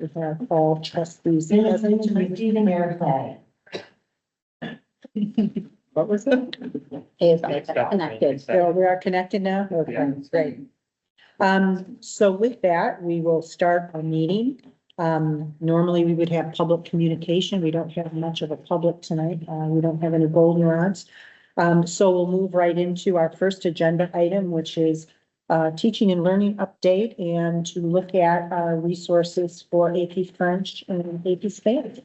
We have all trustees present. Receiving airplay. What was it? Connected. So we are connected now? Okay, great. So with that, we will start our meeting. Normally we would have public communication. We don't have much of a public tonight. We don't have any goldenrods. So we'll move right into our first agenda item, which is teaching and learning update, and to look at our resources for AP French and AP Spanish.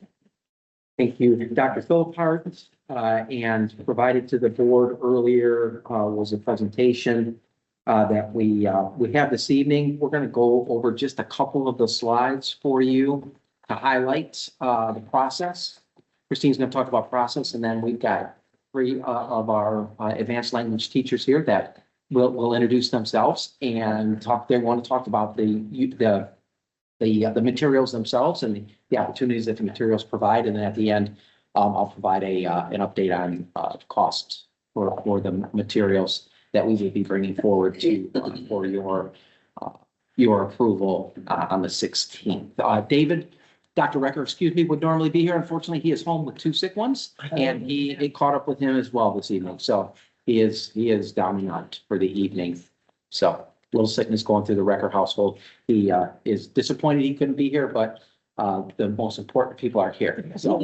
Thank you, Dr. Philippart, and provided to the board earlier was a presentation that we have this evening. We're going to go over just a couple of the slides for you to highlight the process. Christine's going to talk about process, and then we've got three of our advanced language teachers here that will introduce themselves and talk. They want to talk about the materials themselves and the opportunities that the materials provide. And then at the end, I'll provide an update on costs for the materials that we will be bringing forward to for your approval on the 16th. David, Dr. Recker, excuse me, would normally be here. Unfortunately, he is home with two sick ones, and it caught up with him as well this evening. So he is down and out for the evening. So little sickness going through the Recker household. He is disappointed he couldn't be here, but the most important people are here. So,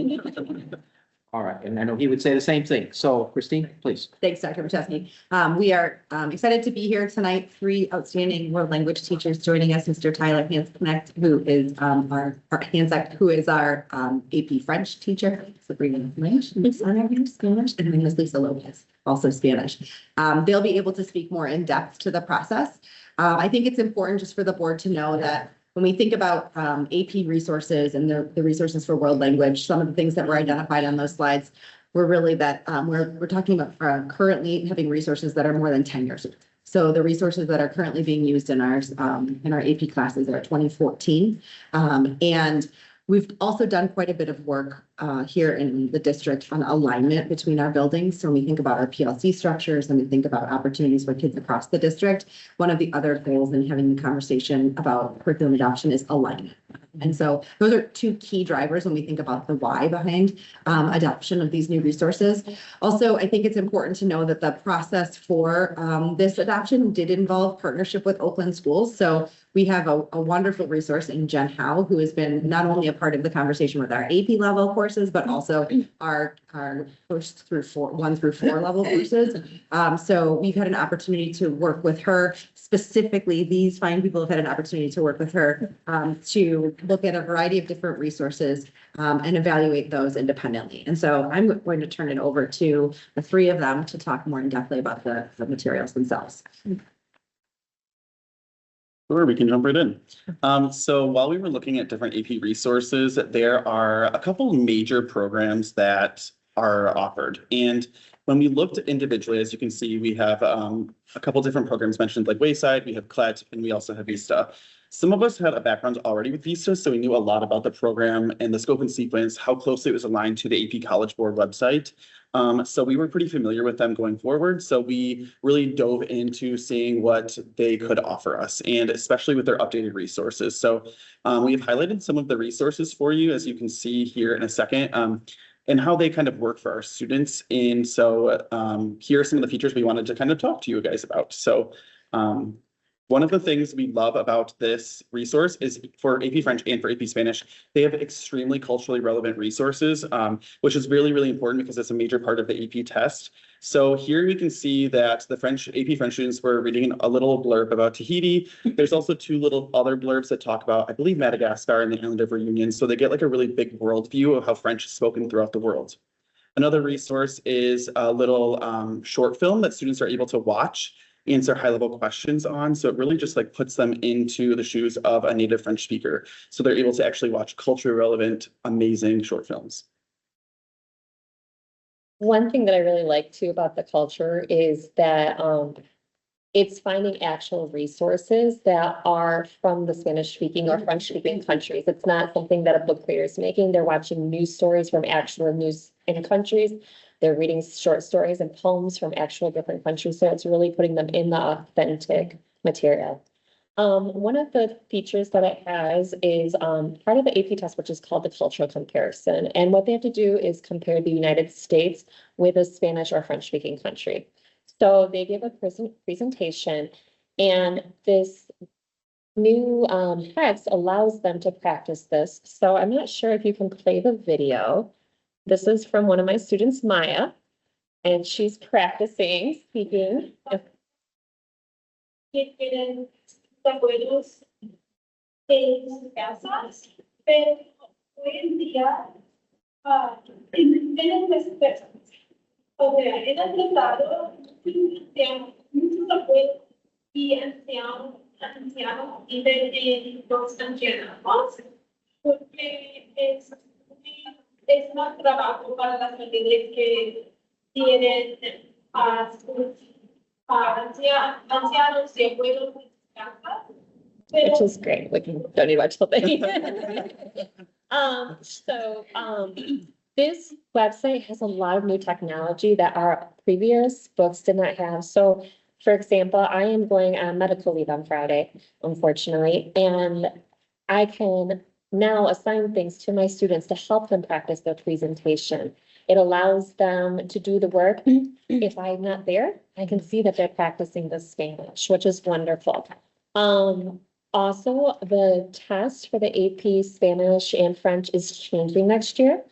all right, and I know he would say the same thing. So, Christine, please. Thanks, Dr. Machesky. We are excited to be here tonight. Three outstanding world language teachers joining us. Mr. Tyler Hansknecht, who is our AP French teacher. Sabrina Lynch, Spanish, and then Ms. Lisa Lopez, also Spanish. They'll be able to speak more in depth to the process. I think it's important just for the board to know that when we think about AP resources and the resources for world language, some of the things that were identified on those slides were really that we're talking about currently having resources that are more than 10 years old. So the resources that are currently being used in our AP classes are 2014. And we've also done quite a bit of work here in the district on alignment between our buildings. So when we think about our PLC structures and we think about opportunities for kids across the district, one of the other goals in having the conversation about curriculum adoption is alignment. And so those are two key drivers when we think about the why behind adoption of these new resources. Also, I think it's important to know that the process for this adoption did involve partnership with Oakland schools. So we have a wonderful resource in Jen Howe, who has been not only a part of the conversation with our AP level courses, but also our first through 1 through 4 level courses. So we've had an opportunity to work with her. Specifically, these fine people have had an opportunity to work with her to look at a variety of different resources and evaluate those independently. And so I'm going to turn it over to the three of them to talk more in depthly about the materials themselves. Sure, we can jump right in. So while we were looking at different AP resources, there are a couple major programs that are offered. And when we looked individually, as you can see, we have a couple different programs mentioned, like Wayside, we have CLET, and we also have Vista. Some of us had a background already with Vista, so we knew a lot about the program and the scope and sequence, how closely it was aligned to the AP College Board website. So we were pretty familiar with them going forward. So we really dove into seeing what they could offer us, and especially with their updated resources. So we have highlighted some of the resources for you, as you can see here in a second, and how they kind of work for our students. And so here are some of the features we wanted to kind of talk to you guys about. So one of the things we love about this resource is for AP French and for AP Spanish, they have extremely culturally relevant resources, which is really, really important because it's a major part of the AP test. So here we can see that the AP French students were reading a little blurb about Tahiti. There's also two little other blurbs that talk about, I believe, Madagascar and the Island of Reunion. So they get like a really big world view of how French is spoken throughout the world. Another resource is a little short film that students are able to watch, answer high-level questions on. So it really just like puts them into the shoes of a native French speaker. So they're able to actually watch culturally relevant, amazing short films. One thing that I really like too about the culture is that it's finding actual resources that are from the Spanish speaking or French speaking countries. It's not something that a book creator is making. They're watching news stories from actual news in countries. They're reading short stories and poems from actual different countries. So it's really putting them in the authentic material. One of the features that it has is, part of the AP test, which is called the cultural comparison. And what they have to do is compare the United States with a Spanish or French speaking country. So they give a presentation, and this new, text allows them to practice this. So I'm not sure if you can play the video. This is from one of my students, Maya, and she's practicing speaking. Que quieren abuelos en sus casas, pero hoy en día tienen respeto. O sea, en el tratado, muchos abuelos y ancianos viven en los ancianos, porque es más trabajo para las familias que tienen a sus ancianos y abuelos en casa. Which is great. We don't need much helping. This website has a lot of new technology that our previous books did not have. So, for example, I am going on medical leave on Friday, unfortunately, and I can now assign things to my students to help them practice their presentation. It allows them to do the work. If I'm not there, I can see that they're practicing the Spanish, which is wonderful. Also, the test for the AP Spanish and French is changing next year.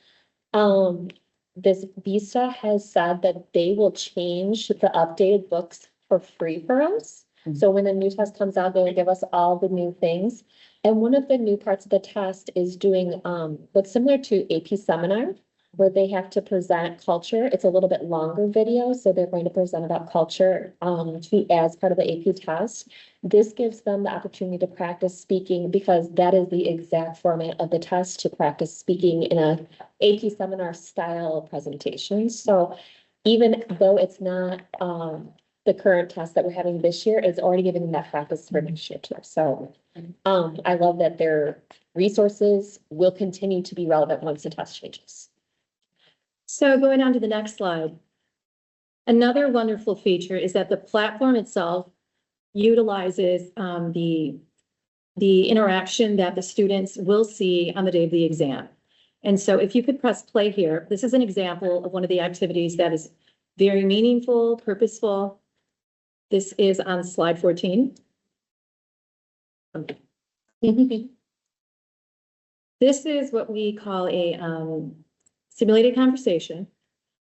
This Visa has said that they will change the updated books for free for us. So when the new test comes out, they'll give us all the new things. And one of the new parts of the test is doing, what's similar to AP Seminar, where they have to present culture. It's a little bit longer video, so they're going to present about culture as part of the AP test. This gives them the opportunity to practice speaking, because that is the exact format of the test, to practice speaking in a AP Seminar style presentation. So even though it's not the current test that we're having this year, it's already giving them that practice for next year too. So I love that their resources will continue to be relevant once the test changes. So going on to the next slide. Another wonderful feature is that the platform itself utilizes the interaction that the students will see on the day of the exam. And so if you could press play here, this is an example of one of the activities that is very meaningful, purposeful. This is on slide 14. This is what we call a simulated conversation.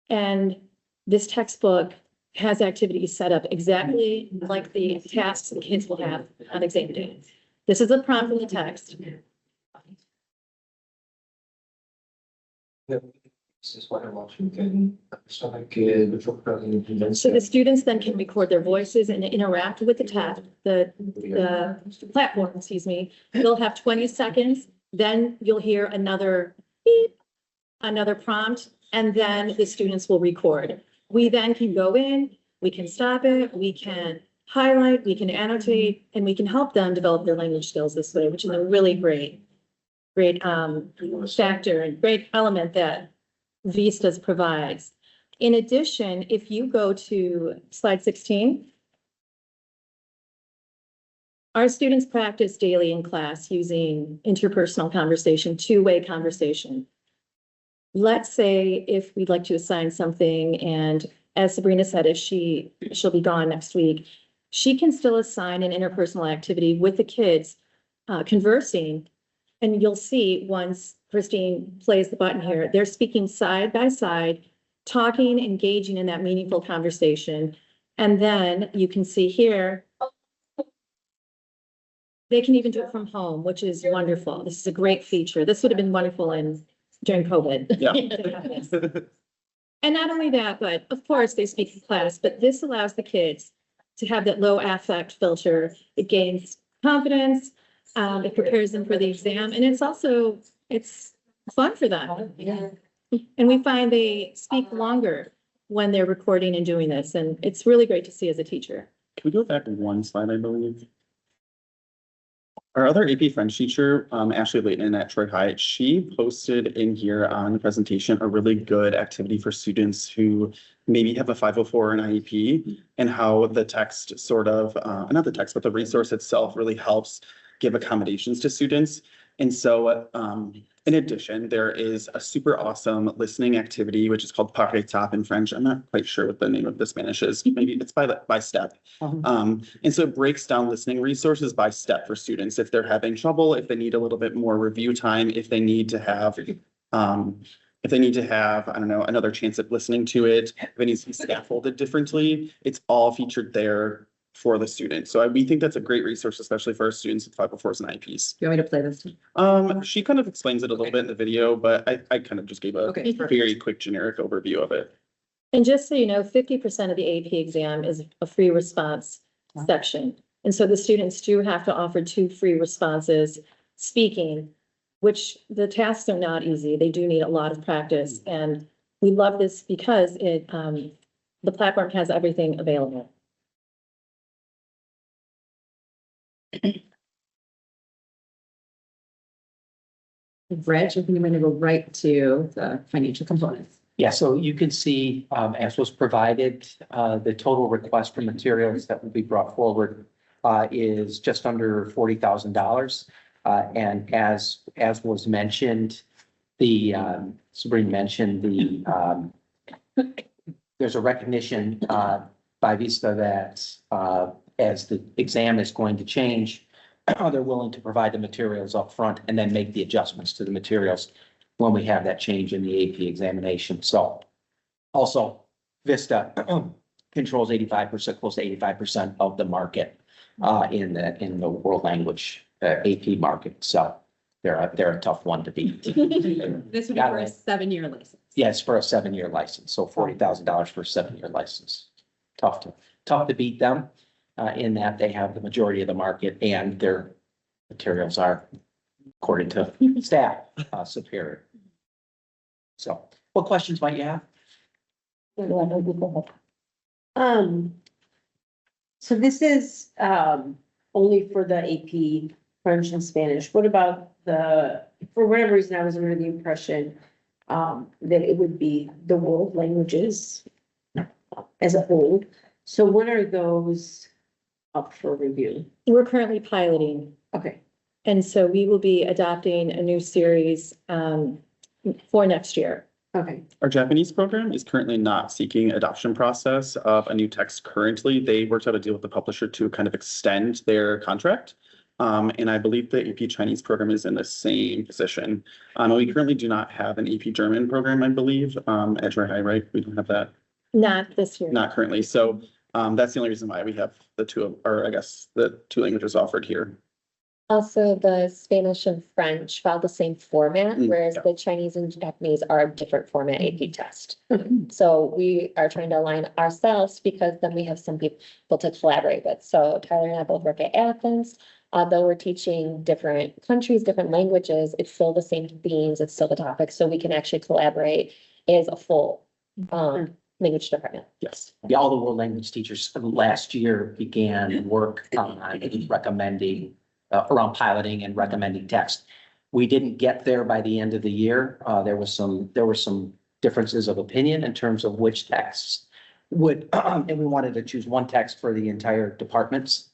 And this textbook has activities set up exactly like the tasks the kids will have on exam day. This is a prompt from the text. So the students then can record their voices and interact with the task, the platform, excuse me. They'll have 20 seconds, then you'll hear another beep, another prompt, and then the students will record. We then can go in, we can stop it, we can highlight, we can annotate, and we can help them develop their language skills this way, which is a really great factor and great element that Vistas provides. In addition, if you go to slide 16, our students practice daily in class using interpersonal conversation, two-way conversation. Let's say if we'd like to assign something, and as Sabrina said, if she'll be gone next week, she can still assign an interpersonal activity with the kids conversing. And you'll see once Christine plays the button here, they're speaking side by side, talking, engaging in that meaningful conversation. And then you can see here, they can even do it from home, which is wonderful. This is a great feature. This would have been wonderful during COVID. Yeah. And not only that, but of course they speak in class, but this allows the kids to have that low affect filter. It gains confidence. It prepares them for the exam, and it's fun for them. Yeah. And we find they speak longer when they're recording and doing this, and it's really great to see as a teacher. Can we go back one slide, I believe? Our other AP French teacher, Ashley Layton at Troy High, she posted in here on the presentation a really good activity for students who maybe have a 504 or an IEP, and how the text sort of, not the text, but the resource itself really helps give accommodations to students. And so, in addition, there is a super awesome listening activity, which is called Par étape in French. I'm not quite sure what the name of the Spanish is. Maybe it's by step. And so it breaks down listening resources by step for students. If they're having trouble, if they need a little bit more review time, if they need to have, I don't know, another chance at listening to it, if it needs to be scaffolded differently, it's all featured there for the student. So we think that's a great resource, especially for our students with 504s and IEPs. You want me to play this? She kind of explains it a little bit in the video, but I kind of just gave a Okay, very quick generic overview of it. And just so you know, 50% of the AP exam is a free response section. And so the students do have to offer 2 free responses speaking, which the tasks are not easy. They do need a lot of practice. And we love this because the platform has everything available. Reg, I think I'm going to go right to the financial components. Yeah, so you can see, as was provided, the total request for materials that will be brought forward is just under $40,000. And as was mentioned, Sabrina mentioned, there's a recognition by Vista that as the exam is going to change, they're willing to provide the materials up front and then make the adjustments to the materials when we have that change in the AP examination. So also Vista controls 85%, close to 85% of the market in the world language AP market. So they're a tough one to beat. This would be for a 7-year license. Yes, for a 7-year license. So $40,000 for a 7-year license. Tough to beat them in that they have the majority of the market and their materials are, according to staff, superior. So what questions might you have? So this is, only for the AP French and Spanish. What about for whatever reason, I was under the impression, that it would be the world languages as a whole. So when are those up for review? We're currently piloting. Okay. And so we will be adopting a new series for next year. Okay. Our Japanese program is currently not seeking adoption process of a new text currently. They worked out a deal with the publisher to kind of extend their contract. And I believe the AP Chinese program is in the same position. We currently do not have an AP German program, I believe, at Troy High, right? We don't have that, Not this year. not currently. So that's the only reason why we have the two languages offered here. Also, the Spanish and French follow the same format, whereas yeah. the Chinese and Japanese are a different format AP test. So we are trying to align ourselves because then we have some people to collaborate with. So Tyler and I both work at Athens. Although we're teaching different countries, different languages, it's still the same themes, it's still the topic, so we can actually collaborate as a full language department. Yes. Yeah, all the world language teachers last year began work on recommending, around piloting and recommending text. We didn't get there by the end of the year. There were some differences of opinion in terms of which texts would, and we wanted to choose one text for the entire departments.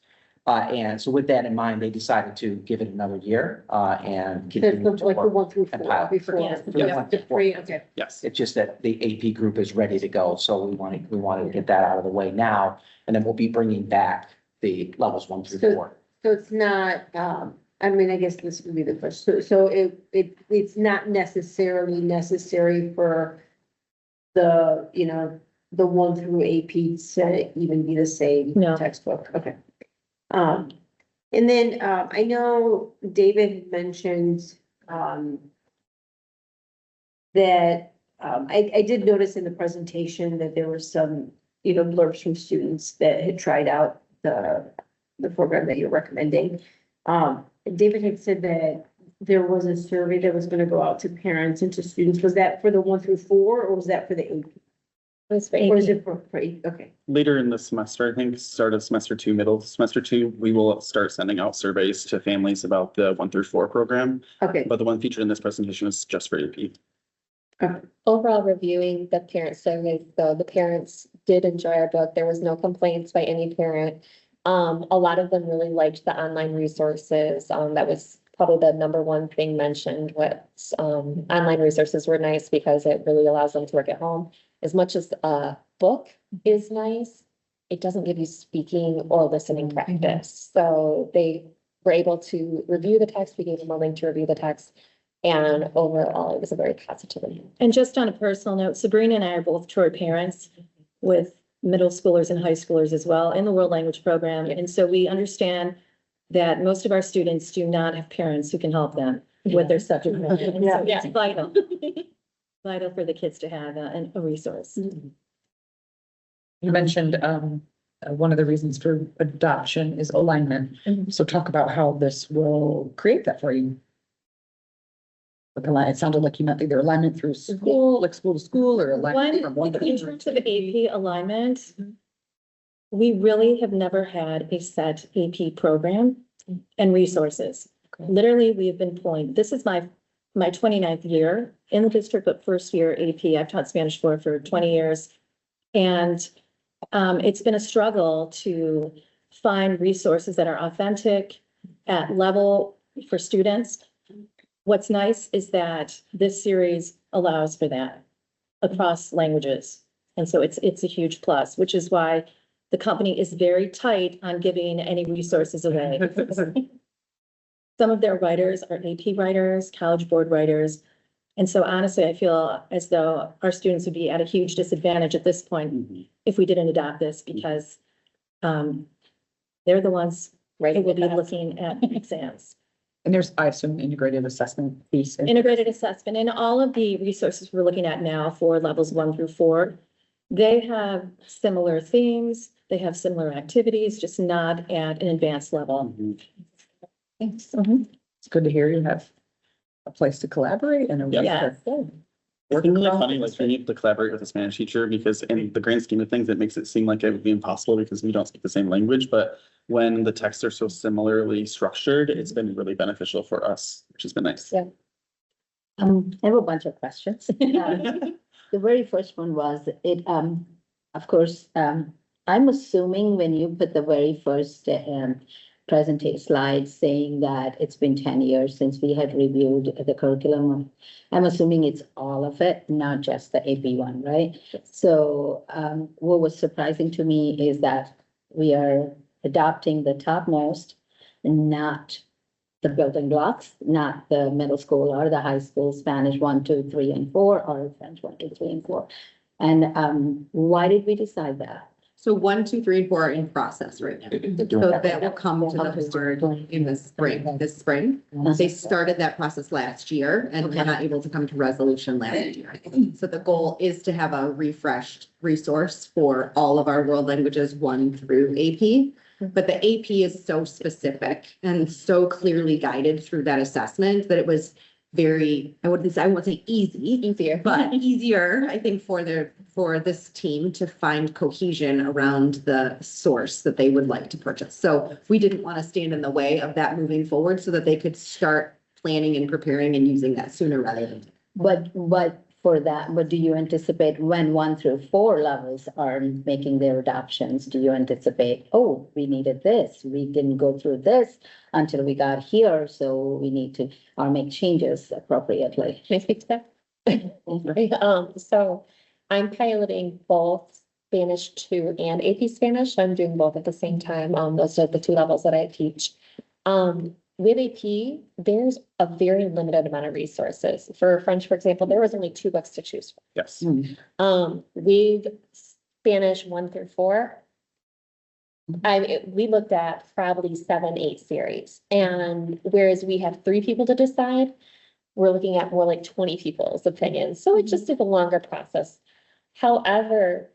And so with that in mind, they decided to give it another year, and continue to Like the work. 1 through and 4 pilot. before. Yes. Yeah. The 3, okay. Yes. It's just that the AP group is ready to go, so we wanted to get that out of the way now, and then we'll be bringing back the levels 1 through 4. So it's not, I mean, I guess this would be the question. So it's not necessarily necessary for the, the 1 through AP to even be the same No. textbook. Okay. And then, I know David had mentioned, that, I did notice in the presentation that there were some, blurbs from students that had tried out the program that you're recommending. David had said that there was a survey that was gonna go out to parents and to students. Was that for the 1 through 4 or was that for the AP? was for Or is AP. it for, okay. Later in the semester, I think, start of semester two, middle of semester two, we will start sending out surveys to families about the 1 through 4 program. Okay, But the one featured in this presentation is just for AP. Overall reviewing the parent surveys, though, the parents did enjoy our book. There was no complaints by any parent. A lot of them really liked the online resources. That was probably the number one thing mentioned, online resources were nice because it really allows them to work at home. As much as a book is nice, it doesn't give you speaking or listening practice. So they were able to review the text. We gave them a link to review the text. And overall, it was a very positive. And just on a personal note, Sabrina and I are both Troy parents with middle schoolers and high schoolers as well in the world language program. And so we understand that most of our students do not have parents who can help them with their subject matter. And so it's vital, vital for the kids to have a resource. You mentioned, one of the reasons for adoption is alignment. So talk about how this will create that for you. It sounded like you meant either alignment through school, like school to school, or alignment from one to In terms of AP alignment, we really have never had a set AP program and resources. Literally, we have been pulling, this is my 29th year in the district, but first year AP. I've taught Spanish for 20 years. And it's been a struggle to find resources that are authentic at level for students. What's nice is that this series allows for that across languages. And so it's a huge plus, which is why the company is very tight on giving any resources away. Some of their writers are AP writers, College Board writers. And so honestly, I feel as though our students would be at a huge disadvantage at this point if we didn't adopt this, because they're the ones who will be looking at exams. And there's, I assume, integrated assessment piece. Integrated assessment, and all of the resources we're looking at now for levels 1 through 4, they have similar themes, they have similar activities, just not at an advanced level. Thanks. It's good to hear you have a place to collaborate and a way Yeah. to It's work been really across. funny, like, being able to collaborate with a Spanish teacher, because in the grand scheme of things, it makes it seem like it would be impossible because we don't speak the same language, but when the texts are so similarly structured, it's been really beneficial for us, which has been nice. Yeah. I have a bunch of questions. The very first one was of course, I'm assuming when you put the very first presentation slide saying that it's been 10 years since we had reviewed the curriculum, I'm assuming it's all of it, not just the AP one, right? So what was surprising to me is that we are adopting the topmost, not the building blocks, not the middle school or the high school Spanish 1, 2, 3, and 4, or French 1, 2, 3, and 4. And why did we decide that? So 1, 2, 3, and 4 are in process right now. So that will come to the board in the spring, this spring. They started that process last year and were not able to come to resolution last year. So the goal is to have a refreshed resource for all of our world languages 1 through AP. But the AP is so specific and so clearly guided through that assessment that it was very, I won't say easier, but easier, I think, for this team to find cohesion around the source that they would like to purchase. So we didn't want to stand in the way of that moving forward so that they could start planning and preparing and using that sooner rather than later. But for that, but do you anticipate when 1 through 4 levels are making their adoptions, do you anticipate, oh, we needed this, we didn't go through this until we got here, so we need to, or make changes appropriately? Can I speak to that? So I'm piloting both Spanish 2 and AP Spanish. I'm doing both at the same time. Those are the 2 levels that I teach. With AP, there's a very limited amount of resources. For French, for example, there was only 2 books to choose from. Yes. With Spanish 1 through 4, we looked at probably 7, 8 series. And whereas we have 3 people to decide, we're looking at more like 20 people's opinions. So it just is a longer process. However,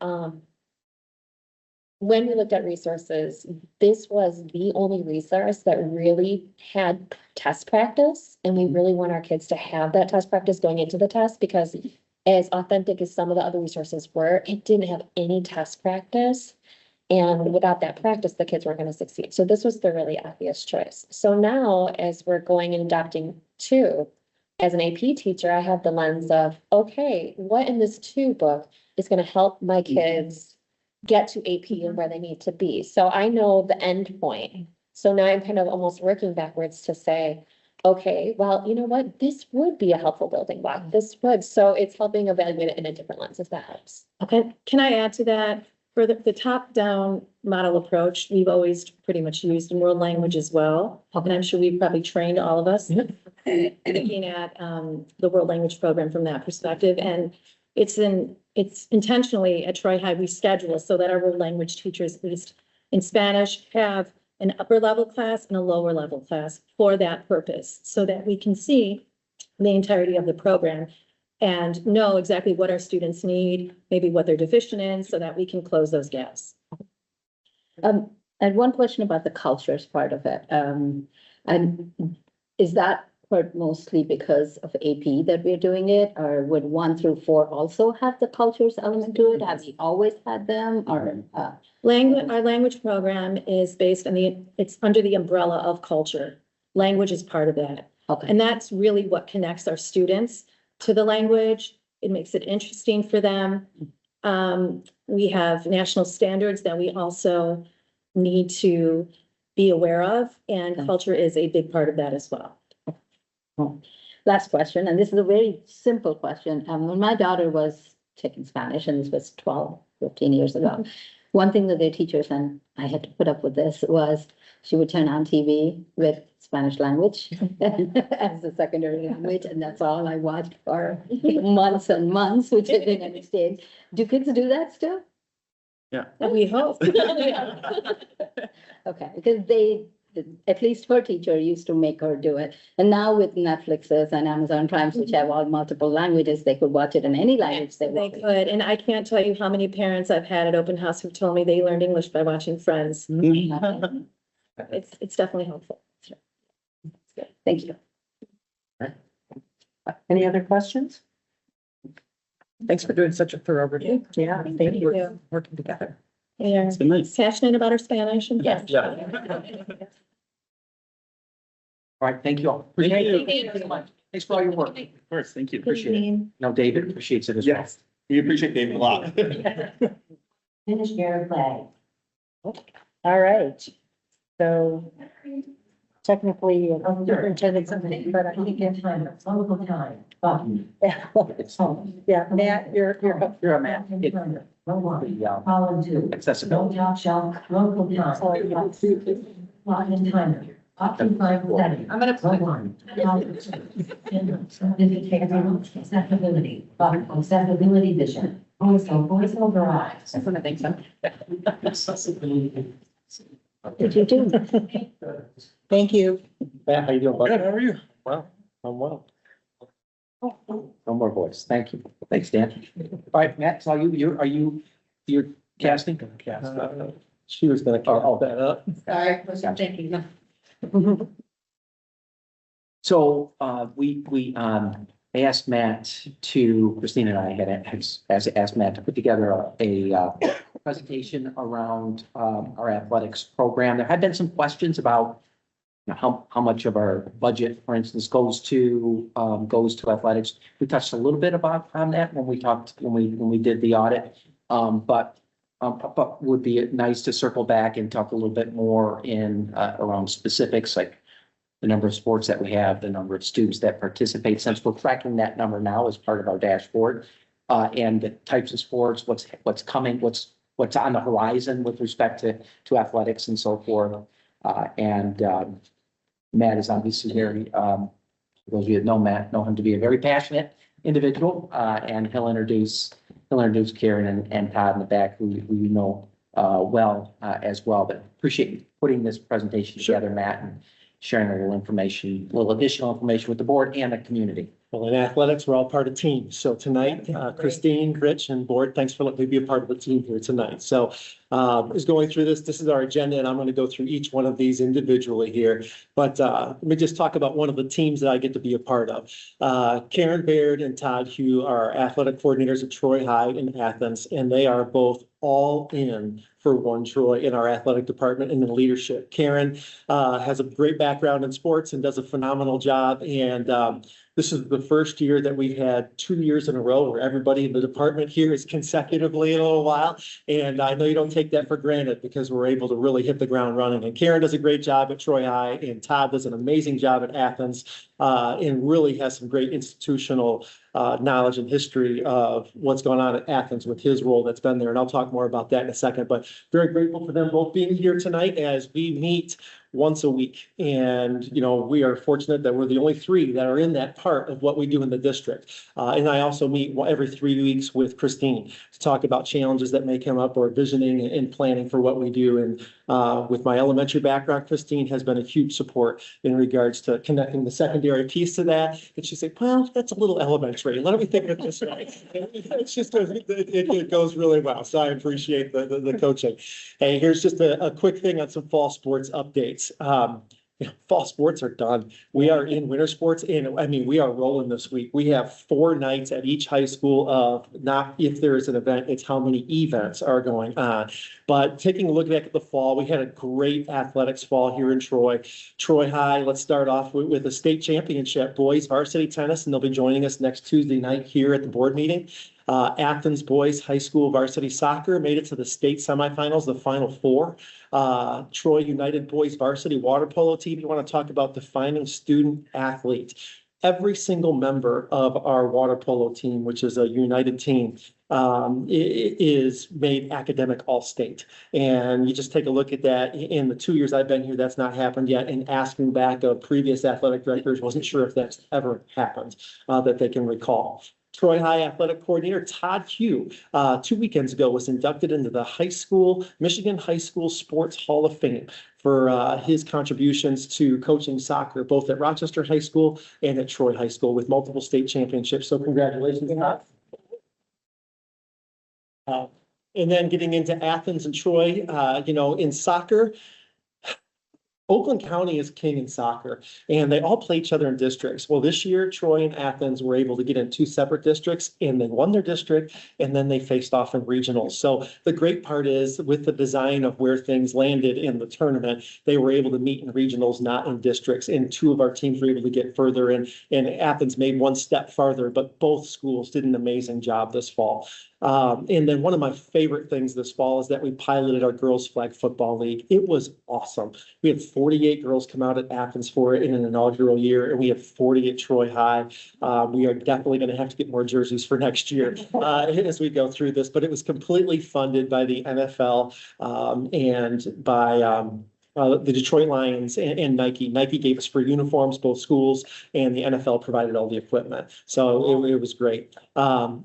when we looked at resources, this was the only resource that really had test practice. And we really want our kids to have that test practice going into the test, because as authentic as some of the other resources were, it didn't have any test practice. And without that practice, the kids weren't going to succeed. So this was the really obvious choice. So now, as we're going and adopting two, as an AP teacher, I have the lens of, okay, what in this two book is going to help my kids get to AP and where they need to be? So I know the end point. So now I'm kind of almost working backwards to say, okay, well, you know what? This would be a helpful building block. This would. So it's helping evaluate it in a different lens, if that helps. Okay, can I add to that? For the top-down model approach, we've always pretty much used in world language as well. And I'm sure we've probably trained all of us looking at the world language program from that perspective. And it's intentionally at Troy High, we schedule so that our world language teachers, at least in Spanish, have an upper level class and a lower level class for that purpose, so that we can see the entirety of the program and know exactly what our students need, maybe what they're deficient in, so that we can close those gaps. And one question about the cultures part of it. And is that part mostly because of AP that we're doing it, or would 1 through 4 also have the cultures element to it? Have we always had them, or? Our language program is based on it's under the umbrella of culture. Language is part of that. Okay. And that's really what connects our students to the language. It makes it interesting for them. We have national standards that we also need to be aware of, and culture is a big part of that as well. Last question, and this is a very simple question. When my daughter was taking Spanish, and this was 12, 15 years ago, one thing that their teachers, and I had to put up with this, was she would turn on TV with Spanish language as a secondary language, and that's all I watched for months and months, which I didn't understand. Do kids do that still? Yeah. We hope. Okay, because at least her teacher used to make her do it. And now with Netflixes and Amazon Primes, which have all multiple languages, they could watch it in any language they They want. could, and I can't tell you how many parents I've had at open house who've told me they learned English by watching Friends. It's definitely helpful. Thank you. Any other questions? Thanks for doing such a thorough review. Yeah, thank you. Yeah. Working together. We are It's been nice. passionate about our Spanish and French. Yeah. All right, thank you all. Appreciate it. Thank you so much. Thanks for all your work. Of course, thank you. Appreciate it. No, David appreciates it as well. Yes, we appreciate David a lot. Finish your play. All right. So technically, superintendent something, but I think it's Local time. yeah, Matt, you're You're a man. It's Column 2. No accessibility. job shall local time. Clock and timer. Occupy setting. I'm gonna put. One. Accessibility. Accessibility vision. Voice over eyes. That's what I think so. Did you do? Thank you. Matt, how you doing, bud? Good, how are you? Well, I'm well. No more voice. Thank you. Thanks, Dan. All right, Matt, so you're casting? She was gonna call that up. Sorry, wasn't thinking. So, we asked Matt to, Christina and I had asked Matt to put together a presentation around, our athletics program. There had been some questions about how much of our budget, for instance, goes to athletics. We touched a little bit on that when we did the audit. But would be nice to circle back and talk a little bit more around specifics, like the number of sports that we have, the number of students that participate, since we're tracking that number now as part of our dashboard. And the types of sports, what's coming, what's on the horizon with respect to athletics and so forth. Matt is obviously very, those of you that know Matt, know him to be a very passionate individual, and he'll introduce Karen and Todd in the back, who you know well as well. But appreciate putting this presentation together, Matt, and sharing a little additional information with the board and the community. Well, in athletics, we're all part of teams. So tonight, Christine, Rich, and board, thanks for letting me be a part of the team here tonight. So is going through this. This is our agenda, and I'm going to go through each one of these individually here. But let me just talk about one of the teams that I get to be a part of. Karen Baird and Todd Hugh are athletic coordinators at Troy High in Athens, and they are both all in for One Troy in our athletic department and in leadership. Karen has a great background in sports and does a phenomenal job. And this is the first year that we've had 2 years in a row where everybody in the department here is consecutively in a little while. And I know you don't take that for granted because we're able to really hit the ground running. And Karen does a great job at Troy High, and Todd does an amazing job at Athens, and really has some great institutional knowledge and history of what's going on at Athens with his role that's been there. And I'll talk more about that in a second, but very grateful for them both being here tonight as we meet once a week. And, you know, we are fortunate that we're the only three that are in that part of what we do in the district. And I also meet every 3 weeks with Christine to talk about challenges that may come up or visioning and planning for what we do. And with my elementary background, Christine has been a huge support in regards to connecting the secondary piece to that. And she's like, well, that's a little elementary. Let me think of it this way. It's just, it goes really well. So I appreciate the coaching. Hey, here's just a quick thing on some fall sports updates. Fall sports are done. We are in winter sports, and I mean, we are rolling this week. We have 4 nights at each high school of not if there is an event, it's how many events are going on. But taking a look back at the fall, we had a great athletics fall here in Troy. Troy High, let's start off with a state championship, boys varsity tennis, and they'll be joining us next Tuesday night here at the board meeting. Athens boys high school varsity soccer made it to the state semifinals, the final 4. Troy United boys varsity water polo team. You want to talk about defining student athlete. Every single member of our water polo team, which is a united team, is made academic all-state. And you just take a look at that. In the 2 years I've been here, that's not happened yet. And asking back of previous athletic directors, wasn't sure if that's ever happened that they can recall. Troy High athletic coordinator Todd Hugh, 2 weekends ago, was inducted into the Michigan High School Sports Hall of Fame for his contributions to coaching soccer, both at Rochester High School and at Troy High School with multiple state championships. So congratulations, Todd. And then getting into Athens and Troy, in soccer, Oakland County is king in soccer, and they all play each other in districts. Well, this year, Troy and Athens were able to get in 2 separate districts, and they won their district, and then they faced off in regionals. So the great part is, with the design of where things landed in the tournament, they were able to meet in regionals, not in districts, and 2 of our teams were able to get further, and Athens made 1 step farther, but both schools did an amazing job this fall. And then one of my favorite things this fall is that we piloted our girls flag football league. It was awesome. We had 48 girls come out at Athens for it in an inaugural year, and we had 40 at Troy High. We are definitely going to have to get more jerseys for next year as we go through this, but it was completely funded by the NFL and by the Detroit Lions and Nike. Nike gave us free uniforms, both schools, and the NFL provided all the equipment. So it was great.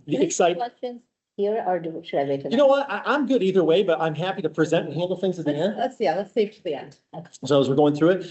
Exciting. Questions here or should I wait? You know what? I'm good either way, but I'm happy to present and handle things at the end. Let's save to the end. So as we're going through it,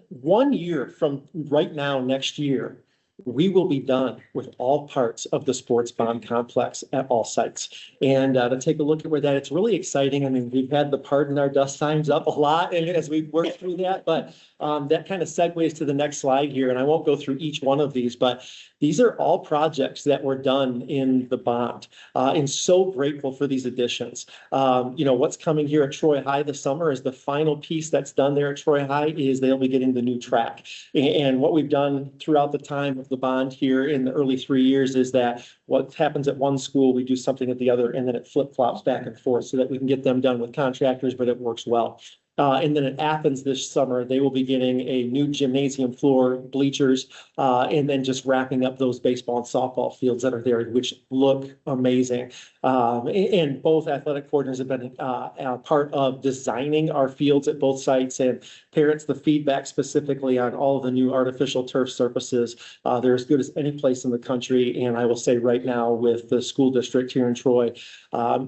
1 year from right now, next year, we will be done with all parts of the sports bond complex at all sites. And to take a look at where that, it's really exciting. I mean, we've had the pardon our dust signs up a lot and as we work through that, but that kind of segues to the next slide here. And I won't go through each one of these, but these are all projects that were done in the bond, and so grateful for these additions. What's coming here at Troy High this summer is the final piece that's done there at Troy High is they'll be getting the new track. And what we've done throughout the time of the bond here in the early 3 years is that what happens at one school, we do something at the other, and then it flip-flops back and forth so that we can get them done with contractors, but it works well. And then at Athens this summer, they will be getting a new gymnasium floor, bleachers, and then just wrapping up those baseball and softball fields that are there, which look amazing. And both athletic coordinators have been part of designing our fields at both sites, and parents, the feedback specifically on all of the new artificial turf surfaces, they're as good as any place in the country. And I will say right now with the school district here in Troy,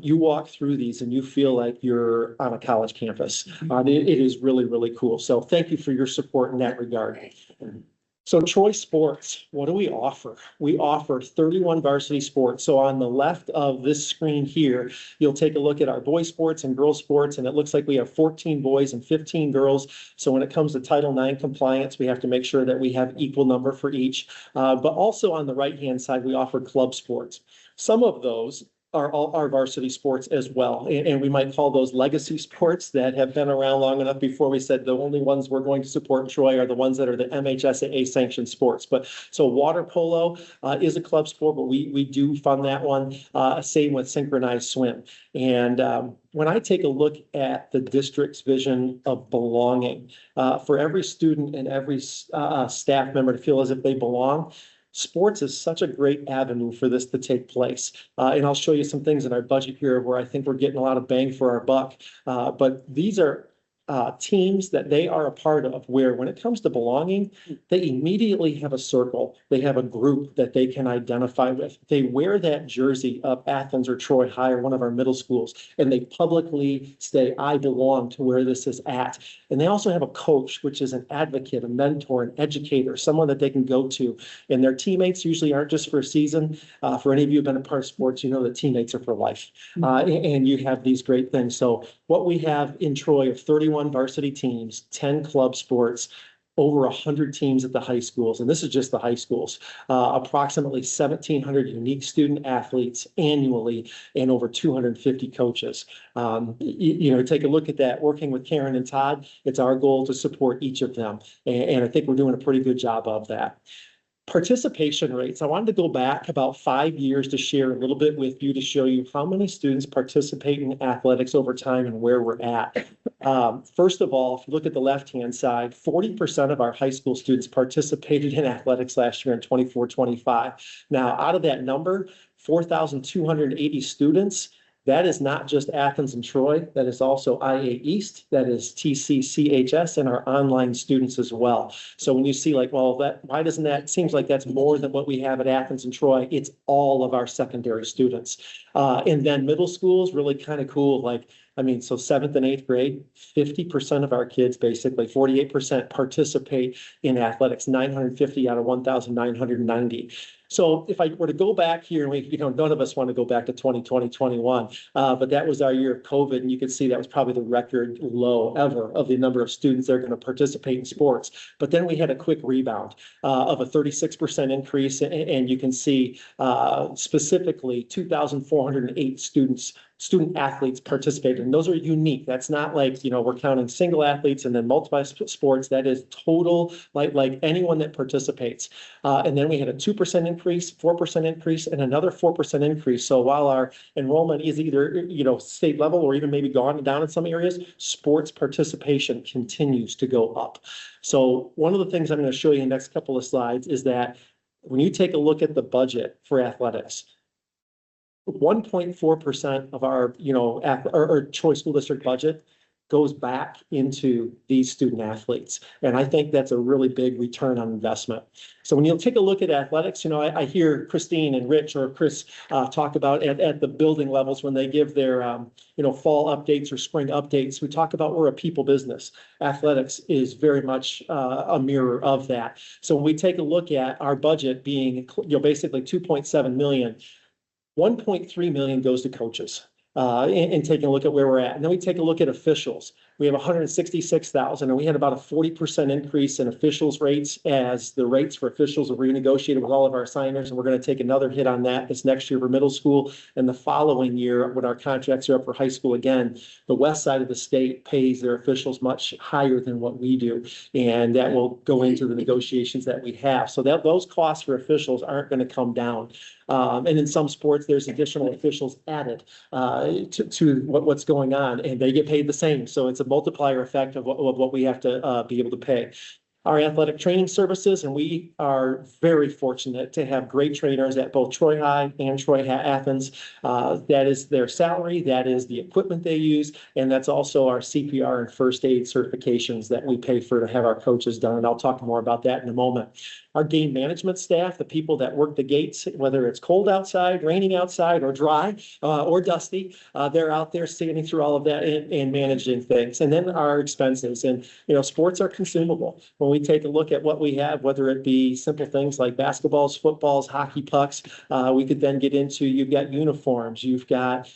you walk through these and you feel like you're on a college campus. It is really, really cool. So thank you for your support in that regard. So Troy Sports, what do we offer? We offer 31 varsity sports. So on the left of this screen here, you'll take a look at our boys sports and girls sports, and it looks like we have 14 boys and 15 girls. So when it comes to Title IX compliance, we have to make sure that we have equal number for each. But also on the right-hand side, we offer club sports. Some of those are all our varsity sports as well. And we might call those legacy sports that have been around long enough before we said the only ones we're going to support in Troy are the ones that are the MHSAA sanctioned sports. But so water polo is a club sport, but we do fund that one. Same with synchronized swim. And when I take a look at the district's vision of belonging, for every student and every staff member to feel as if they belong, sports is such a great avenue for this to take place. And I'll show you some things in our budget here where I think we're getting a lot of bang for our buck. But these are teams that they are a part of where when it comes to belonging, they immediately have a circle. They have a group that they can identify with. They wear that jersey of Athens or Troy High or one of our middle schools, and they publicly say, I belong to where this is at. And they also have a coach, which is an advocate, a mentor, an educator, someone that they can go to. And their teammates usually aren't just for a season. For any of you who've been a part of sports, you know that teammates are for life. And you have these great things. So what we have in Troy of 31 varsity teams, 10 club sports, over 100 teams at the high schools, and this is just the high schools, approximately 1,700 unique student athletes annually, and over 250 coaches. Take a look at that. Working with Karen and Todd, it's our goal to support each of them, and I think we're doing a pretty good job of that. Participation rates. I wanted to go back about 5 years to share a little bit with you to show you how many students participate in athletics over time and where we're at. First of all, if you look at the left-hand side, 40% of our high school students participated in athletics last year in 24-25. Now, out of that number, 4,280 students, that is not just Athens and Troy, that is also IA East, that is TCCHS, and our online students as well. So when you see like, well, why doesn't that, seems like that's more than what we have at Athens and Troy, it's all of our secondary students. And then middle school is really kind of cool, like, so 7th and 8th grade, 50% of our kids, basically 48% participate in athletics, 950 out of 1,990. So if I were to go back here, none of us want to go back to 2020, 21, but that was our year of COVID, and you can see that was probably the record low ever of the number of students that are going to participate in sports. But then we had a quick rebound of a 36% increase, and you can see specifically 2,408 student athletes participated, and those are unique. That's not like, we're counting single athletes and then multiple sports. That is total, like anyone that participates. And then we had a 2% increase, 4% increase, and another 4% increase. So while our enrollment is either, state level or even maybe gone down in some areas, sports participation continues to go up. So one of the things I'm going to show you in the next couple of slides is that when you take a look at the budget for athletics, 1.4% of our, our Troy School District budget goes back into these student athletes. And I think that's a really big return on investment. So when you take a look at athletics, I hear Christine and Rich or Chris talk about at the building levels when they give their, fall updates or spring updates, we talk about we're a people business. Athletics is very much a mirror of that. So when we take a look at our budget being, basically 2.7 million, 1.3 million goes to coaches. And taking a look at where we're at. And then we take a look at officials. We have 166,000, and we had about a 40% increase in officials rates as the rates for officials are renegotiated with all of our signers. And we're going to take another hit on that this next year for middle school. And the following year, when our contracts are up for high school again, the west side of the state pays their officials much higher than what we do. And that will go into the negotiations that we have. So that those costs for officials aren't going to come down. And in some sports, there's additional officials added to what's going on, and they get paid the same. So it's a multiplier effect of what we have to be able to pay. Our athletic training services, and we are very fortunate to have great trainers at both Troy High and Troy Athens. That is their salary, that is the equipment they use, and that's also our CPR and first aid certifications that we pay for to have our coaches done. And I'll talk more about that in a moment. Our game management staff, the people that work the gates, whether it's cold outside, raining outside, or dry, or dusty, they're out there standing through all of that and managing things. And then our expenses, and, sports are consumable. When we take a look at what we have, whether it be simple things like basketballs, footballs, hockey pucks, we could then get into, you've got uniforms, you've got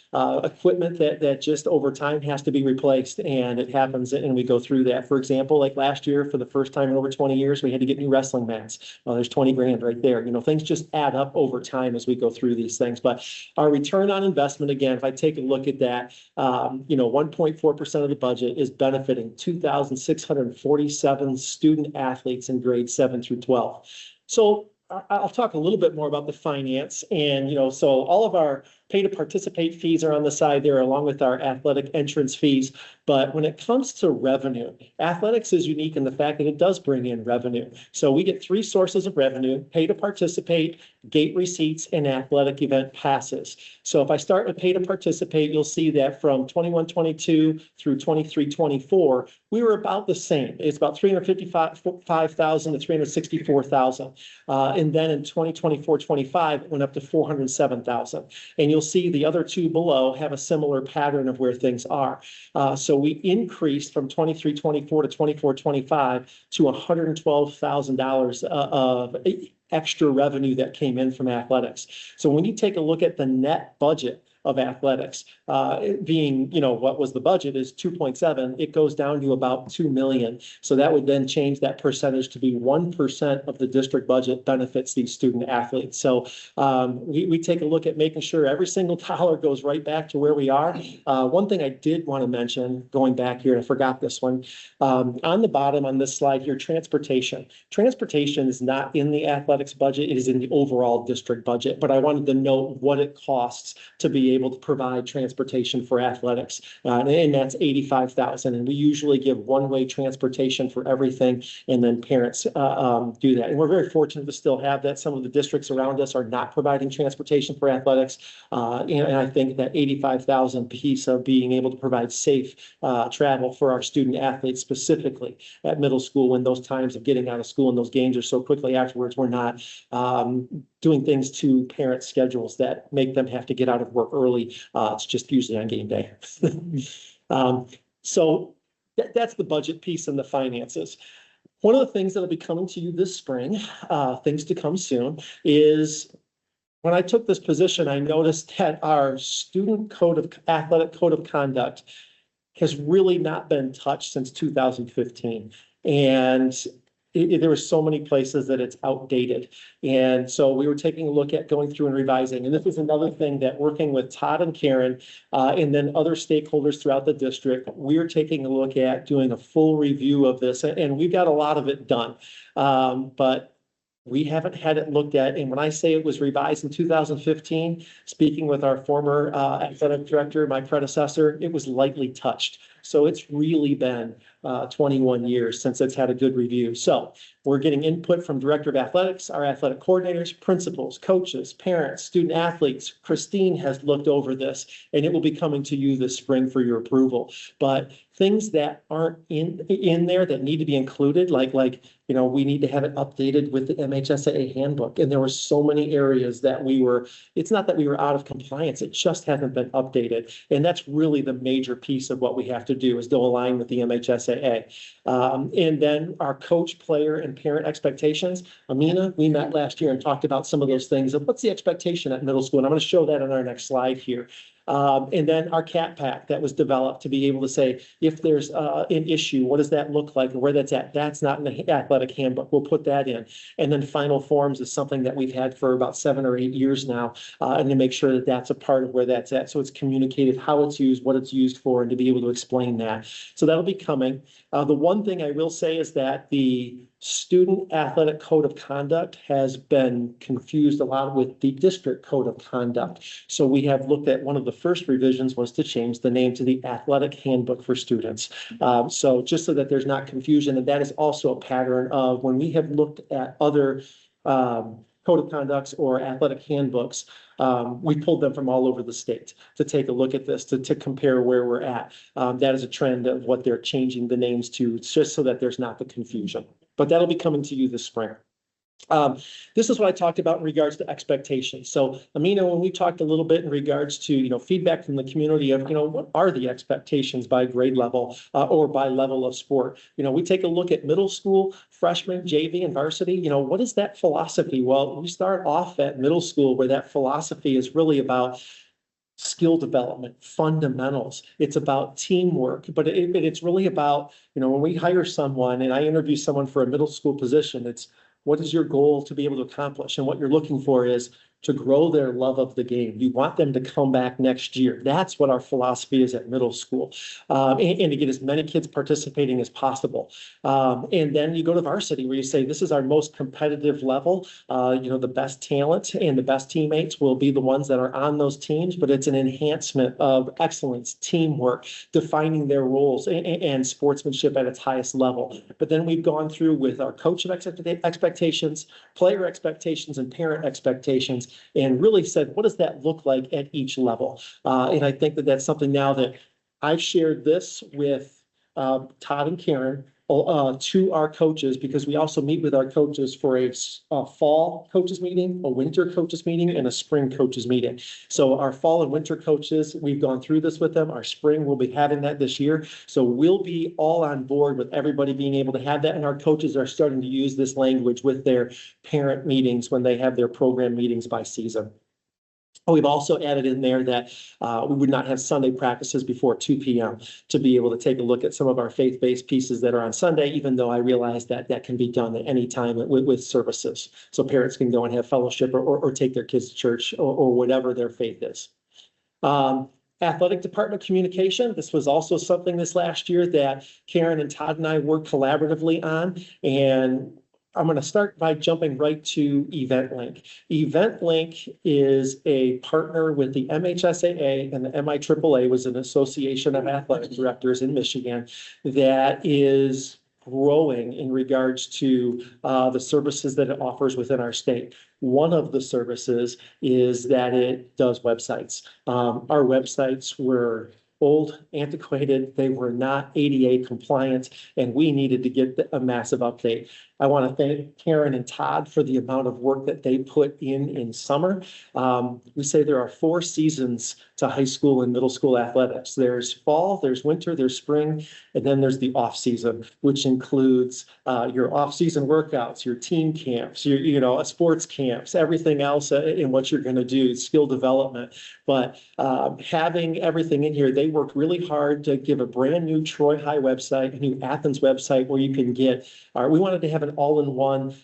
equipment that just over time has to be replaced, and it happens, and we go through that. For example, like last year, for the first time in over 20 years, we had to get new wrestling mats. Well, there's 20 grand right there. Things just add up over time as we go through these things. But our return on investment, again, if I take a look at that, 1.4% of the budget is benefiting 2,647 student athletes in grades 7 through 12. So I'll talk a little bit more about the finance, and, so all of our pay to participate fees are on the side there, along with our athletic entrance fees. But when it comes to revenue, athletics is unique in the fact that it does bring in revenue. So we get three sources of revenue: pay to participate, gate receipts, and athletic event passes. So if I start with pay to participate, you'll see that from 21-22 through 23-24, we were about the same. It's about 355,000 to 364,000. And then in 2024-25, it went up to 407,000. And you'll see the other two below have a similar pattern of where things are. So we increased from 23-24 to 24-25 to $112,000 of extra revenue that came in from athletics. So when you take a look at the net budget of athletics, being, what was the budget is 2.7, it goes down to about 2 million. So that would then change that percentage to be 1% of the district budget benefits these student athletes. So we take a look at making sure every single dollar goes right back to where we are. One thing I did want to mention, going back here, I forgot this one, on the bottom on this slide here, transportation. Transportation is not in the athletics budget, it is in the overall district budget, but I wanted to note what it costs to be able to provide transportation for athletics, and that's 85,000. And we usually give one-way transportation for everything, and then parents do that. And we're very fortunate to still have that. Some of the districts around us are not providing transportation for athletics, and I think that 85,000 piece of being able to provide safe travel for our student athletes, specifically at middle school, when those times of getting out of school and those games are so quickly afterwards, we're not doing things to parent schedules that make them have to get out of work early. It's just usually on game day. So that's the budget piece and the finances. One of the things that'll be coming to you this spring, things to come soon, is when I took this position, I noticed that our student athletic code of conduct has really not been touched since 2015. And there were so many places that it's outdated. And so we were taking a look at going through and revising. And this is another thing that, working with Todd and Karen, and then other stakeholders throughout the district, we're taking a look at doing a full review of this. And we've got a lot of it done. But we haven't had it looked at. And when I say it was revised in 2015, speaking with our former athletic director, my predecessor, it was lightly touched. So it's really been 21 years since it's had a good review. So we're getting input from Director of Athletics, our athletic coordinators, principals, coaches, parents, student athletes. Christine has looked over this, and it will be coming to you this spring for your approval. But things that aren't in there that need to be included, like we need to have it updated with the MHSAA handbook. And there were so many areas that it's not that we were out of compliance, it just hasn't been updated. And that's really the major piece of what we have to do, is to align with the MHSAA. And then our coach, player, and parent expectations. Amina, we met last year and talked about some of those things of what's the expectation at middle school. And I'm going to show that on our next slide here. And then our CAT pack that was developed to be able to say, if there's an issue, what does that look like and where that's at? That's not in the athletic handbook. We'll put that in. And then final forms is something that we've had for about 7 or 8 years now, and to make sure that that's a part of where that's at. So it's communicated how it's used, what it's used for, and to be able to explain that. So that'll be coming. The one thing I will say is that the student athletic code of conduct has been confused a lot with the district code of conduct. So we have looked at, one of the first revisions was to change the name to the athletic handbook for students. So just so that there's not confusion, and that is also a pattern of when we have looked at other code of conducts or athletic handbooks, we pulled them from all over the state to take a look at this, to compare where we're at. That is a trend of what they're changing the names to, just so that there's not the confusion. But that'll be coming to you this spring. This is what I talked about in regards to expectations. So Amina, when we talked a little bit in regards to, feedback from the community of, what are the expectations by grade level or by level of sport? We take a look at middle school, freshman, JV and varsity, what is that philosophy? Well, we start off at middle school where that philosophy is really about skill development, fundamentals. It's about teamwork, but it's really about, when we hire someone and I interview someone for a middle school position, it's what is your goal to be able to accomplish? And what you're looking for is to grow their love of the game. You want them to come back next year. That's what our philosophy is at middle school, and to get as many kids participating as possible. And then you go to varsity where you say, this is our most competitive level. The best talent and the best teammates will be the ones that are on those teams, but it's an enhancement of excellence, teamwork, defining their roles and sportsmanship at its highest level. But then we've gone through with our coach expectations, player expectations, and parent expectations, and really said, what does that look like at each level? And I think that that's something now that I've shared this with Todd and Karen to our coaches, because we also meet with our coaches for a fall coaches meeting, a winter coaches meeting, and a spring coaches meeting. So our fall and winter coaches, we've gone through this with them. Our spring, we'll be having that this year. So we'll be all on board with everybody being able to have that. And our coaches are starting to use this language with their parent meetings when they have their program meetings by season. We've also added in there that we would not have Sunday practices before 2 p.m. to be able to take a look at some of our faith-based pieces that are on Sunday, even though I realize that that can be done at any time with services. So parents can go and have fellowship or take their kids to church or whatever their faith is. Athletic department communication. This was also something this last year that Karen and Todd and I worked collaboratively on. And I'm going to start by jumping right to EventLink. EventLink is a partner with the MHSAA and the MIAAA, was an association of athletic directors in Michigan that is growing in regards to the services that it offers within our state. One of the services is that it does websites. Our websites were old, antiquated, they were not ADA compliant, and we needed to get a massive update. I want to thank Karen and Todd for the amount of work that they put in summer. We say there are 4 seasons to high school and middle school athletics. There's fall, there's winter, there's spring, and then there's the off season, which includes your off season workouts, your team camps, your sports camps, everything else in what you're going to do, skill development. But having everything in here, they worked really hard to give a brand new Troy High website, a new Athens website where you can get, we wanted to have an all-in-one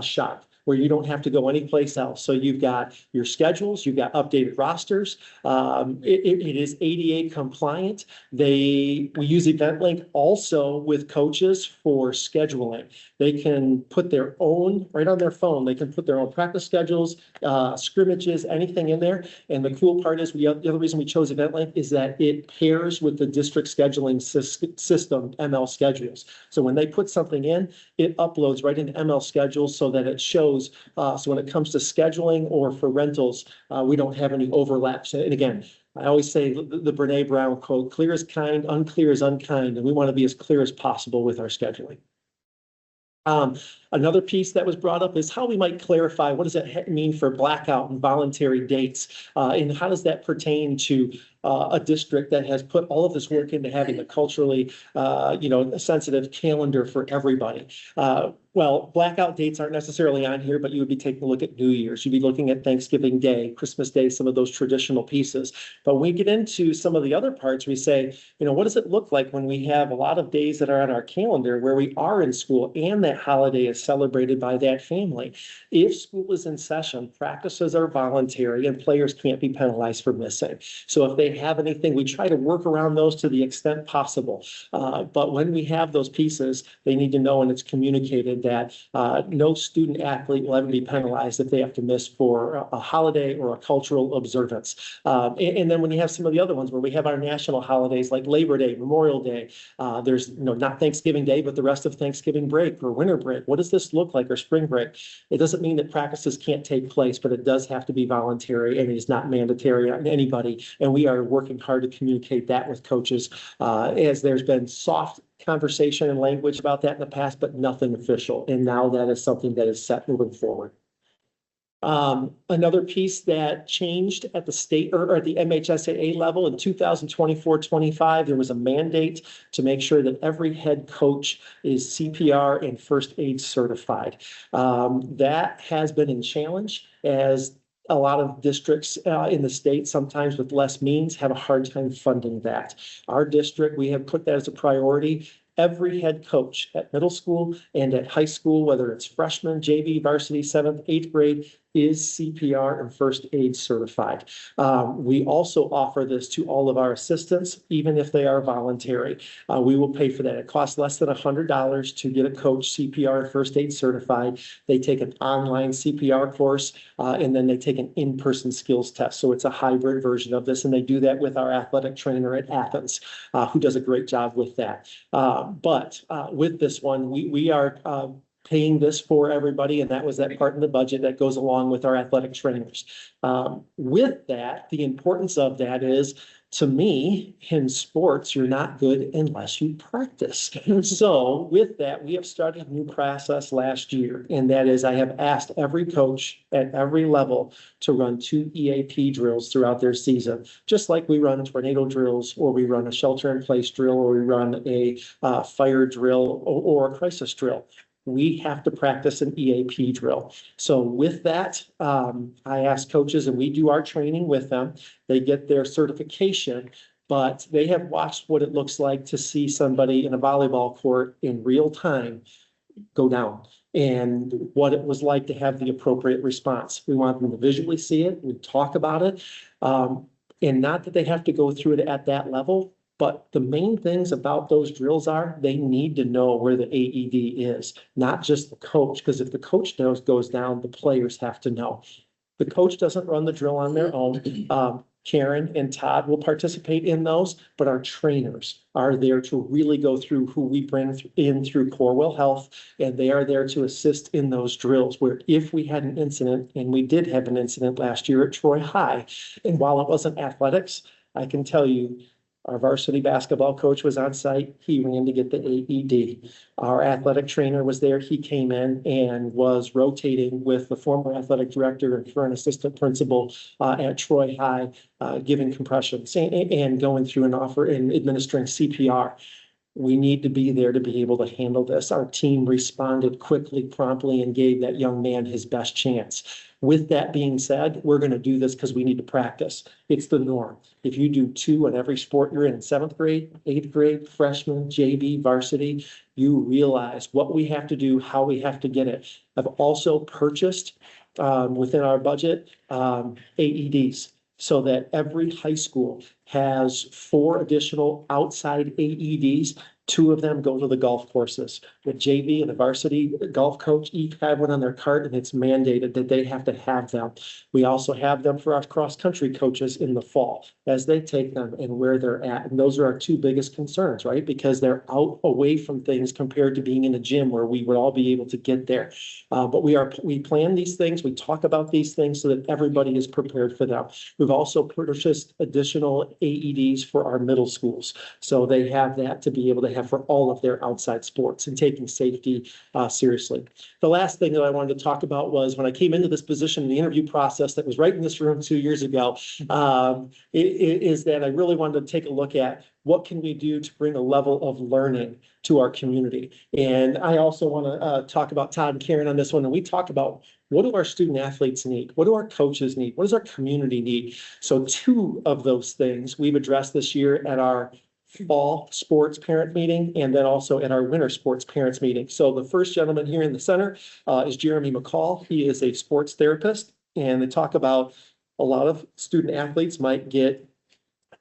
shop where you don't have to go anyplace else. So you've got your schedules, you've got updated rosters. It is ADA compliant. We use EventLink also with coaches for scheduling. They can put their own, right on their phone, they can put their own practice schedules, scrimmages, anything in there. And the cool part is, the other reason we chose EventLink is that it pairs with the district scheduling system, ML Schedules. So when they put something in, it uploads right into ML Schedules so that it shows. So when it comes to scheduling or for rentals, we don't have any overlaps. And again, I always say the Brene Brown quote, clear is kind, unclear is unkind. And we want to be as clear as possible with our scheduling. Another piece that was brought up is how we might clarify what does it mean for blackout and voluntary dates, and how does that pertain to a district that has put all of this work into having a culturally, sensitive calendar for everybody. Well, blackout dates aren't necessarily on here, but you would be taking a look at New Year's. You'd be looking at Thanksgiving Day, Christmas Day, some of those traditional pieces. But when we get into some of the other parts, we say, what does it look like when we have a lot of days that are on our calendar where we are in school and that holiday is celebrated by that family? If school is in session, practices are voluntary and players can't be penalized for missing. So if they have anything, we try to work around those to the extent possible. But when we have those pieces, they need to know and it's communicated that no student athlete will ever be penalized if they have to miss for a holiday or a cultural observance. And then when you have some of the other ones where we have our national holidays like Labor Day, Memorial Day, there's not Thanksgiving Day, but the rest of Thanksgiving break or winter break. What does this look like, or spring break? It doesn't mean that practices can't take place, but it does have to be voluntary and it is not mandatory on anybody. And we are working hard to communicate that with coaches as there's been soft conversation and language about that in the past, but nothing official. And now that is something that is set moving forward. Another piece that changed at the state or at the MHSAA level in 2024-25, there was a mandate to make sure that every head coach is CPR and first aid certified. That has been in challenge as a lot of districts in the state, sometimes with less means, have a hard time funding that. Our district, we have put that as a priority. Every head coach at middle school and at high school, whether it's freshman, JV, varsity, 7th, 8th grade, is CPR and first aid certified. We also offer this to all of our assistants, even if they are voluntary. We will pay for that. It costs less than $100 to get a coach CPR and first aid certified. They take an online CPR course, and then they take an in-person skills test. So it's a hybrid version of this, and they do that with our athletic trainer at Athens, who does a great job with that. But with this one, we are paying this for everybody, and that was that part in the budget that goes along with our athletic trainers. With that, the importance of that is, to me, in sports, you're not good unless you practice. So with that, we have started a new process last year, and that is I have asked every coach at every level to run 2 EAP drills throughout their season, just like we run tornado drills, or we run a shelter-in-place drill, or we run a fire drill or a crisis drill. We have to practice an EAP drill. So with that, I ask coaches, and we do our training with them. They get their certification, but they have watched what it looks like to see somebody in a volleyball court in real time go down, and what it was like to have the appropriate response. We want them to visually see it, we talk about it, and not that they have to go through it at that level. But the main things about those drills are they need to know where the AED is, not just the coach, because if the coach goes down, the players have to know. The coach doesn't run the drill on their own. Karen and Todd will participate in those, but our trainers are there to really go through who we bring in through Corewell Health, and they are there to assist in those drills where if we had an incident, and we did have an incident last year at Troy High, and while it wasn't athletics, I can tell you, our varsity basketball coach was on site. He ran to get the AED. Our athletic trainer was there. He came in and was rotating with the former athletic director and current assistant principal at Troy High, giving compressions and going through an offer and administering CPR. We need to be there to be able to handle this. Our team responded quickly, promptly, and gave that young man his best chance. With that being said, we're going to do this because we need to practice. It's the norm. If you do 2 in every sport you're in 7th grade, 8th grade, freshman, JV, varsity, you realize what we have to do, how we have to get it. I've also purchased within our budget AEDs, so that every high school has 4 additional outside AEDs. 2 of them go to the golf courses. The JV and the varsity golf coach each have one on their cart, and it's mandated that they have to have them. We also have them for our cross-country coaches in the fall as they take them and where they're at. And those are our 2 biggest concerns, right? Because they're out away from things compared to being in a gym where we would all be able to get there. But we plan these things, we talk about these things so that everybody is prepared for them. We've also purchased additional AEDs for our middle schools, so they have that to be able to have for all of their outside sports and taking safety seriously. The last thing that I wanted to talk about was when I came into this position in the interview process that was right in this room 2 years ago, is that I really wanted to take a look at what can we do to bring a level of learning to our community. And I also want to talk about Todd and Karen on this one. And we talk about what do our student athletes need? What do our coaches need? What does our community need? So 2 of those things we've addressed this year at our fall sports parent meeting, and then also at our winter sports parents meeting. So the first gentleman here in the center is Jeremy McCall. He is a sports therapist, and they talk about a lot of student athletes might get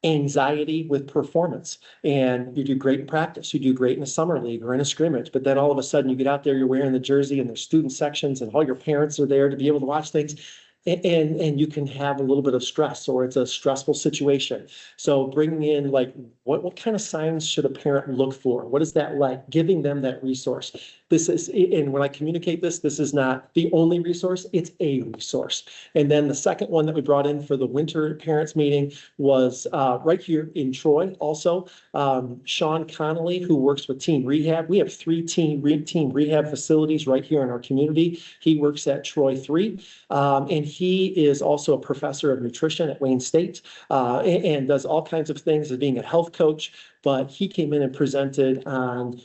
anxiety with performance, and you do great in practice, you do great in a summer league or in a scrimmage, but then all of a sudden you get out there, you're wearing the jersey and there's student sections and all your parents are there to be able to watch things. And you can have a little bit of stress, or it's a stressful situation. So bringing in like, what kind of signs should a parent look for? What is that like? Giving them that resource. This is, and when I communicate this, this is not the only resource, it's a resource. And then the second one that we brought in for the winter parents meeting was right here in Troy also. Sean Connolly, who works with Team Rehab. We have 3 team rehab facilities right here in our community. He works at Troy 3. And he is also a professor of nutrition at Wayne State and does all kinds of things as being a health coach. But he came in and presented on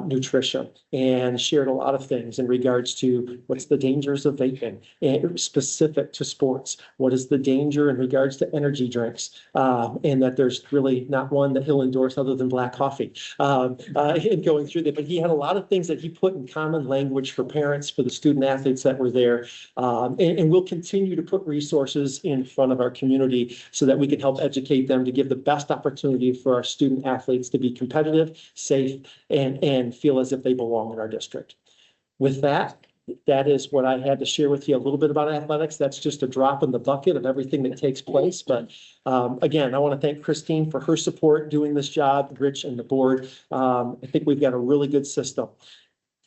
nutrition and shared a lot of things in regards to what's the dangers of vaping and specific to sports. What is the danger in regards to energy drinks? And that there's really not one that he'll endorse other than black coffee and going through that. But he had a lot of things that he put in common language for parents, for the student athletes that were there. And we'll continue to put resources in front of our community so that we can help educate them to give the best opportunity for our student athletes to be competitive, safe, and feel as if they belong in our district. With that, that is what I had to share with you a little bit about athletics. That's just a drop in the bucket of everything that takes place. But again, I want to thank Christine for her support doing this job, Rich and the board. I think we've got a really good system.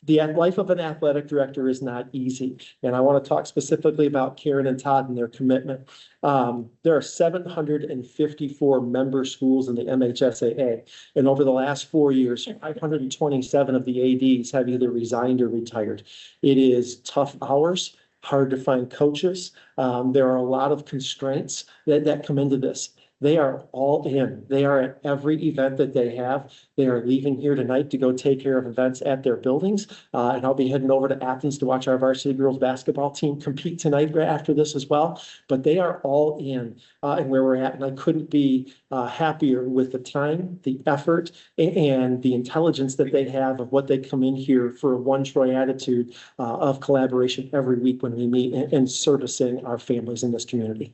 The life of an athletic director is not easy. And I want to talk specifically about Karen and Todd and their commitment. There are 754 member schools in the MHSAA. And over the last 4 years, 527 of the ADs have either resigned or retired. It is tough hours, hard to find coaches. There are a lot of constraints that come into this. They are all in. They are at every event that they have. They are leaving here tonight to go take care of events at their buildings. And I'll be heading over to Athens to watch our varsity girls basketball team compete tonight after this as well. But they are all in and where we're at. And I couldn't be happier with the time, the effort, and the intelligence that they have of what they come in here for a One Troy attitude of collaboration every week when we meet and servicing our families in this community.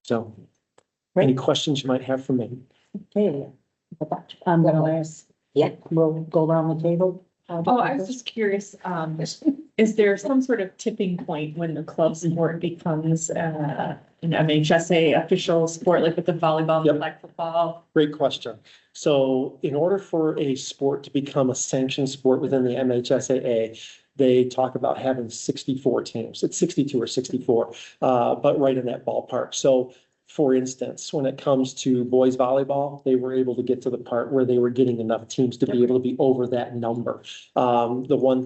So. Any questions you might have for me? Okay. I'm gonna ask, Yeah. we'll go around the table. Oh, I was just curious, is there some sort of tipping point when the club sport becomes an MHSA official sport, like with the volleyball, Yep. and flag football? Great question. So in order for a sport to become a sanctioned sport within the MHSAA, they talk about having 64 teams. It's 62 or 64, but right in that ballpark. So for instance, when it comes to boys volleyball, they were able to get to the part where they were getting enough teams to be able to be over that number. The one,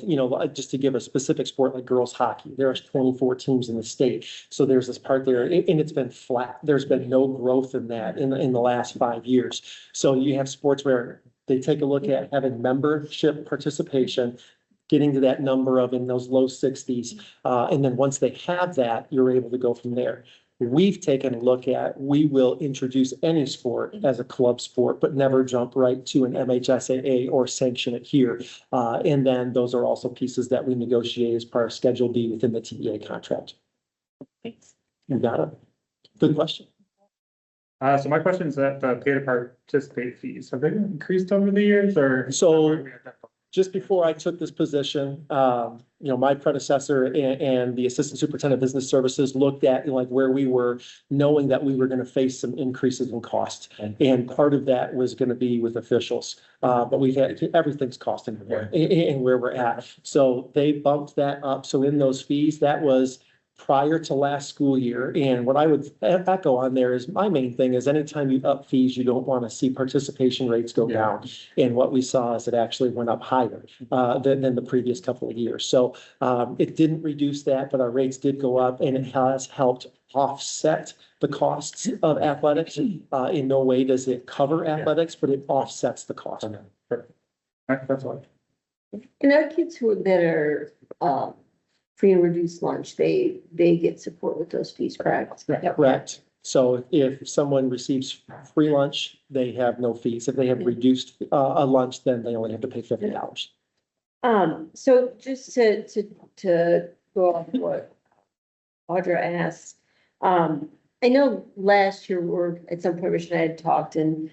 just to give a specific sport like girls hockey, there's 24 teams in the state. So there's this part there and it's been flat. There's been no growth in that in the last 5 years. So you have sports where they take a look at having membership participation, getting to that number of in those low 60s. And then once they have that, you're able to go from there. We've taken a look at, we will introduce any sport as a club sport, but never jump right to an MHSAA or sanction it here. And then those are also pieces that we negotiate as part of Schedule B within the TEA contract. Thanks. You got it. Good question. So my question is that the pay to participate fees, have they increased over the years or? So just before I took this position, my predecessor and the assistant superintendent of business services looked at like where we were, knowing that we were going to face some increases in cost. And part of that was going to be with officials. But we've had, everything's costing more and where we're at. So they bumped that up. So in those fees, that was prior to last school year. And what I would echo on there is my main thing is anytime you up fees, you don't want to see participation rates go down. And what we saw is it actually went up higher than the previous couple of years. So it didn't reduce that, but our rates did go up and it has helped offset the costs of athletics. In no way does it cover athletics, but it offsets the cost. That's all. And our kids that are, free and reduced lunch, they get support with those fees, correct? Correct. So if someone receives free lunch, they have no fees. If they have reduced a lunch, then they only have to pay $50. So just to go off what Audra asked, I know last year or at some point Rich and I had talked and,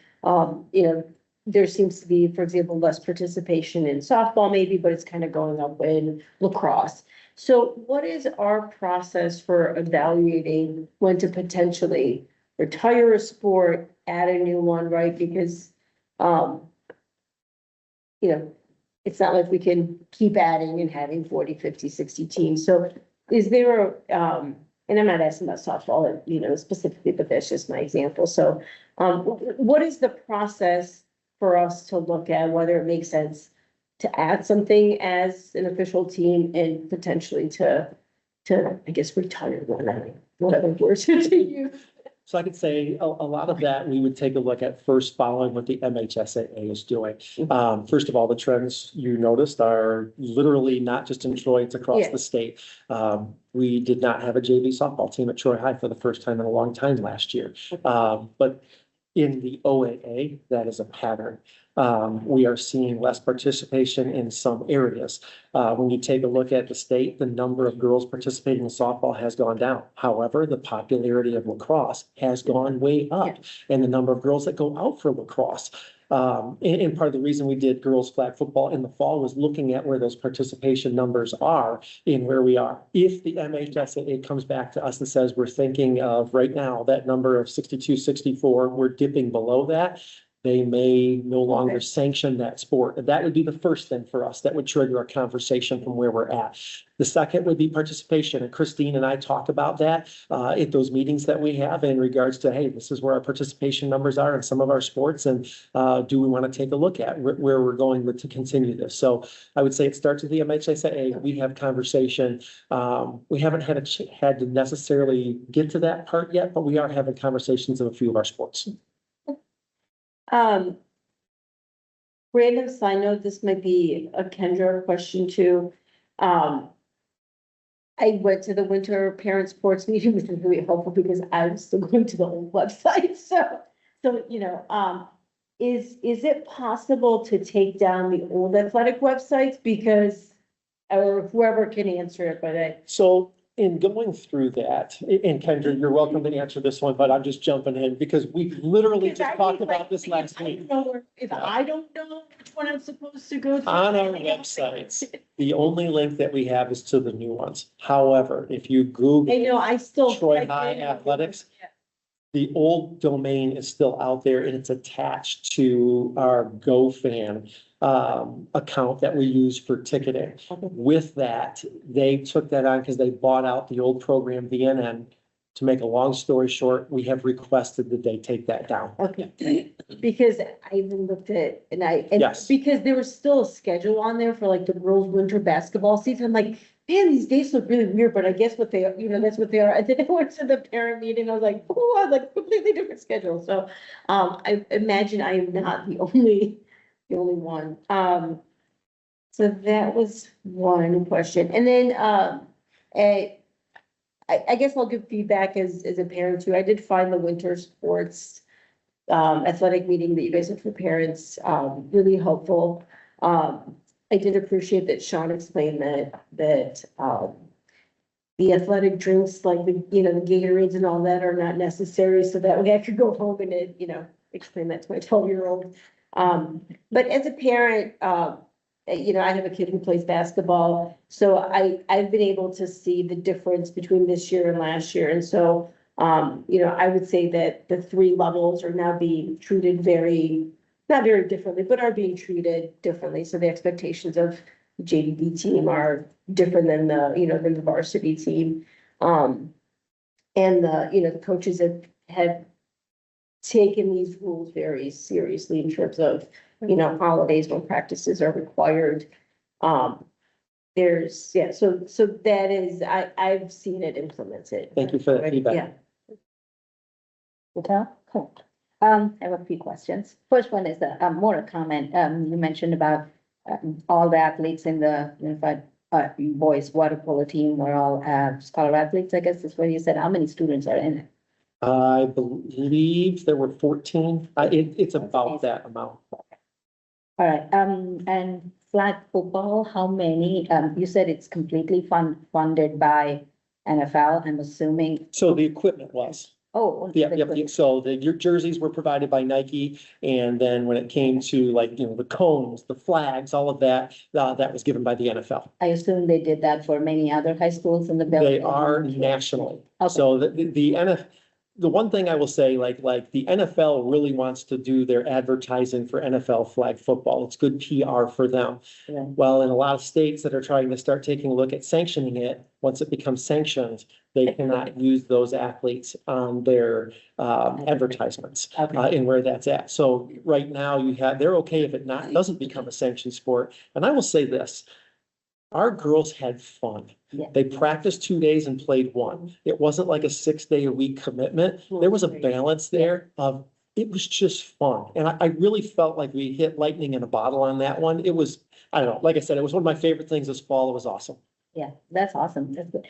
there seems to be, for example, less participation in softball maybe, but it's kind of going up in lacrosse. So what is our process for evaluating when to potentially retire a sport, add a new one, right? Because, if it's not like we can keep adding and having 40, 50, 60 teams. So is there, and I'm not asking about softball, specifically, but that's just my example. So, what is the process for us to look at whether it makes sense to add something as an official team and potentially to, I guess, retire one, whatever words to use? So I could say a lot of that, we would take a look at first following what the MHSAA is doing. First of all, the trends you noticed are literally not just in Troy, it's across Yeah. the state. We did not have a JV softball team at Troy High for the first time in a long time last year. But in the OAA, that is a pattern. We are seeing less participation in some areas. When you take a look at the state, the number of girls participating in softball has gone down. However, the popularity of lacrosse has gone way up, and the number of girls that go out for lacrosse. And part of the reason we did girls flag football in the fall was looking at where those participation numbers are and where we are. If the MHSAA comes back to us and says, we're thinking of right now, that number of 62, 64, we're dipping below that, they may no longer sanction that sport. And that would be the first thing for us. That would trigger a conversation from where we're at. The second would be participation. And Christine and I talked about that at those meetings that we have in regards to, hey, this is where our participation numbers are in some of our sports. And do we want to take a look at where we're going with to continue this? So I would say it starts with the MHSAA. We have conversation. We haven't had to necessarily get to that part yet, but we are having conversations of a few of our sports. Random side note, this might be a Kendra question too. I went to the winter parent sports meeting, which was really helpful because I was still going to the old website. So, is it possible to take down the old athletic websites? Because, or whoever can answer it, but So in going through that, and Kendra, you're welcome to answer this one, but I'm just jumping in because we literally just talked about this last week. If I don't know which one I'm supposed to go to. On our websites, the only link that we have is to the new ones. However, if you Google I know, I still. Troy High Athletics, the old domain is still out there and it's attached to our GoFan account that we use for ticketing. With that, they took that on because they bought out the old program VNN. To make a long story short, we have requested that they take that down. Okay, because I even looked at, and Yes. because there was still a schedule on there for like the girls' winter basketball season, I'm like, man, these dates look really weird, but I guess what they, that's what they are. And then I went to the parent meeting, I was like, oh, I was like completely different schedule, so, I imagine I am not the only one. So that was one question, and then, I guess I'll give feedback as a parent too. I did find the winter sports athletic meeting that you guys had for parents really helpful. I did appreciate that Sean explained that the athletic drinks, like the Gatorades and all that are not necessary, so that way I could go home and explain that to my 12-year-old. But as a parent, I have a kid who plays basketball, so I've been able to see the difference between this year and last year. And so, I would say that the 3 levels are now being treated not very differently, but are being treated differently. So the expectations of the JV team are different than the varsity team. And the coaches have taken these rules very seriously in terms of, holidays when practices are required. So that is, I've seen it implemented. Thank you for that feedback. Yeah. Okay, cool. I have a few questions. First one is more a comment. You mentioned about all the athletes in the unified boys water polo team were all scholar athletes, I guess is what you said. How many students are in it? I believe there were 14. It's about that amount. All right, and flag football, how many, you said it's completely funded by NFL, I'm assuming. So the equipment was. Oh. Yeah. So your jerseys were provided by Nike. And then when it came to the cones, the flags, all of that, that was given by the NFL. I assume they did that for many other high schools in the building. They are nationally. Okay. So the the one thing I will say, like the NFL really wants to do their advertising for NFL flag football. It's good PR for them. Yeah. Well, in a lot of states that are trying to start taking a look at sanctioning it, once it becomes sanctioned, they cannot use those athletes on their advertisements Okay. and where that's at. So right now they're okay if doesn't become a sanctioned sport. And I will say this, our girls had fun. Yeah. They practiced 2 days and played one. It wasn't like a 6-day-a-week commitment. There was a balance there of, it was just fun. And I really felt like we hit lightning in a bottle on that one. It was, I don't know, like I said, it was one of my favorite things this fall. It was awesome. Yeah, that's awesome. That's good.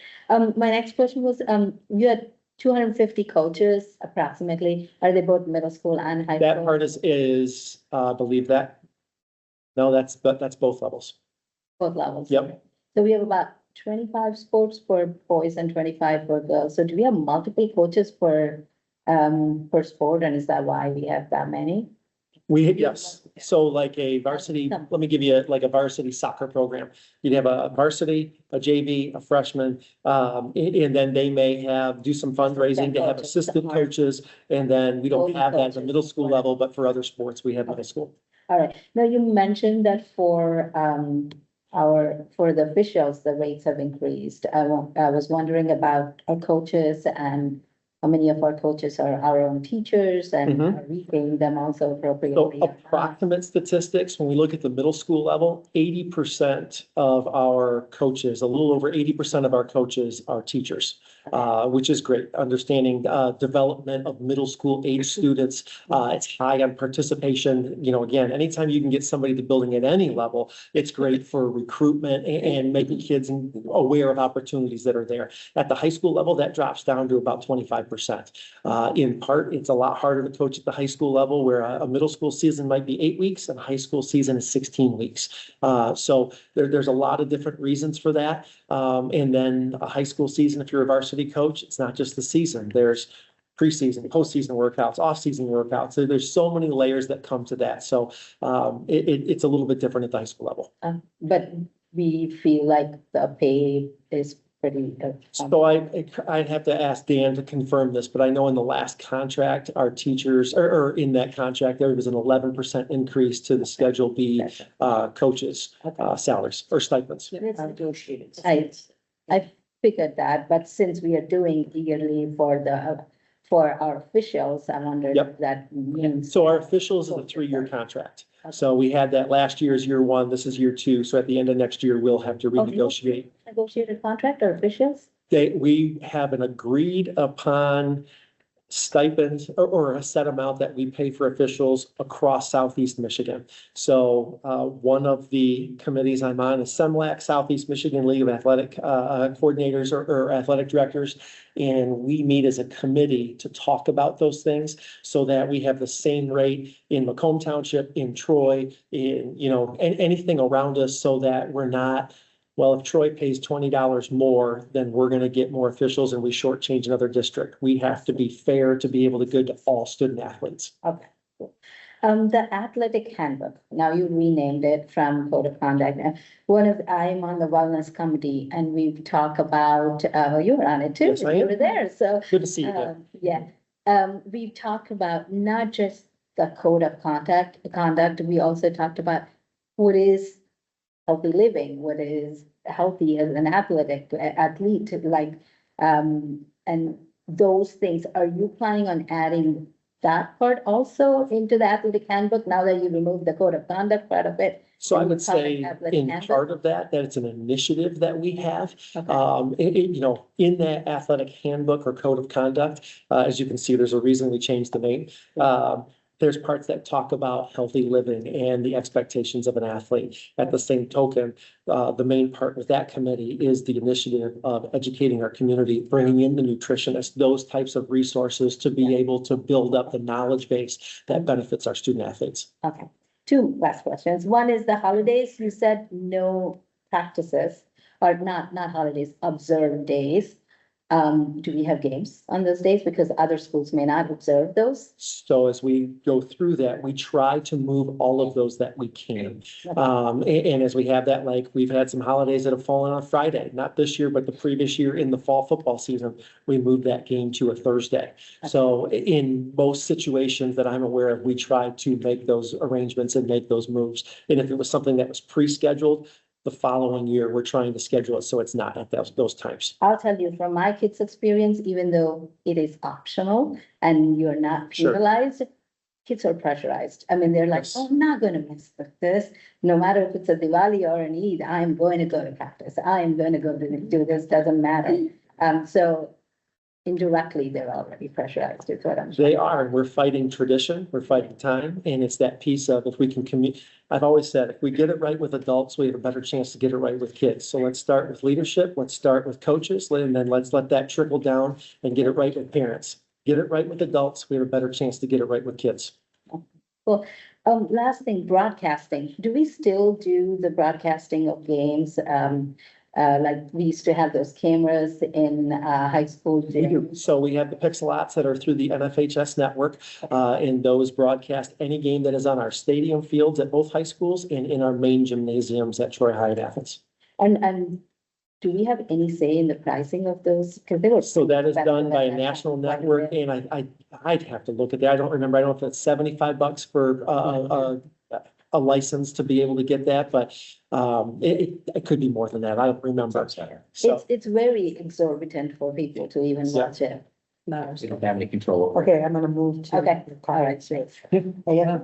My next question was, you had 250 coaches approximately. Are they both middle school and high school? That part is, I believe that. No, that's both levels. Both levels. Yep. So we have about 25 sports for boys and 25 for girls. So do we have multiple coaches per sport? And is that why we have that many? Yes, so like a varsity, let me give you like a varsity soccer program. You'd have a varsity, a JV, a freshman, and then they may do some fundraising to have assistant coaches. And then we don't have that at the middle school level, but for other sports, we have middle school. All right. Now you mentioned that for the officials, the rates have increased. I was wondering about our coaches and how many of our coaches are our own teachers and are we paying them also So appropriately? approximate statistics, when we look at the middle school level, 80% of our coaches, a little over 80% of our coaches are teachers, which is great. Understanding development of middle school age students, it's high on participation. You know, again, anytime you can get somebody to building at any level, it's great for recruitment and making kids aware of opportunities that are there. At the high school level, that drops down to about 25%. In part, it's a lot harder to coach at the high school level where a middle school season might be 8 weeks and a high school season is 16 weeks. So there's a lot of different reasons for that. And then a high school season, if you're a varsity coach, it's not just the season. There's preseason, postseason workouts, off-season workouts. So there's so many layers that come to that. So it's a little bit different at the high school level. But we feel like the pay is pretty. So I'd have to ask Dan to confirm this, but I know in the last contract, our teachers, or in that contract, there was an 11% increase to the Schedule B coaches' salaries or stipends. It's negotiated. I figured that, but since we are doing yearly for our officials, I wondered Yep. if that means. So our officials is a 3-year contract. So we had that last year is year 1, this is year 2. So at the end of next year, we'll have to renegotiate. Negotiated contract or officials? We have an agreed upon stipends or a set amount that we pay for officials across Southeast Michigan. So one of the committees I'm on is SEMLAC, Southeast Michigan League of Athletic Coordinators or Athletic Directors. And we meet as a committee to talk about those things so that we have the same rate in Macomb Township, in Troy, in, anything around us so that we're not, well, if Troy pays $20 more, then we're going to get more officials and we shortchange another district. We have to be fair to be able to go to all student athletes. Okay. Cool. The athletic handbook, now you renamed it from code of conduct. I'm on the wellness committee and we've talked about, you were on it too. Yes, I am. You were there, so. Good to see you there. Yeah. We've talked about not just the code of conduct, we also talked about what is healthy living, what is healthy as an athlete, like, and those things. Are you planning on adding that part also into the athletic handbook now that you removed the code of conduct part of it? So I would say in part of that it's an initiative that we have. In that athletic handbook or code of conduct, as you can see, there's a reason we changed the name. There's parts that talk about healthy living and the expectations of an athlete. At the same token, the main part with that committee is the initiative of educating our community, bringing in the nutritionists, those types of resources to be able to build up the knowledge base that benefits our student athletes. Okay, 2 last questions. One is the holidays. You said no practices or not holidays, observed days. Do we have games on those days? Because other schools may not observe those. So as we go through that, we try to move all of those that we can. And as we have that, like, we've had some holidays that have fallen on Friday, not this year, but the previous year in the fall football season, we moved that game to a Thursday. So in most situations that I'm aware of, we try to make those arrangements and make those moves. And if it was something that was pre-scheduled, the following year, we're trying to schedule it so it's not at those times. I'll tell you from my kids' experience, even though it is optional and you're not Sure. penalized, kids are pressurized. I mean, they're like, Yes. oh, I'm not gonna miss this. No matter if it's a Diwali or an Eid, I'm going to go to practice. I am going to go to do this, doesn't matter. So indirectly, they're already pressurized, is what I'm saying. They are, and we're fighting tradition, we're fighting time, and it's that piece of if we can I've always said, if we get it right with adults, we have a better chance to get it right with kids. So let's start with leadership, let's start with coaches, and then let's let that trickle down and get it right with parents. Get it right with adults, we have a better chance to get it right with kids. Last thing, broadcasting. Do we still do the broadcasting of games? Like we used to have those cameras in high school We gym. do. So we have the Pixelots that are through the NFHS network, and those broadcast any game that is on our stadium fields at both high schools and in our main gymnasiums at Troy High and Athens. And do we have any say in the pricing of those? Because they were. So that is done by a expensive at that national time, quite a network, bit. and I'd have to look at that. I don't remember. I don't know if it's $75 for a license to be able to get that, but it could be more than that. I don't remember. So It's very exorbitant for people to even Yeah. watch it. No. We don't have any control over it. Okay, I'm gonna move to. Okay, all right, great. Yeah,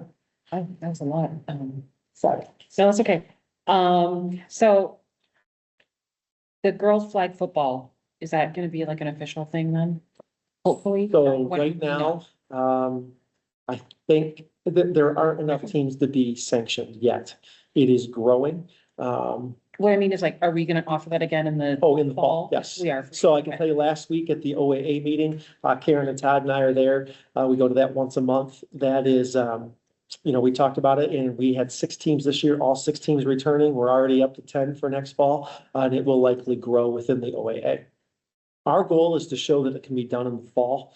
That was a lot. Sorry. No, that's okay. So the girls flag football, is that gonna be like an official thing then? Hopefully. So When- right now, I think that there aren't enough teams to be sanctioned yet. It is growing. What I mean is like, are we gonna offer that again in the? Oh, in the fall, yes. We are. So I can tell you last week at the OAA meeting, Karen and Todd and I are there. We go to that once a month. That is, we talked about it and we had 6 teams this year, all 6 teams returning. We're already up to 10 for next fall, and it will likely grow within the OAA. Our goal is to show that it can be done in the fall.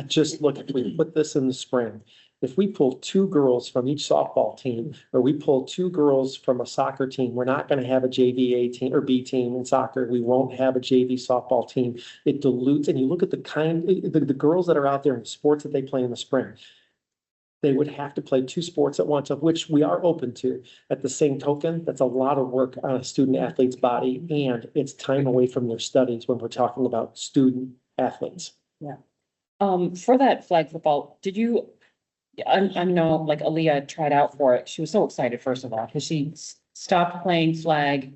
Just look, if we put this in the spring, if we pull 2 girls from each softball team, or we pull 2 girls from a soccer team, we're not gonna have a JV A team or B team in soccer. We won't have a JV softball team. It dilutes, and you look at the girls that are out there in the sports that they play in the spring. They would have to play 2 sports at once, of which we are open to. At the same token, that's a lot of work on a student athlete's body, and it's time away from their studies when we're talking about student athletes. For that flag football, did you? I know like Aaliyah tried out for it. She was so excited, first of all, because she stopped playing flag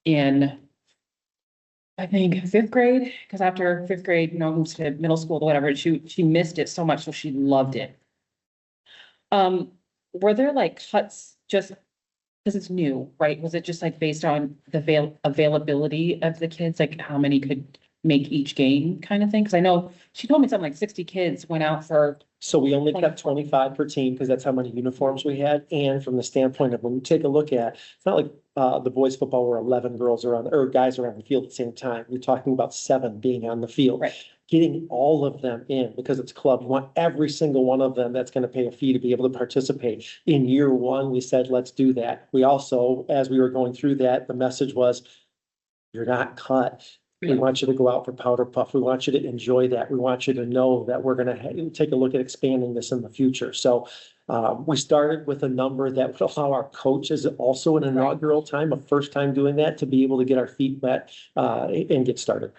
in. I think 5th grade, because after 5th grade, moves to middle school or whatever, she missed it so much, so she loved it. Were there like cuts just because it's new, right? Was it just like based on the availability of the kids, like how many could make each game kind of thing? Because I know she told me something like 60 kids went out for. So we only kept 25 per team because that's how many uniforms we had. And from the standpoint of when you take a look at, it's not like the boys football were 11 girls around or guys around the field at the same time. You're talking about 7 being on the field. Right. Getting all of them in because it's club. You want every single one of them that's going to pay a fee to be able to participate. In year 1, we said, let's do that. We also, as we were going through that, the message was, you're not cut. We want you to go out for powder puff. We want you to enjoy that. We want you to know that we're going to take a look at expanding this in the future. So we started with a number that would allow our coaches also an inaugural time, a first time doing that, to be able to get our feet wet and get started.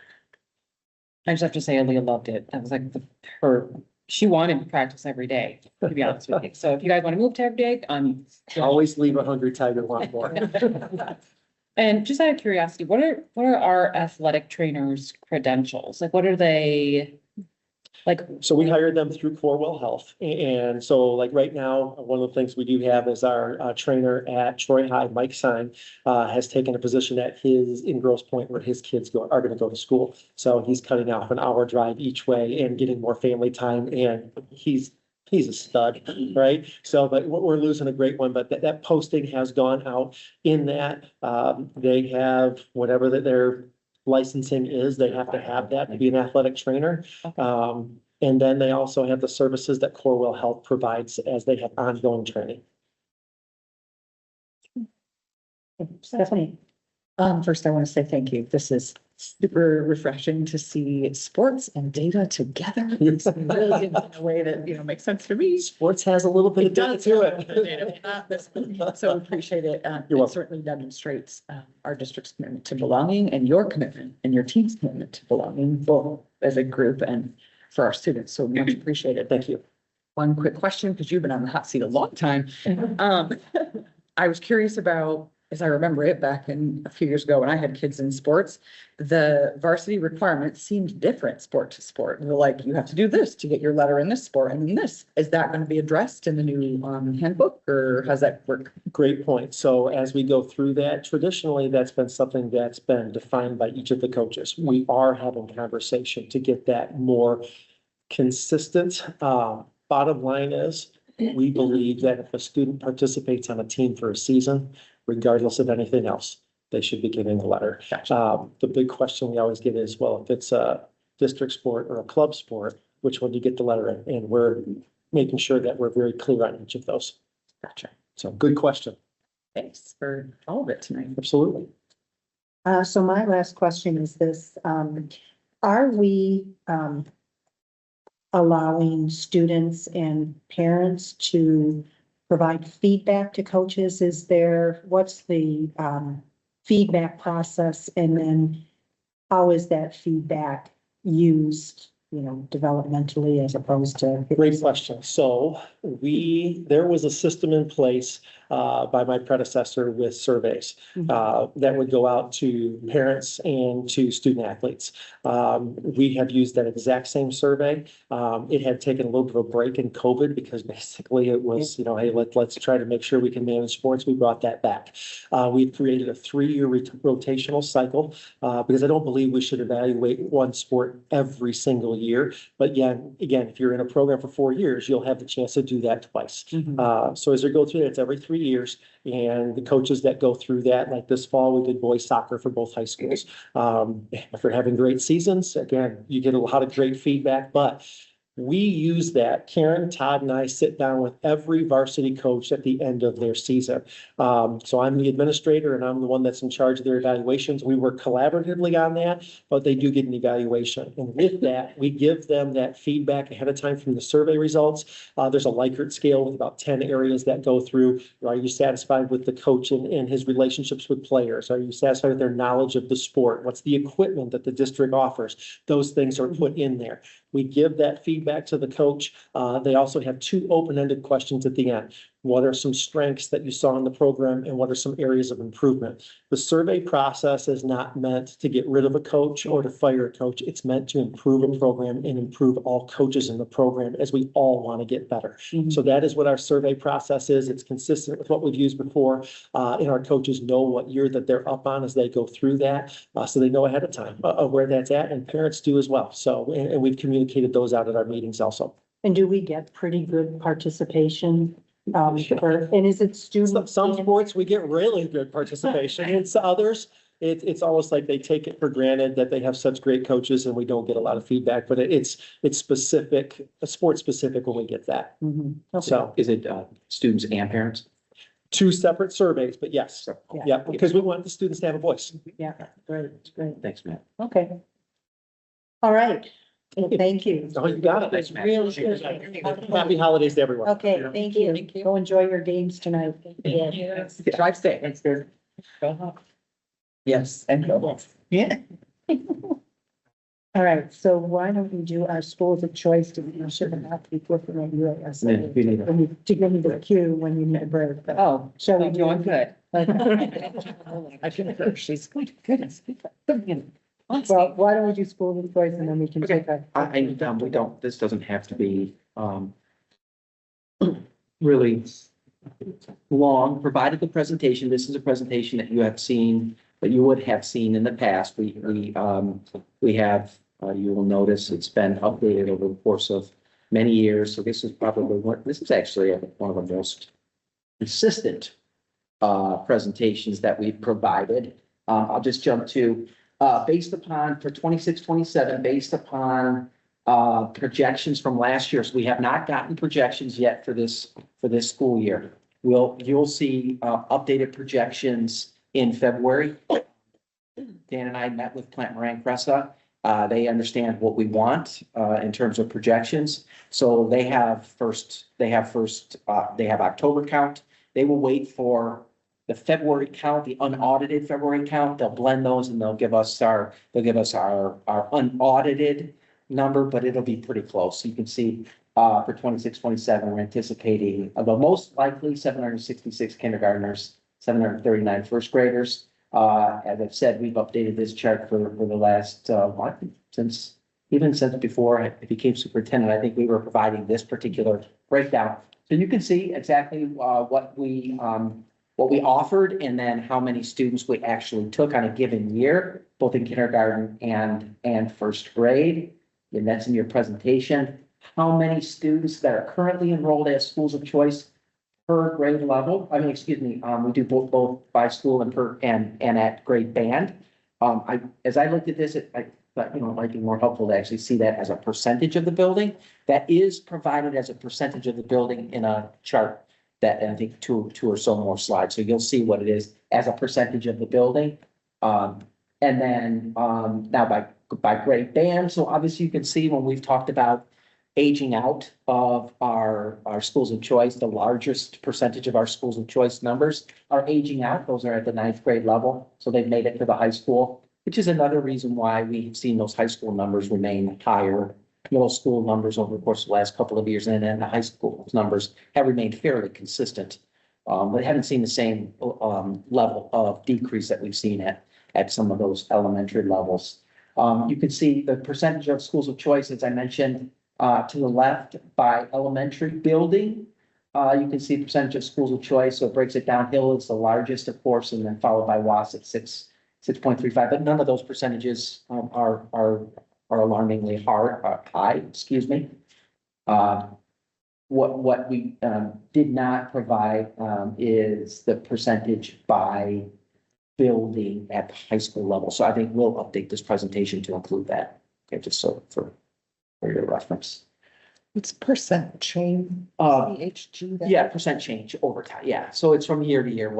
I just have to say, Aaliyah loved it. That was like she wanted to practice every day, to be honest with you. So if you guys want to move to every day, Always leave a hungry tiger want more. And just out of curiosity, what are our athletic trainers' credentials? Like, what are they? Like, So we hired them through Corewell Health. And so like right now, one of the things we do have is our trainer at Troy High, Mike Sign, has taken a position at in Grosse Pointe where his kids are going to go to school. So he's cutting off an hour drive each way and getting more family time. And he's a stud, right? So, but we're losing a great one, but that posting has gone out in that, they have whatever that licensing is. They have to have that to be an athletic trainer. And then they also have the services that Corewell Health provides as they have ongoing training. Stephanie? First, I want to say thank you. This is super refreshing to see sports and data together. It's really in a way that, makes sense to me. Sports has a little bit of It data does to have a bit of it. data, not this one. So appreciate it. You're It welcome. certainly demonstrates our district's commitment to belonging and your commitment and your team's commitment to belonging, both as a group and for our students. So much appreciated. Thank you. One quick question, because you've been on the hot seat a long time. I was curious about, as I remember it back in a few years ago when I had kids in sports, the varsity requirements seemed different sport to sport. They're like, you have to do this to get your letter in this sport and then this. Is that going to be addressed in the new handbook, or how's that work? Great point. So as we go through that, traditionally, that's been something that's been defined by each of the coaches. We are having conversation to get that more consistent. Bottom line is, we believe that if a student participates on a team for a season, regardless of anything else, they should be getting a letter. The big question we always get is, well, if it's a district sport or a club sport, which one do you get the letter in? And we're making sure that we're very clear on each of those. Gotcha. So good question. Thanks for all of it tonight. Absolutely. So my last question is this, are we, allowing students and parents to provide feedback to coaches? What's the, feedback process? And then how is that feedback used, developmentally as opposed to? Great question. So there was a system in place by my predecessor with surveys that would go out to parents and to student athletes. We have used that exact same survey. It had taken a little bit of a break in COVID because basically it was, hey, let's try to make sure we can manage sports. We brought that back. We've created a 3-year rotational cycle because I don't believe we should evaluate one sport every single year. But again, if you're in a program for 4 years, you'll have the chance to do that twice. So as they go through that, it's every 3 years. And the coaches that go through that, like this fall, we did boys soccer for both high schools. After having great seasons, again, you get a lot of great feedback, but we use that. Karen, Todd, and I sit down with every varsity coach at the end of their season. So I'm the administrator and I'm the one that's in charge of their evaluations. We work collaboratively on that, but they do get an evaluation. And with that, we give them that feedback ahead of time from the survey results. There's a Likert scale with about 10 areas that go through. Are you satisfied with the coach and his relationships with players? Are you satisfied with their knowledge of the sport? What's the equipment that the district offers? Those things are put in there. We give that feedback to the coach. They also have 2 open-ended questions at the end. What are some strengths that you saw in the program and what are some areas of improvement? The survey process is not meant to get rid of a coach or to fire a coach. It's meant to improve a program and improve all coaches in the program as we all want to get better. So that is what our survey process is. It's consistent with what we've used before. And our coaches know what year that they're up on as they go through that. So they know ahead of time of where that's at, and parents do as well. So, and we've communicated those out at our meetings also. And do we get pretty good participation? And is it students? Some sports, we get really good participation. It's others, it's almost like they take it for granted that they have such great coaches and we don't get a lot of feedback, but it's specific, sport specific when we get that. So Is it students and parents? 2 separate surveys, but yes, yeah, because we want the students to have a voice. Yeah, great. Thanks, Matt. Okay. All right. Well, thank you. Oh, you got it. Thanks, Matt. Really good. Happy holidays to everyone. Okay, thank you. Go enjoy your games tonight. Drive safe. Thanks, good. Yes, and go. Yeah. All right, so why don't we do our schools of choice to be sure not to be flipping on you? To give me the cue when you need a break. Oh, Shall we I'm do? doing good. I concur. She's good. Goodness. Well, why don't we do schools of choice and then we can take a. We don't, this doesn't have to be, really long, provided the presentation. This is a presentation that you have seen, that you would have seen in the past. We have, you will notice it's been updated over the course of many years. So this is probably this is actually one of the most consistent presentations that we've provided. I'll just jump to based upon, for 26-27, based upon projections from last year. So we have not gotten projections yet for this school year. You'll see updated projections in February. Dan and I met with Plant Moran Cressa. They understand what we want in terms of projections. So they have October count. They will wait for the February count, the unaudited February count. They'll blend those and they'll give us our unaudited number, but it'll be pretty close. So you can see for 26-27, we're anticipating the most likely 766 kindergartners, 739 first graders. As I've said, we've updated this chart for the last, since before I became superintendent. I think we were providing this particular breakdown. So you can see exactly what we offered and then how many students we actually took on a given year, both in kindergarten and first grade. And that's in your presentation. How many students that are currently enrolled as schools of choice per grade level? I mean, excuse me, we do both by school and at grade band. As I looked at this, I thought, it might be more helpful to actually see that as a percentage of the building. That is provided as a percentage of the building in a chart that I think two or so more slides. So you'll see what it is as a percentage of the building. And then now by grade band. So obviously you can see when we've talked about aging out of our schools of choice, the largest percentage of our schools of choice numbers are aging out. Those are at the 9th grade level. So they've made it to the high school, which is another reason why we've seen those high school numbers remain higher. Middle school numbers over the course of the last couple of years, and then the high school numbers have remained fairly consistent. But haven't seen the same level of decrease that we've seen at some of those elementary levels. You can see the percentage of schools of choice, as I mentioned, to the left by elementary building. You can see the percentage of schools of choice. So it breaks it down. Hill is the largest, of course, and then followed by Was at 6.35. But none of those percentages are alarmingly high, excuse me. What we did not provide is the percentage by building at the high school level. So I think we'll update this presentation to include that. Okay, just so for your reference. It's percent change. CHG. Yeah, percent change over time. Yeah, so it's from year to year.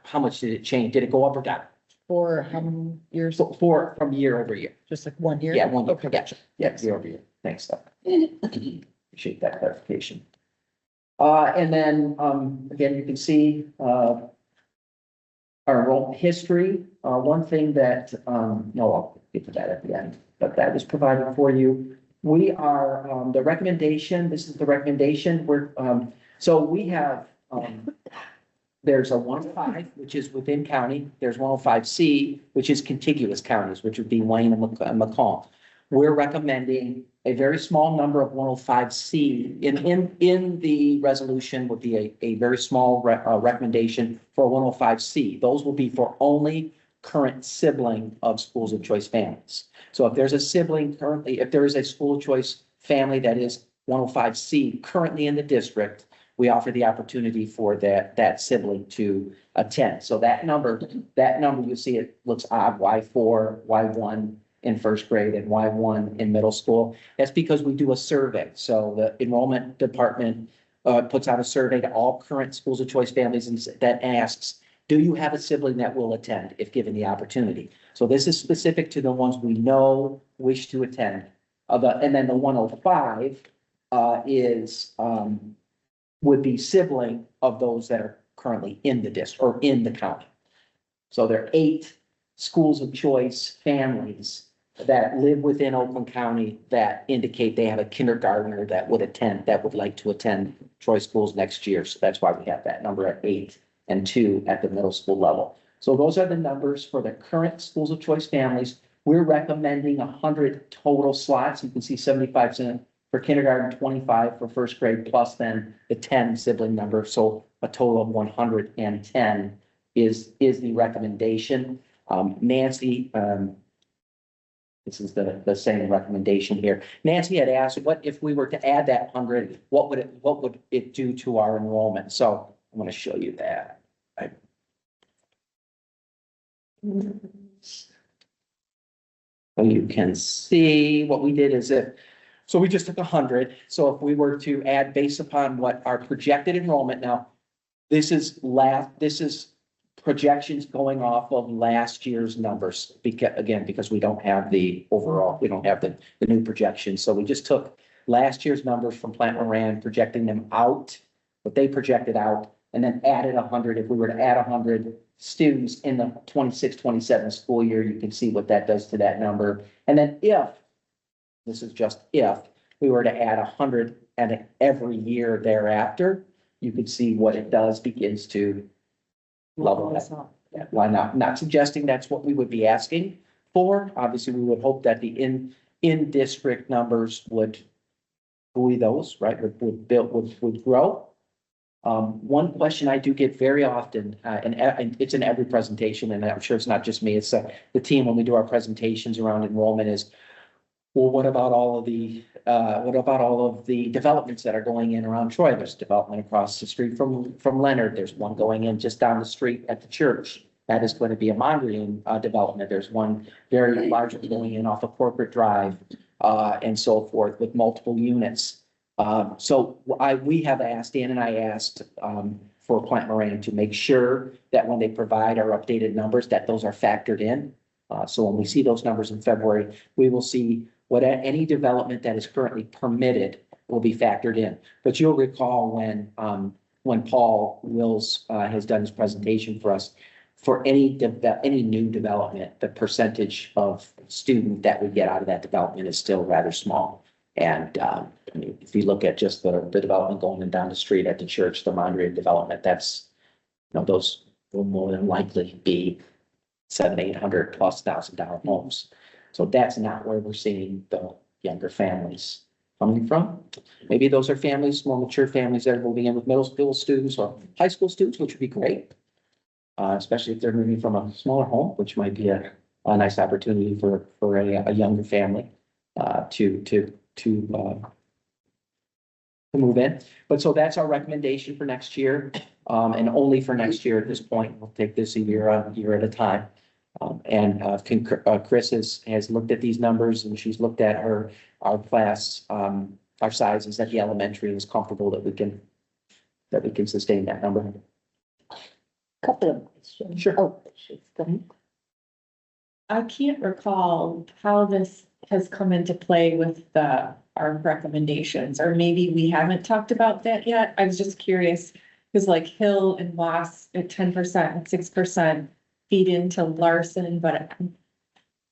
How much did it change? Did it go up or down? For how many years? From year over year. Just like 1 year? Yeah, 1 year. Okay, Yeah, gotcha. yeah, year over year. Thanks, Steph. Appreciate that clarification. And then, again, you can see, our enrollment history. One thing that, no, I'll get to that at the end, but that is provided for you. We are, the recommendation, this is the recommendation, so we have, there's a 105, which is within county. There's 105C, which is contiguous counties, which would be Wayne and Macomb. We're recommending a very small number of 105C. In the resolution would be a very small recommendation for 105C. Those will be for only current sibling of schools of choice families. So if there's a sibling currently, if there is a school of choice family that is 105C currently in the district, we offer the opportunity for that sibling to attend. So that number, you see it looks odd, Y4, Y1 in first grade and Y1 in middle school. That's because we do a survey. So the enrollment department puts out a survey to all current schools of choice families and that asks, do you have a sibling that will attend if given the opportunity? So this is specific to the ones we know wish to attend. And then the 105 would be sibling of those that are currently in the district or in the county. So there are 8 schools of choice families that live within Oakland County that indicate they have a kindergartner that would like to attend Troy schools next year. So that's why we have that number at 8 and 2 at the middle school level. So those are the numbers for the current schools of choice families. We're recommending 100 total slots. You can see 75% for kindergarten, 25 for first grade, plus then the 10 sibling number. So a total of 110 is the recommendation. Nancy, this is the same recommendation here. Nancy had asked, what if we were to add that 100, what would it do to our enrollment? So I'm going to show you that. So you can see what we did is so we just took 100. So if we were to add based upon what our projected enrollment now, this is projections going off of last year's numbers. Because we don't have the overall, we don't have the new projections. So we just took last year's numbers from Plant Moran, projecting them out, what they projected out, and then added 100. If we were to add 100 students in the 26-27 school year, you can see what that does to that number. And then this is just if we were to add 100 and every year thereafter, you could see what it does begins to level that. Why not? Not suggesting that's what we would be asking for. Obviously, we would hope that the in-district numbers would buoy those, right? Would grow. One question I do get very often, and it's in every presentation, and I'm sure it's not just me, it's the team when we do our presentations around enrollment is, well, what about all of the developments that are going in around Troy? There's development across the street from Leonard. There's one going in just down the street at the church. That is going to be a Mondrian development. There's one very large one going in off of Corporate Drive, and so forth with multiple units. So we have asked, Dan and I asked, for Plant Moran to make sure that when they provide our updated numbers, that those are factored in. So when we see those numbers in February, we will see what any development that is currently permitted will be factored in. But you'll recall when Paul Wills has done his presentation for us, for any new development, the percentage of student that we get out of that development is still rather small. And if you look at just the development going in down the street at the church, the Mondrian development, that's, those will more than likely be $700,000-800,000+ homes. So that's not where we're seeing the younger families coming from. Maybe those are families, more mature families that are moving in with middle school students or high school students, which would be great. Especially if they're moving from a smaller home, which might be a nice opportunity for a younger family to move in. But so that's our recommendation for next year, and only for next year at this point. We'll take this a year at a time. Chris has looked at these numbers, and she's looked at our class, our sizes at the elementary, and is comfortable that we can sustain that number. Couple of questions. Sure. Oh, go ahead. I can't recall how this has come into play with our recommendations, or maybe we haven't talked about that yet. I was just curious, because like Hill and Wass at 10% and 6% feed into Larson, but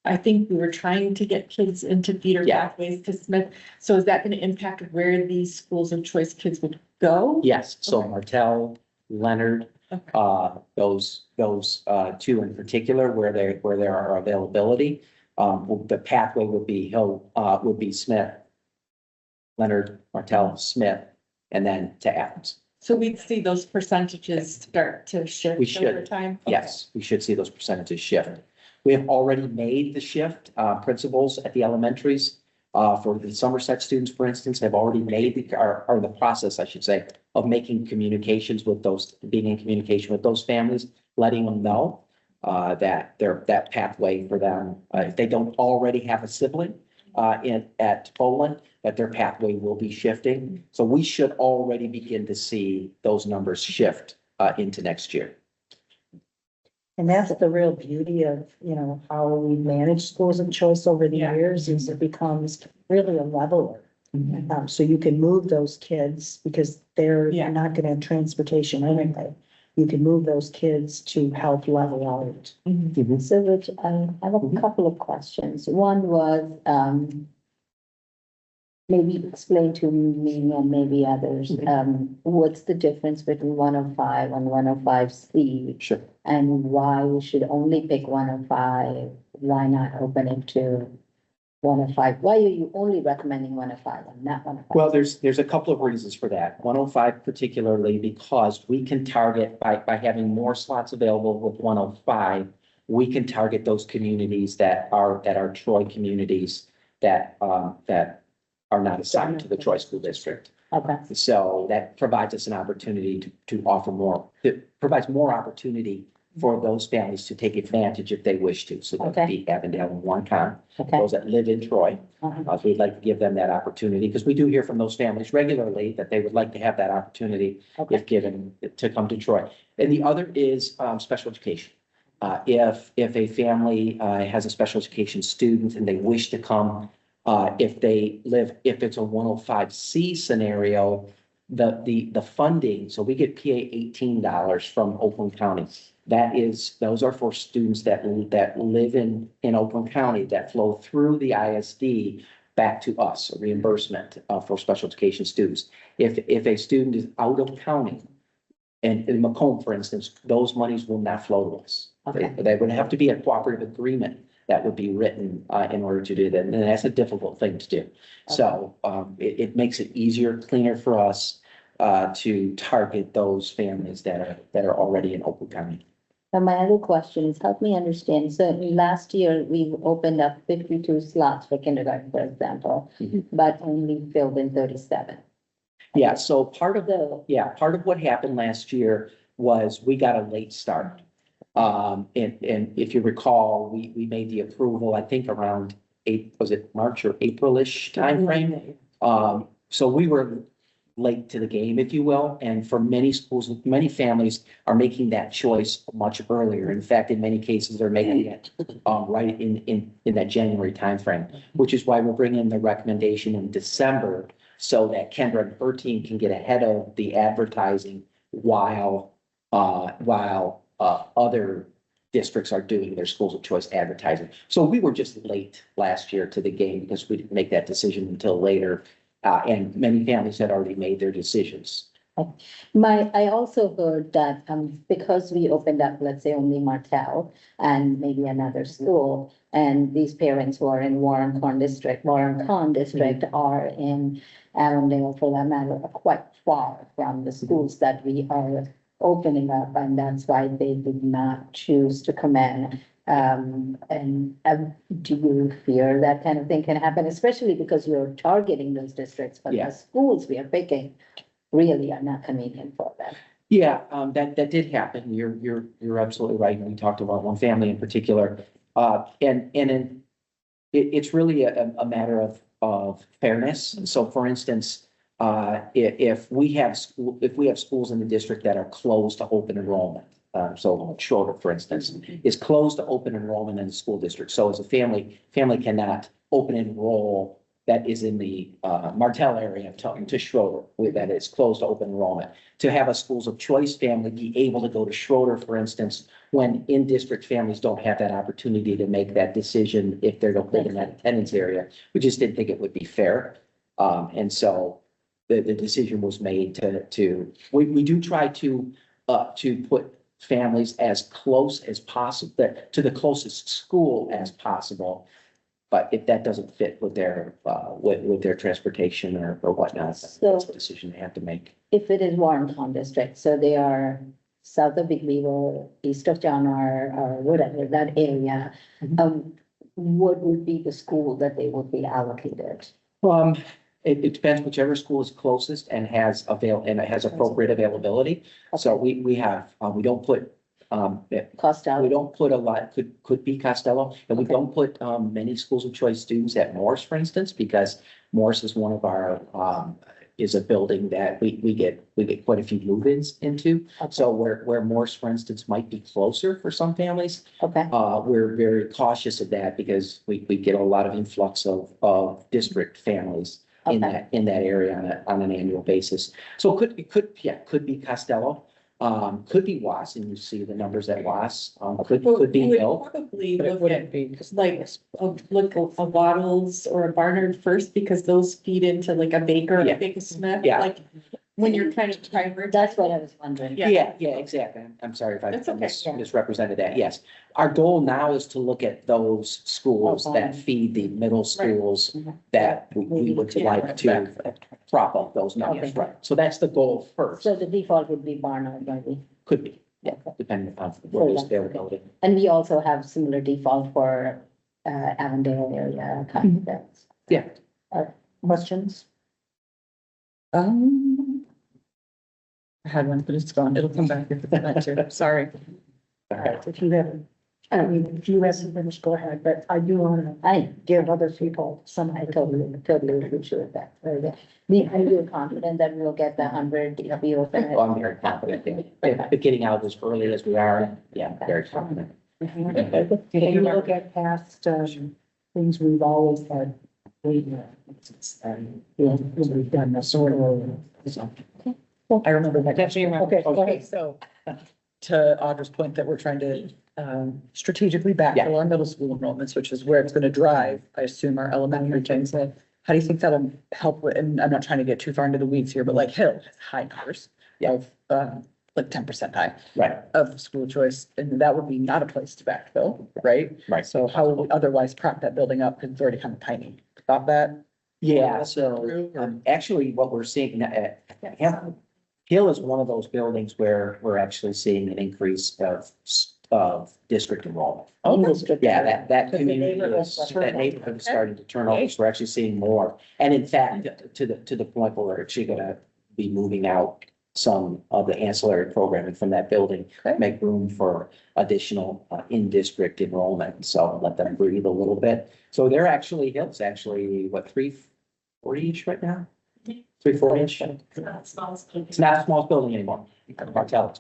I think we were trying to get kids into feeder pathways to Smith. So is that going to impact where these schools of choice kids would go? Yes, so Martell, Leonard, those two in particular, where there are availability. The pathway would be Smith, Leonard, Martell, Smith, and then to Athens. So we'd see those percentages start to shift We should. over time? Okay. Yes, we should see those percentages shift. We have already made the shift. Principals at the elementaries, for the Somerset students, for instance, have already made the process, I should say, of making communications with being in communication with those families, letting them know that that pathway for them, if they don't already have a sibling at Poland, that their pathway will be shifting. So we should already begin to see those numbers shift into next year. And that's the real beauty of, how we manage schools of choice over the years, is it becomes really a leveler. So you can move those kids because they're not gonna have transportation anyway. You can move those kids to help level out. So Rich, I have a couple of questions. One was, maybe explain to me and maybe others, what's the difference between 105 and 105C? Sure. And why we should only pick 105? Why not open it to 105? Why are you only recommending 105 and not 105? Well, there's a couple of reasons for that. 105 particularly because we can target by having more slots available with 105, we can target those communities that are Troy communities that are not assigned to the Troy School District. Okay. So that provides us an opportunity to offer more. It provides more opportunity for those families to take advantage if they wish to. So that would be Avondale and Warren. Okay. Those that live in Troy. So we'd like to give them that opportunity because we do hear from those families regularly that they would like to have that opportunity if given to come to Troy. And the other is special education. If a family has a special education student and they wish to come, if it's a 105C scenario, the funding, so we get PA $18 from Oakland County. Those are for students that live in Oakland County that flow through the ISD back to us, a reimbursement for special education students. If a student is out of county, and in Macomb, for instance, those monies will not flow to us. They would have to be a cooperative agreement that would be written in order to do that, and that's a difficult thing to do. So it makes it easier, cleaner for us to target those families that are already in Oakland County. So my other question is, help me understand. So last year, we opened up 52 slots for kindergarten, for example, but only filled in 37. Yeah, so part of what happened last year was we got a late start. And if you recall, we made the approval, I think around March or April-ish timeframe? So we were late to the game, if you will, and for many schools, many families are making that choice much earlier. In fact, in many cases, they're making it right in that January timeframe, which is why we're bringing the recommendation in December so that Kendra and her team can get ahead of the advertising while other districts are doing their schools of choice advertising. So we were just late last year to the game because we didn't make that decision until later. And many families had already made their decisions. I also heard that, because we opened up, let's say only Martell and maybe another school, and these parents who are in Warren Con district are in Avondale for that matter, are quite far from the schools that we are opening up, and that's why they did not choose to come in. Do you fear that kind of thing can happen, especially because you're targeting those districts, but the schools we are picking really are not convenient for them? Yeah, that did happen. You're absolutely right. We talked about one family in particular. It's really a matter of fairness. So for instance, if we have schools in the district that are closed to open enrollment, so Schroeder, for instance, is closed to open enrollment in the school district. So as a family cannot open enroll that is in the Martell area to Schroeder, that is closed to open enrollment. To have a schools of choice family be able to go to Schroeder, for instance, when in-district families don't have that opportunity to make that decision if they're located in that attendance area. We just didn't think it would be fair. And so the decision was made we do try to put families as close as possible, to the closest school as possible. But if that doesn't fit with their transportation or whatnot, that's a decision they have to make. If it is Warren Con district, so they are south of Big Beaver, east of John R, or whatever, that area, what would be the school that they would be allocated? It depends whichever school is closest and has appropriate availability. So we don't put Costello. We don't put a lot, could be Costello, and we don't put many schools of choice students at Morse, for instance, because Morse is one of our is a building that we get quite a few move-ins into. So where Morse, for instance, might be closer for some families. We're very cautious of that because we get a lot of influx of district families in that area on an annual basis. So it could be Costello. Could be Was, and you see the numbers at Was, could be Hill. Probably look at like a Waddles or a Barnard first, because those feed into like a Baker, a Big Smith, like when you're kind of private. That's what I was wondering. Yeah, exactly. I'm sorry if I misrepresented that. Yes. Our goal now is to look at those schools that feed the middle schools that we would like to prop up those numbers, right? So that's the goal first. So the default would be Barnard, maybe? Could be, depending upon what is availability. And we also have similar default for Avondale area kind of things. Yeah. Questions? I had one, but it's gone. It'll come back if it's not too. Sorry. If you have, I mean, if you have some finished, go ahead, but I do want to give other people some. I totally appreciate that. I feel confident that we'll get the 100 if we open it. Oh, I'm very confident in getting out as early as we are. Yeah, very confident. If you look at past, things we've always had. We've done this sort of. So. I remember that. Okay, go Okay, ahead. so to Audra's point that we're trying to strategically backfill our middle school enrollments, which is where it's gonna drive, I assume, our elementary things. How do you think that'll help with, and I'm not trying to get too far into the weeds here, but like Hill has high numbers of like 10% high Right. of school choice, and that would be not a place to backfill, right? Right. So how will we otherwise prop that building up? Because it's already kind of tiny. Thought that? Yeah, so, actually what we're seeing, Hill is one of those buildings where we're actually seeing an increase of district enrollment. Yeah, that community that neighborhood is starting to turn over, so we're actually seeing more. And in fact, to the point where we're actually gonna be moving out some of the ancillary programming from that building, make room for additional in-district enrollment, so let them breathe a little bit. So they're actually, Hill's actually, what, 340-ish right now? 340-ish? It's not a small building anymore. Martell.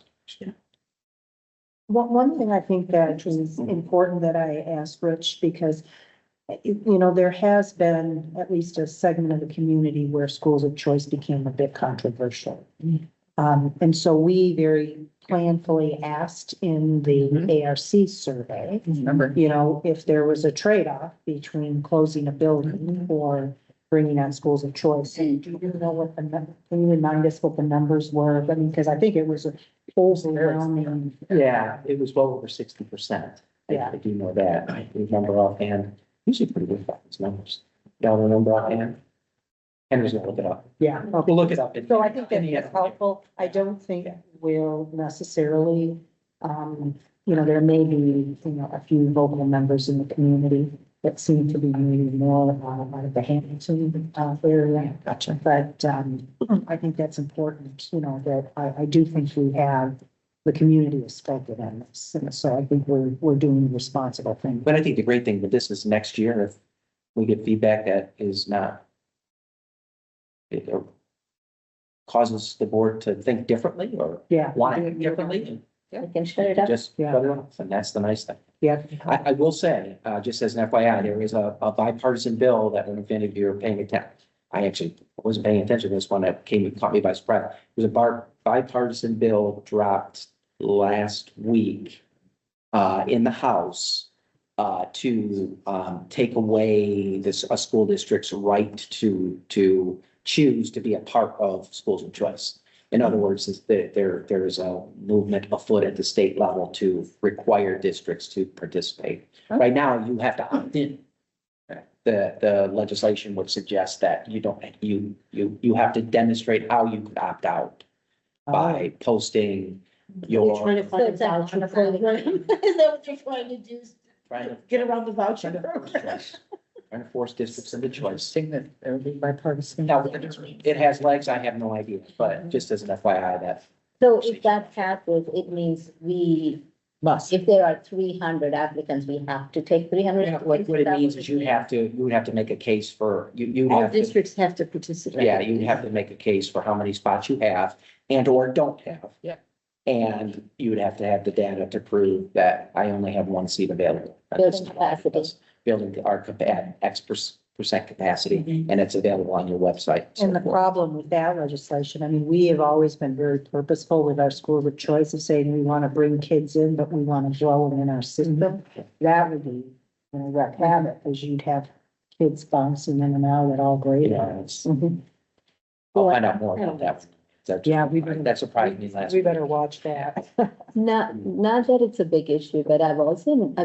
One thing I think that is important that I asked Rich, because there has been at least a segment of the community where schools of choice became a bit controversial. And so we very planfully asked in the ARC survey, if there was a trade-off between closing a building or bringing on schools of choice. And do you know what can you remind us what the numbers were? I mean, because I think it was a overwhelming. Yeah, it was well over 60%. Yeah. I do know that. I remember offhand, usually pretty good about these numbers. Y'all remember offhand? Henry's gonna look it up. Yeah. We'll look it up. So I think that is helpful. I don't think we'll necessarily, there may be, a few vocal members in the community that seem to be maybe more out of the Hamilton area. Gotcha. But I think that's important, that I do think we have the community is spoken on this. And so I think we're doing the responsible thing. But I think the great thing with this is next year, if we get feedback that is not, it causes the board to think differently or want to think differently. We can shut it up. Just shut it off, and that's the nice thing. Yeah. I will say, just as an FYI, there is a bipartisan bill that, if any of you are paying attention, I actually wasn't paying attention to this one that caught me by surprise. There's a bipartisan bill dropped last week in the House to take away a school district's right to choose to be a part of schools of choice. In other words, there is a movement afoot at the state level to require districts to participate. Right now, you have to opt in. The legislation would suggest that you have to demonstrate how you could opt out by posting your. Trying to find a voucher program. Is that what you're trying to do? Trying to Get around the voucher program? Trying to force districts into choice. Saying that there will be bipartisan. Now, it has legs, I have no idea, but just as an FYI, that. So if that happens, it means if there are 300 applicants, we have to take 300. What it means is you would have to make a case for, you'd All have to, districts have to participate. yeah, you'd have to make a case for how many spots you have and or don't have. Yeah. And you would have to have the data to prove that I only have one seat available. Building capacity. Building our X% capacity, and it's available on your website. And the problem with that legislation, I mean, we have always been very purposeful with our schools of choice of saying we want to bring kids in, but we want to grow them in our system. That would be, wreak havoc, because you'd have kids bouncing in and out at all grades. Yeah, it's, I'll find out more about that. Yeah, we better. That surprised me last We week. better watch that. Not that it's a big issue, but I've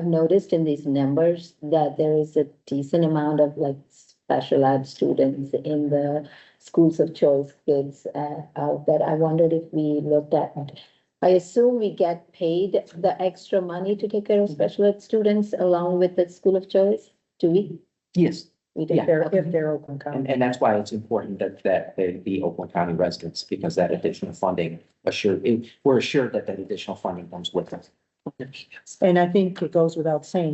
noticed in these numbers that there is a decent amount of like special ed students in the schools of choice kids out that I wondered if we looked at. I assume we get paid the extra money to take care of special ed students along with the school of choice. Do we? Yes. We do. If they're Oakland County. And that's why it's important that they be Oakland County residents, because that additional funding we're assured that additional funding comes with it. And I think it goes without saying,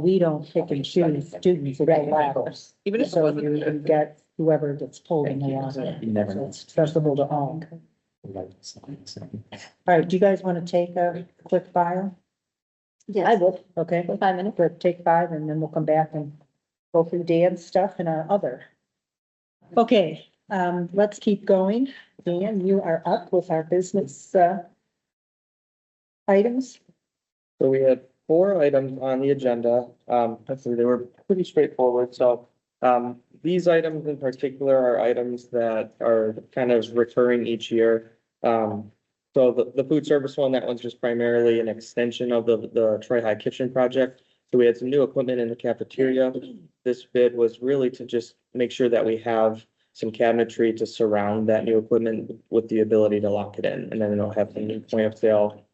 we don't pick and choose students at the levels. Even if it So wasn't. you get whoever gets pulled in the water. You never So know. it's accessible to all. All right, do you guys want to take a quick bio? I would, Okay, for 5 minutes. good, take 5 and then we'll come back and go through Dan's stuff and our other. Okay, let's keep going. Dan, you are up with our business, items. So we had 4 items on the agenda. Actually, they were pretty straightforward. So, these items in particular are items that are kind of recurring each year. So the food service one, that one's just primarily an extension of the Troy High Kitchen project. So we had some new equipment in the cafeteria. This bid was really to just make sure that we have some cabinetry to surround that new equipment with the ability to lock it in. And then it'll have some new point of sale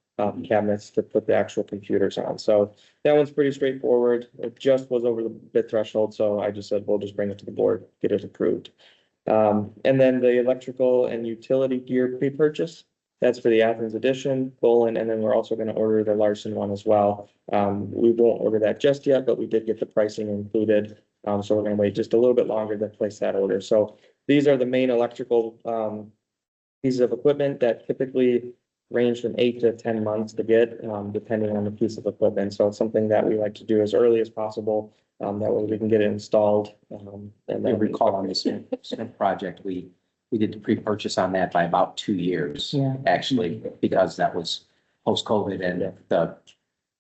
cabinets to put the actual computers on. So that one's pretty straightforward. It just was over the bid threshold, so I just said, we'll just bring it to the board, get it approved. And then the electrical and utility gear pre-purchase, that's for the Athens edition, Bolin, and then we're also gonna order the Larson one as well. We won't order that just yet, but we did get the pricing included. So we're gonna wait just a little bit longer to place that order. So these are the main electrical pieces of equipment that typically range from 8 to 10 months to get, depending on the piece of equipment. So it's something that we like to do as early as possible. That way we can get it installed. And I then recall on the Smith project, we did the pre-purchase on that by about 2 years. Yeah. Actually, because that was post-COVID and the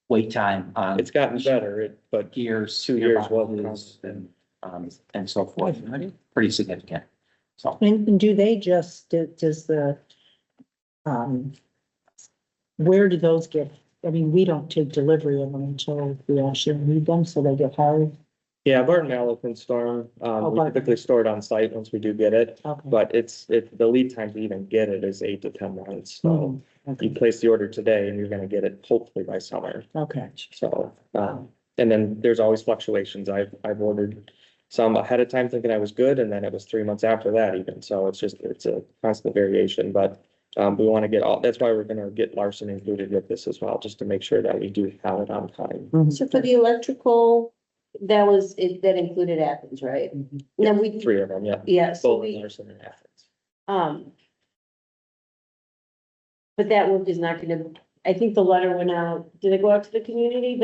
wait time on. It's gotten better, but Gears. 2 years wasn't. boxes and so forth. Pretty significant. So. And do they just, does the, where do those get, I mean, we don't take delivery of them until we actually need them, so they get hired. Yeah, Barton Mallow can store them. Oh, We Barton. typically store it on site once we do get it, Okay. but the lead time to even get it is 8 to 10 months. So Mhm. you place the order today and you're gonna get it hopefully by summer. Okay. So, and then there's always fluctuations. I've ordered some ahead of time thinking I was good, and then it was 3 months after that even. So it's a constant variation, but we want to get that's why we're gonna get Larson included with this as well, just to make sure that we do have it on time. So for the electrical, that included Athens, right? And then we, 3 of them, yeah. yeah, so Both we, Larson and Athens. but that work is not gonna, I think the letter went out, did it go out to the community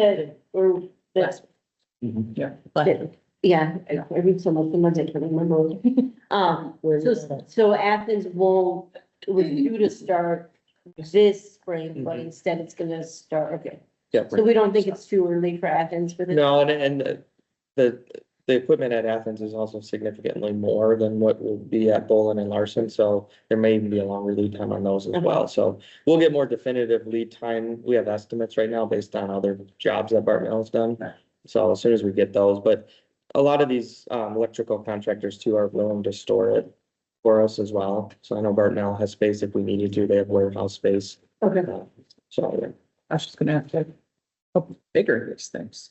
or that's? Yeah. Yeah, I read so much, sometimes I can't remember. So Athens won't, it was due to start this spring, but instead it's gonna start, okay. Yeah. So we don't think it's too early for Athens for this? No, and the equipment at Athens is also significantly more than what will be at Bolin and Larson, so there may even be a longer lead time on those as well. So we'll get more definitive lead time. We have estimates right now based on other jobs that Barton has done. So as soon as we get those, but a lot of these electrical contractors too are willing to store it for us as well. So I know Barton has space if we needed to. They have warehouse space. Okay. So yeah. I was just gonna have to, bigger these things.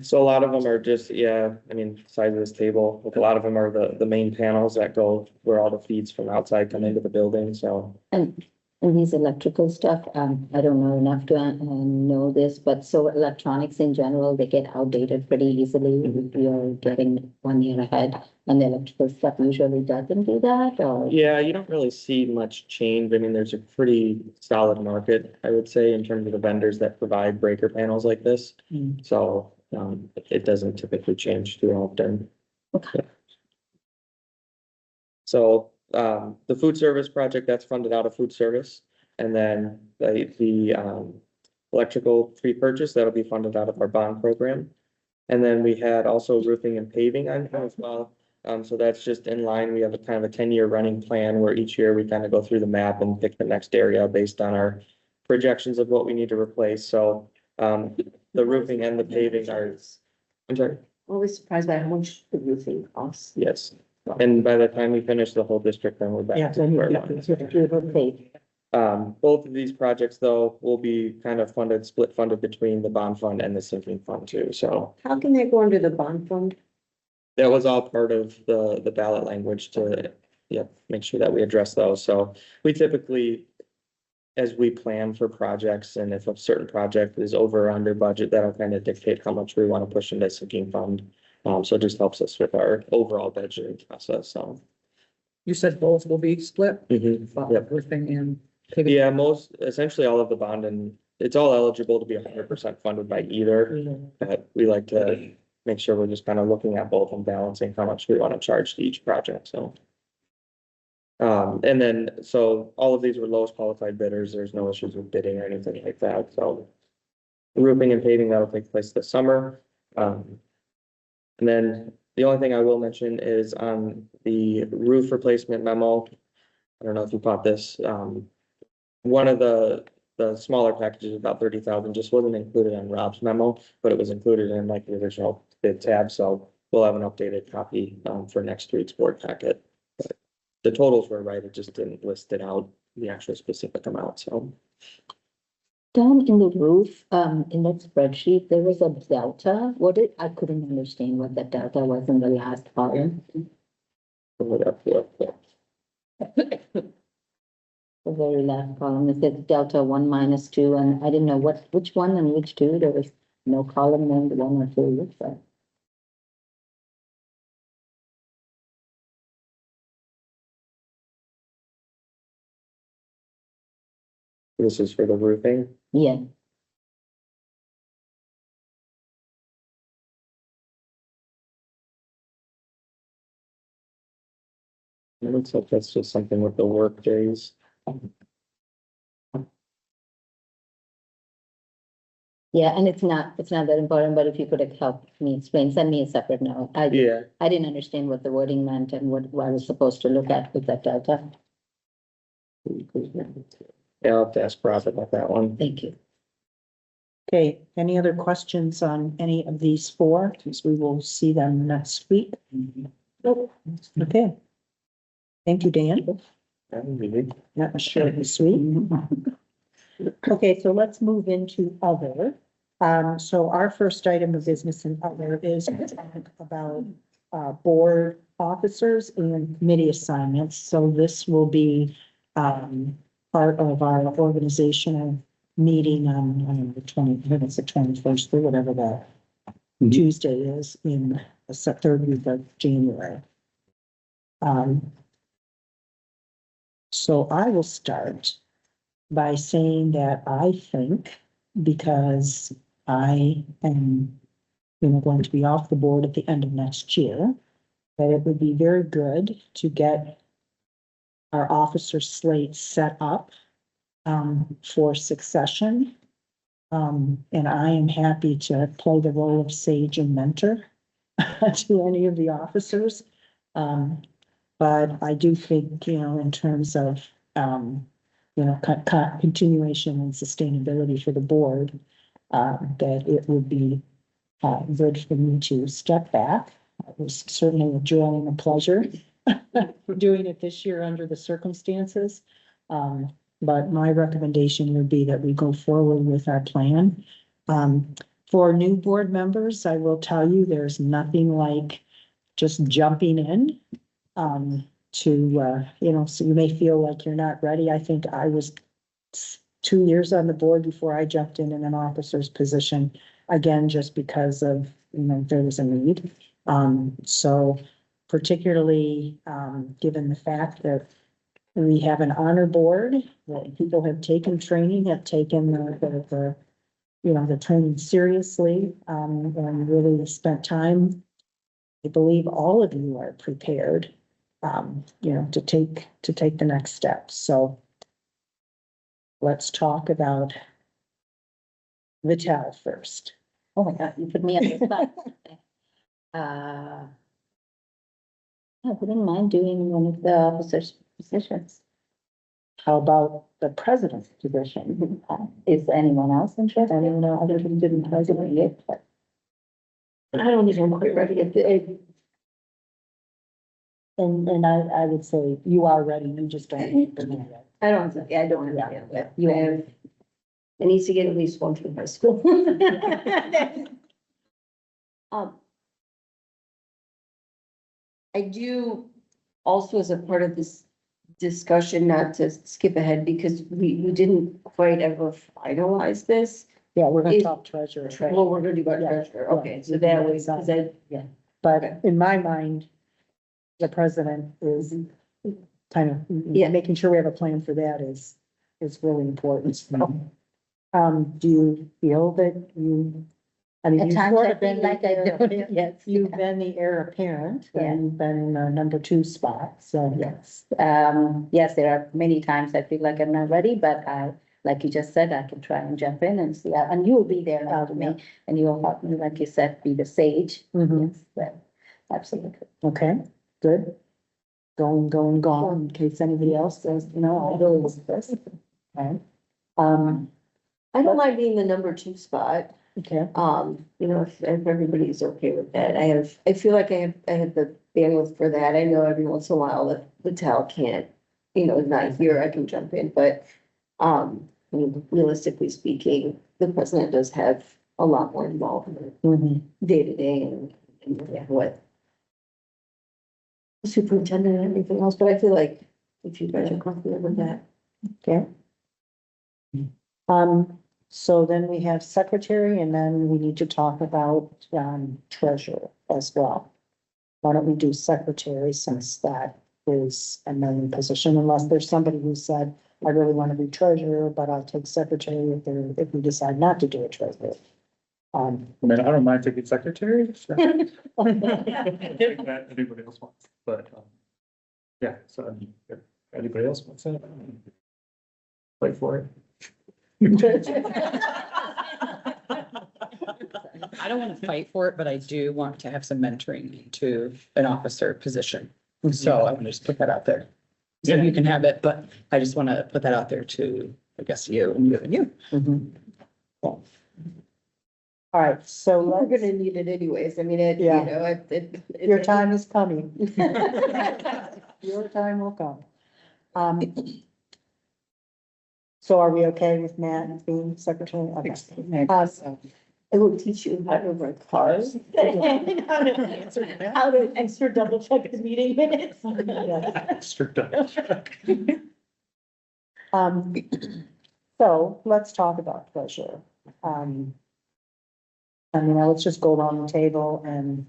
So a lot of them are just, I mean, size of this table, like a lot of them are the main panels that go where all the feeds from outside come into the building, so. And these electrical stuff, I don't know enough to know this, but so electronics in general, they get outdated pretty easily. You're getting 1 year ahead, and the electrical stuff usually doesn't do that, or? Yeah, you don't really see much change. I mean, there's a pretty solid market, I would say, in terms of the vendors that provide breaker panels like this. So, it doesn't typically change too often. Okay. So, the food service project, that's funded out of food service. And then the electrical pre-purchase, that'll be funded out of our bond program. And then we had also roofing and paving on here as well. So that's just in line. We have a kind of a 10-year running plan where each year we kind of go through the map and pick the next area based on our projections of what we need to replace. So, the roofing and the paving are, I'm sorry? Always surprised by how much the roofing costs. Yes. And by the time we finish the whole district, then we're back. Yeah, to then square you one. get Both of these projects, though, will be kind of split funded between the bond fund and the sinking fund too, so. How can they go under the bond fund? That was all part of the ballot language to, make sure that we address those, so we typically. as we plan for projects, and if a certain project is over or under budget, that'll kind of dictate how much we want to push into sinking fund. So it just helps us with our overall budgeting process, so. You said both will be split, Yep. roofing and paving. Yeah, essentially all of the bond, and it's all eligible to be 100% funded by either, but we like to make sure we're just kind of looking at both and balancing how much we want to charge to each project, so. And then, so all of these were lowest qualified bidders. There's no issues with bidding or anything like that, so. Roofing and paving, that'll take place this summer. And then the only thing I will mention is on the roof replacement memo. I don't know if you caught this, one of the smaller packages, about 30,000, just wasn't included on Rob's memo, but it was included in like the original bid tab, so we'll have an updated copy, for next week's board packet. But the totals were right, it just didn't list it out, the actual specific amount, so. Down in the roof, in that spreadsheet, there was a delta. I couldn't understand what that delta was in the last column. The very last column, it said delta 1 minus 2, and I didn't know which one and which two. There was no column named 1 or 2, so. This is for the roofing. Yeah. It looks like that's just something with the work days. Yeah, and it's not that important, but if you could help me explain, send me a separate note. I didn't understand what the wording meant and what I was supposed to look at with that delta. Yeah, I'll have to ask Rob about that one. Thank you. Okay, any other questions on any of these four? Because we will see them next week. Nope. Okay. Thank you, Dan. That was short and sweet. Okay, so let's move into other. So our first item of business in other is to talk about board officers and committee assignments. So this will be part of our organizational meeting on, I don't know, the 21st or whatever that Tuesday is in the 30th of January. So I will start by saying that I think, because I am, going to be off the board at the end of next year, that it would be very good to get our officer slate set up for succession. And I am happy to play the role of sage and mentor to any of the officers. But I do think, in terms of, continuation and sustainability for the board, that it would be good for me to step back. It was certainly a joy and a pleasure doing it this year under the circumstances. But my recommendation would be that we go forward with our plan. For new board members, I will tell you, there's nothing like just jumping in so you may feel like you're not ready. I think I was 2 years on the board before I jumped in an officer's position, again, just because of, there was a need. So particularly, given the fact that we have an honor board, that people have taken training, have taken the training seriously, and really spent time. I believe all of you are prepared, to take the next steps. So let's talk about Vital first. Oh my God, you put me on the spot. I wouldn't mind doing one of the officers' positions. How about the president's position? Is anyone else interested? I don't know, other than the president yet, but I don't think I'm quite ready at the. and I would say you are ready, you just don't. Yet. I don't have that yet. You have, it needs to get at least one from high school. I do also, as a part of this discussion, not to skip ahead, because we didn't quite ever finalize this. Yeah, we're gonna Is- talk treasurer. Well, we're gonna do about Yeah, treasurer, yeah. okay, so that was, is that, But in my mind, the president is kind of, Yeah. making sure we have a plan for that is really important. So, do you feel that I mean, At you've times sort I of been feel like the I heir don't, apparent. yes. You've been the heir apparent, Yeah. and you've been in the number 2 spot, so. Yes, yes, there are many times I feel like I'm not ready, but like you just said, I can try and jump in and see, and you'll be there after me, and you'll help me, like you said, be the sage. Mhm. Yes, but absolutely. Okay, good. Gone, in case anybody else says, I'll go with this. Okay. I don't mind being the number 2 spot. Okay. If everybody's okay with that, I feel like I have the bandwidth for that. I know every once in a while that the TAL can't, is not here, I can jump in, but, realistically speaking, the president does have a lot more involvement Mhm. day to day and what superintendent and everything else, but I feel like if you guys are comfortable with that. Okay. So then we have secretary, and then we need to talk about, treasurer as well. Why don't we do secretary, since that is a main position, unless there's somebody who said, I really want to be treasurer, but I'll take secretary if we decide not to do a treasurer. I mean, I don't mind taking secretary. Sure. That anybody else wants, but, yeah, so I mean, if anybody else wants it, wait for it. I don't want to fight for it, but I do want to have some mentoring to an officer position. So I want to just put that out there. So Yeah. you can have it, but I just want to put that out there to, I guess, you and you and you. Mhm. Cool. All right, so We're let's, gonna need it anyways, I mean, Yeah. Your time is coming. Your time will come. So are we okay with Matt being secretary? Okay. It will teach you how to run cars. How to extra double check the meeting minutes. Extra double check. So let's talk about treasurer. Let's just go around the table and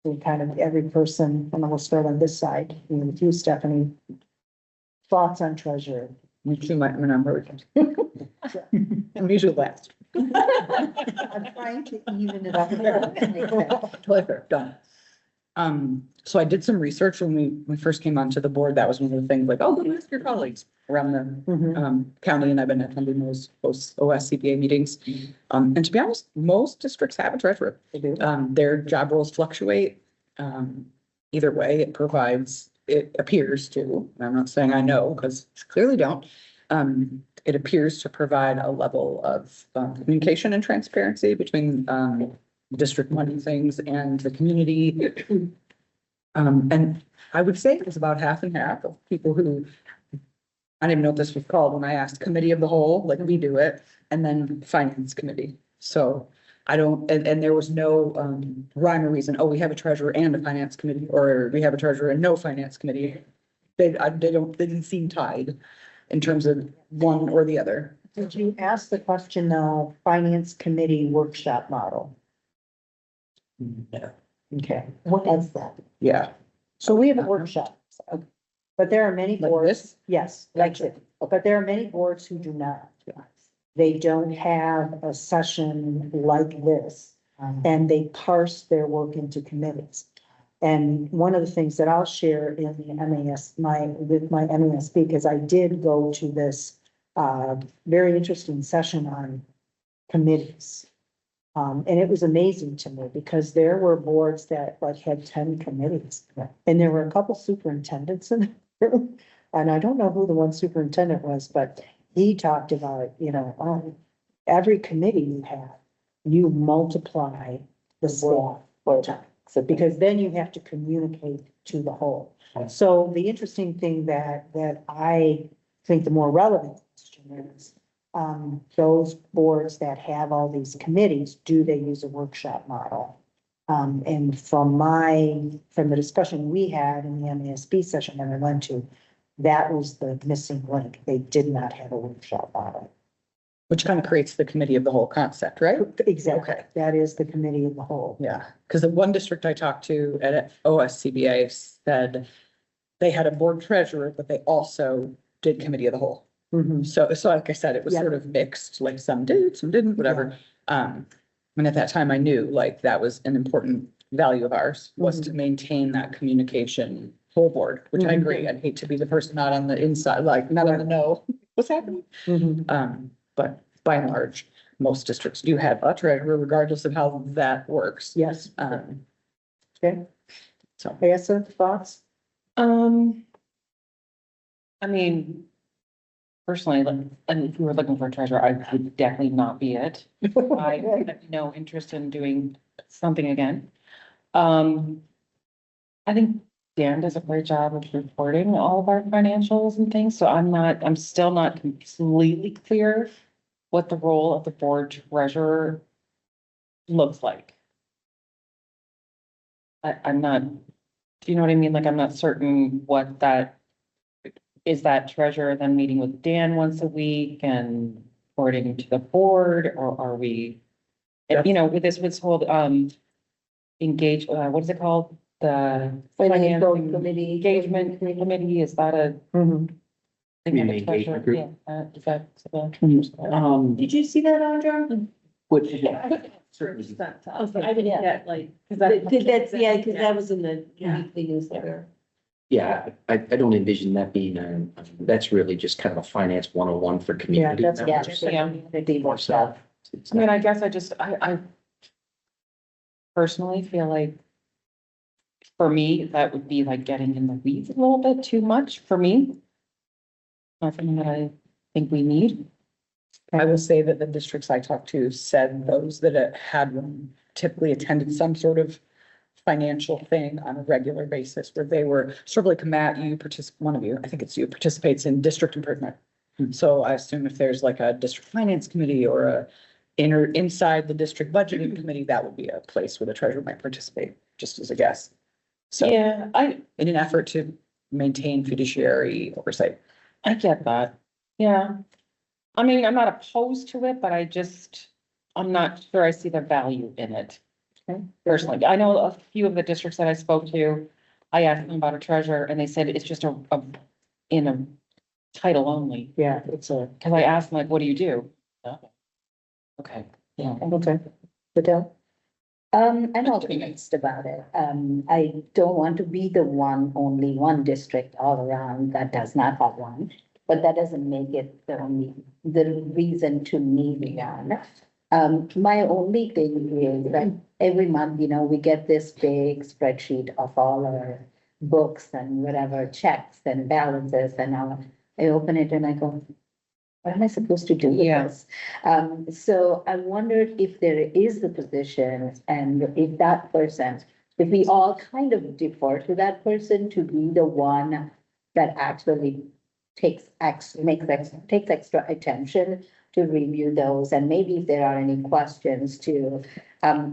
do kind of every person, and then we'll start on this side, with you, Stephanie. Thoughts on treasurer? You too, my number. I'm usually last. I'm trying to even it up. Totally done. So I did some research when we first came onto the board. That was one of the things, like, oh, go ask your colleagues around the county, and I've been attending those OSCPA meetings. And to be honest, most districts have a treasurer. They do. Their job roles fluctuate. Either way, it appears to, and I'm not saying I know, because clearly don't. It appears to provide a level of communication and transparency between district money things and the community. And I would say it was about half and half of people who, I didn't even know what this was called when I asked committee of the whole, like we do it, and then finance committee. So I don't, and there was no rhyme or reason, oh, we have a treasurer and a finance committee, or we have a treasurer and no finance committee. They didn't seem tied in terms of one or the other. Did you ask the question now, finance committee workshop model? No. Okay, what is that? Yeah. So we have a workshop, but there are many Like boards. this? Yes, like it, but there are many boards who do not. They don't have a session like this, and they parse their work into committees. And one of the things that I'll share in the MAS, with my MASB, because I did go to this very interesting session on committees. And it was amazing to me because there were boards that like had 10 committees, and there were a couple superintendents in the room. And I don't know who the one superintendent was, but he talked about, every committee you have, you multiply the staff for time. So, because then you have to communicate to the whole. So the interesting thing that I think the more relevant question is, those boards that have all these committees, do they use a workshop model? And from the discussion we had in the MASB session that I went to, That was the missing link. They did not have a workshop on it. Which kind of creates the committee of the whole concept, right? Exactly. Okay. That is the committee of the whole. Yeah, because the one district I talked to at OSCBA said they had a board treasurer, but they also did committee of the whole. Mhm. So like I said, it was Yeah. sort of mixed, like some did, some didn't, whatever. And at that time I knew like that was an important value of ours, was to maintain that communication full board, which I agree. I'd hate to be the person not on the inside, like not on the know what's happening. But by and large, most districts do have a treasurer regardless of how that works. Yes. Okay. So. Asa, thoughts? I mean, personally, and if you were looking for a treasurer, I would definitely not be it. I have no interest in doing something again. I think Dan does a great job of reporting all of our financials and things, so I'm still not completely clear what the role of the board treasurer looks like. I'm not, do you know what I mean? Like, I'm not certain what that, is that treasurer then meeting with Dan once a week and reporting to the board, or are we, you know, with this, what's called, engage, what is it called? The Financial finance committee. engagement committee, is that a? Community engagement group. Yeah, is that? Did you see that, Audra? Which, yeah, certainly. Okay, I didn't get like, cause that's, yeah, cause that was in the weekly newsletter. Yeah, I don't envision that being, that's really just kind of a finance 101 for community that's- yeah, members. Community more stuff. It's I mean, not- I guess I personally feel like for me, that would be like getting in the weeds a little bit too much for me. Not something that I think we need. I will say that the districts I talked to said those that had one typically attended some sort of financial thing on a regular basis where they were sort of like Matt, one of you, I think it's you, participates in district improvement. So I assume if there's like a district finance committee or inside the district budgeting committee, that would be a place where the treasurer might participate, just as a guess. So Yeah, in an effort to maintain fiduciary oversight. I get that. Yeah. I mean, I'm not opposed to it, but I'm not sure I see the value in it. Personally, I know a few of the districts that I spoke to, I asked them about a treasurer and they said it's just in a title only. Yeah, it's a, Cause I asked them like, what do you do? Nothing. Okay, yeah. okay. Adele? I'm also mixed about it. I don't want to be the only one district all around that does not have one, but that doesn't make it the reason to need one. My only thing is that every month, we get this big spreadsheet of all our books and whatever checks and balances and all. I open it and I go, what am I supposed to do with this? So I wondered if there is the position and if that person, if we all kind of defer to that person to be the one that actually takes extra attention to review those, and maybe if there are any questions to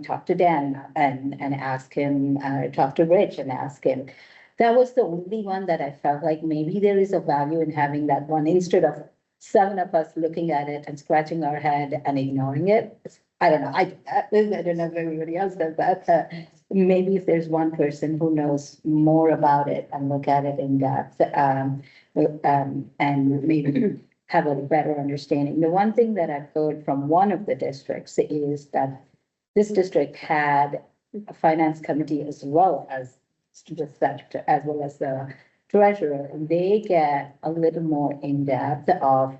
talk to Dan and ask him, talk to Rich and ask him. That was the only one that I felt like maybe there is a value in having that one instead of 7 of us looking at it and scratching our head and ignoring it. I don't know. I don't know if everybody else does that. Maybe if there's one person who knows more about it and look at it in depth, and maybe have a better understanding. The one thing that I've heard from one of the districts is that this district had a finance committee as well as the treasurer. They get a little more in depth of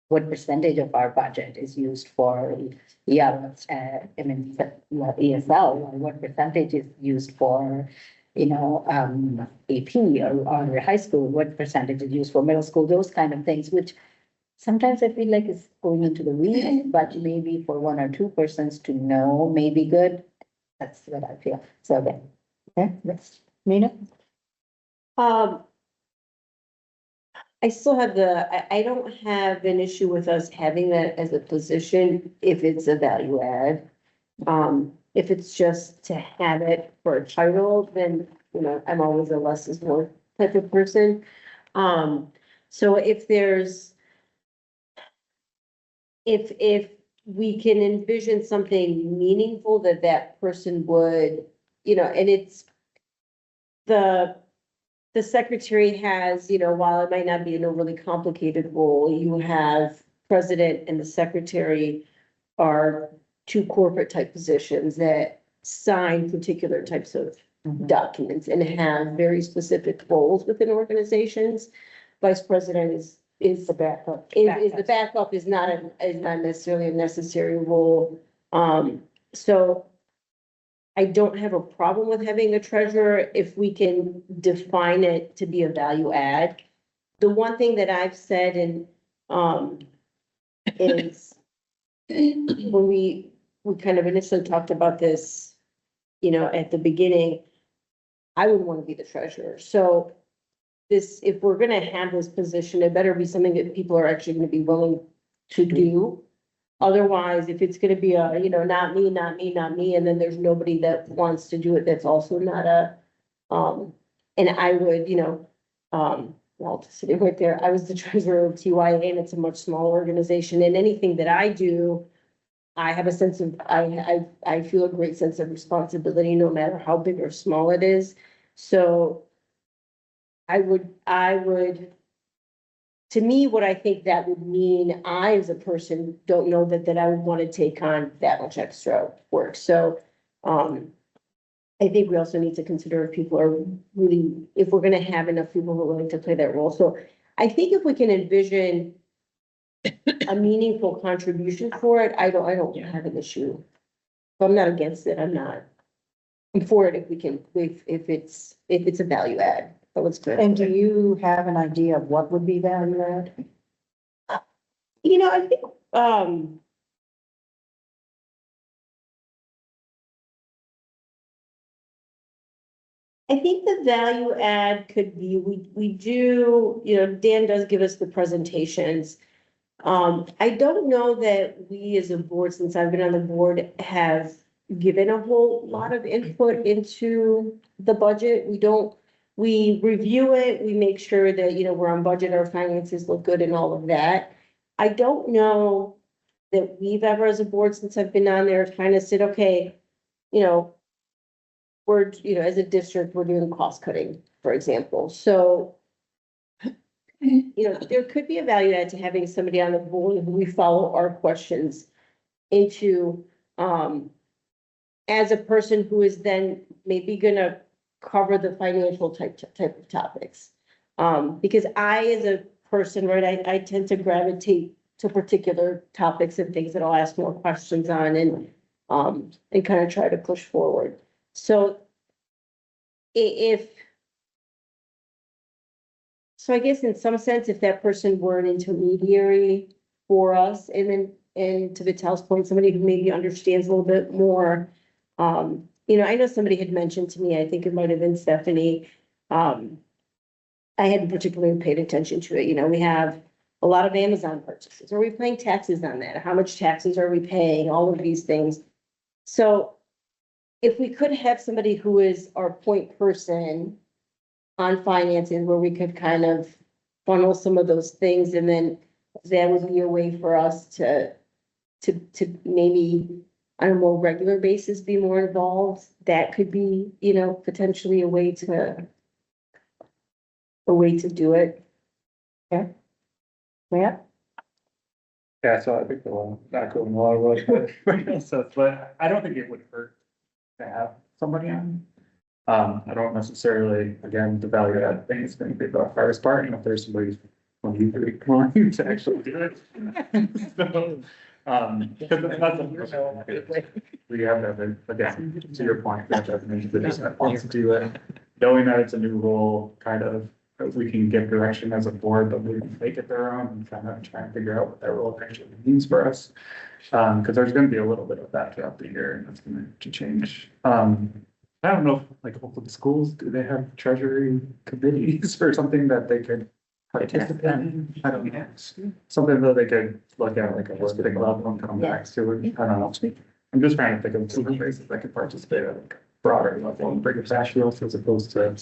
what percentage of our budget is used for ESL, or what percentage is used for, AP or high school, what percentage is used for middle school, those kind of things, which sometimes I feel like is going into the weeds, but maybe for 1 or 2 persons to know may be good. That's what I feel. So then, okay, next, Nina? I still have I don't have an issue with us having that as a position if it's a value add. If it's just to have it for a title, then, I'm always a less is more type of person. So if there's, if we can envision something meaningful that that person would, and it's the secretary has, while it might not be an overly complicated role, you have president and the secretary are two corporate type positions that sign particular types of documents and have very specific roles within organizations. Vice president is the backup. Is the backup is not necessarily a necessary role. So I don't have a problem with having a treasurer if we can define it to be a value add. The one thing that I've said and is when we kind of initially talked about this, at the beginning, I would want to be the treasurer. So this, if we're gonna have this position, it better be something that people are actually gonna be willing to do. Otherwise, if it's gonna be a, not me, not me, not me, and then there's nobody that wants to do it, that's also not a, and I would, well, just sitting right there, I was the treasurer of TYA and it's a much smaller organization, and anything that I do, I have a sense of, I feel a great sense of responsibility, no matter how big or small it is. So I would, to me, what I think that would mean, I as a person don't know that I would want to take on that much extra work. So, I think we also need to consider if people are really, if we're gonna have enough people who are willing to play that role. So I think if we can envision a meaningful contribution for it, I don't have an issue. But I'm not against it, I'm for it if we can, if it's a value add. That was good. And do you have an idea of what would be value add? I think, I think the value add could be, we do, Dan does give us the presentations. I don't know that we as a board, since I've been on the board, have given a whole lot of input into the budget. We review it, we make sure that, we're on budget, our finances look good and all of that. I don't know that we've ever, as a board, since I've been on there, kind of said, okay, we're, as a district, we're doing cost cutting, for example. So, there could be a value add to having somebody on the board who we follow our questions into, as a person who is then maybe gonna cover the financial type of topics. Because I, as a person, right, I tend to gravitate to particular topics and things that I'll ask more questions on and kind of try to push forward. So so I guess in some sense, if that person were an intermediary for us, and to Vitel's point, somebody who maybe understands a little bit more, I know somebody had mentioned to me, I think it might have been Stephanie, I hadn't particularly paid attention to it. We have a lot of Amazon purchases. Are we paying taxes on that? How much taxes are we paying? All of these things. So if we could have somebody who is our point person on finances, where we could kind of funnel some of those things, and then that would be a way for us to maybe on a more regular basis be more involved. That could be, potentially a way to do it. Yeah. Yeah. Yeah, so I think they'll not go in a lot of ways, but I don't think it would hurt to have somebody on. I don't necessarily, again, the value add thing is gonna be the hardest part, and if there's somebody when you to actually do it. So, because that's we have that, again, to your point, that that wants to do it, knowing that it's a new role, kind of, we can give direction as a board, but we can make it their own and kind of try and figure out what that role actually means for us. Because there's gonna be a little bit of that throughout the year, and that's gonna change. I don't know, like, Oakland schools, do they have treasury committees or something that they could participate in? I don't know. Something that they could look at, like a working level and come back to it. I don't know. I'm just trying to think of different places that could participate at a broader level and bring it back to us as opposed to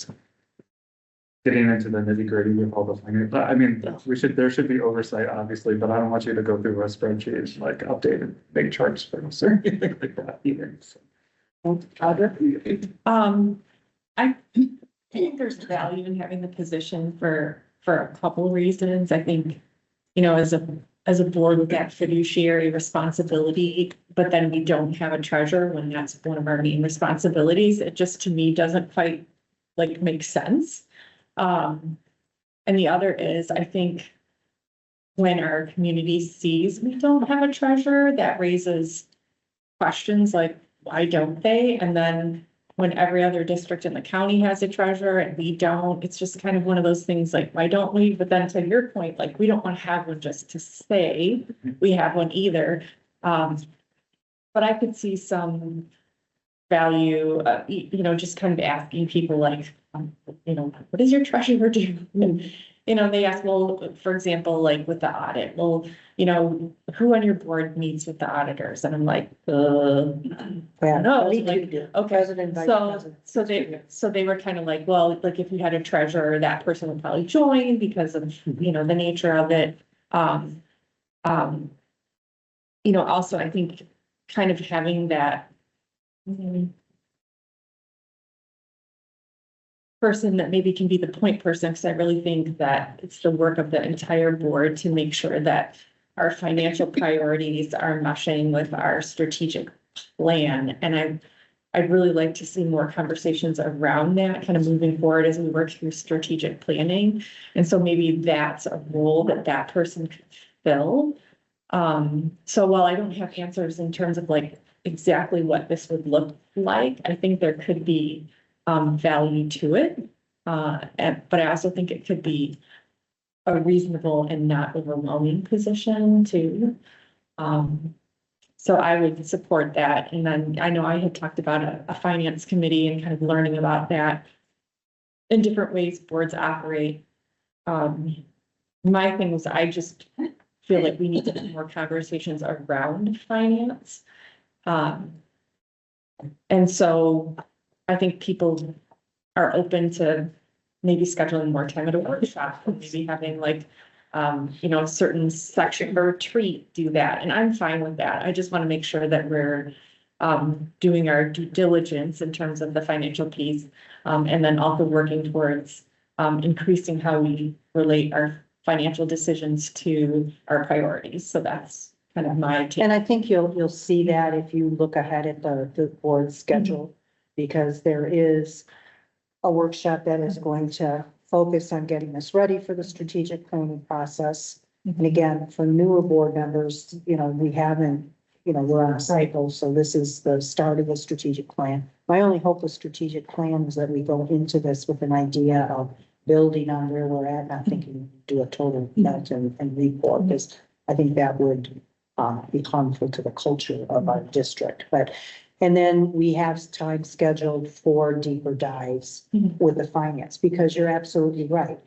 getting into the nitty gritty with all the finance. I mean, there should be oversight, obviously, but I don't want you to go through a spreadsheet, like update and make charts for us or anything like that either. So. I think there's value in having the position for a couple of reasons. I think, you know, as a board with that fiduciary responsibility, but then we don't have a treasurer when that's one of our main responsibilities. It just, to me, doesn't quite like make sense. And the other is, I think when our community sees we don't have a treasurer, that raises questions like, why don't they? And then when every other district in the county has a treasurer and we don't, it's just kind of one of those things like, why don't we? But then to your point, like, we don't want to have one just to say we have one either. But I could see some value, you know, just kind of asking people like, you know, what does your treasurer do? And, you know, they ask, well, for example, like with the audit, well, you know, who on your board meets with the auditors? And I'm like, no, like, okay. President, vice president. So they were kind of like, well, like if you had a treasurer, that person would probably join because of, you know, the nature of it. You know, also, I think kind of having that person that maybe can be the point person, because I really think that it's the work of the entire board to make sure that our financial priorities are meshing with our strategic plan. And I'd really like to see more conversations around that kind of moving forward as we work through strategic planning. And so maybe that's a role that person could fill. So while I don't have answers in terms of like exactly what this would look like, I think there could be value to it. But I also think it could be a reasonable and not overwhelming position too. So I would support that. And then I know I had talked about a finance committee and kind of learning about that in different ways boards operate. My thing was, I just feel like we need to have more conversations around finance. And so I think people are open to maybe scheduling more time at a workshop, or maybe having like, you know, a certain section or retreat do that. And I'm fine with that. I just want to make sure that we're doing our due diligence in terms of the financial piece. And then also working towards increasing how we relate our financial decisions to our priorities. So that's kind of my take. And I think you'll see that if you look ahead at the board schedule, because there is a workshop that is going to focus on getting us ready for the strategic planning process. And again, for newer board members, you know, we haven't, you know, we're on a cycle, so this is the start of the strategic plan. My only hope with strategic plan is that we go into this with an idea of building on where we're at, not thinking do a total net and report, because I think that would be harmful to the culture of our district. But and then we have time scheduled for deeper dives with the finance, because you're absolutely right.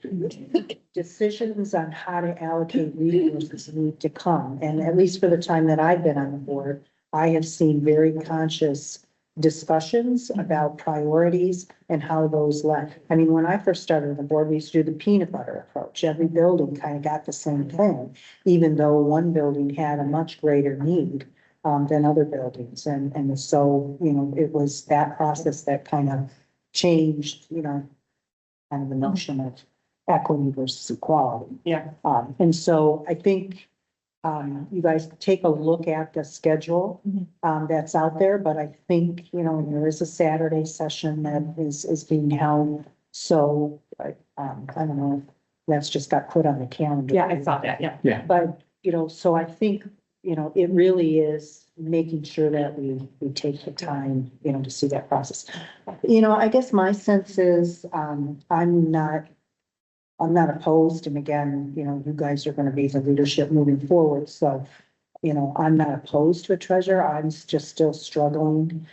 Decisions on how to allocate resources need to come. And at least for the time that I've been on the board, I have seen very conscious discussions about priorities and how those led. I mean, when I first started on the board, we used to do the peanut butter approach. Every building kind of got the same thing, even though one building had a much greater need than other buildings. And so, you know, it was that process that kind of changed, you know, kind of the notion of equity versus equality. Yeah. And so I think you guys take a look at the schedule that's out there, but I think, you know, there is a Saturday session that is being held. So I don't know, that's just got put on the calendar. Yeah, I saw that. Yeah. But, you know, so I think, you know, it really is making sure that we take the time, you know, to see that process. You know, I guess my sense is, I'm not opposed. And again, you know, you guys are going to be the leadership moving forward. So, you know, I'm not opposed to a treasurer. I'm just still struggling.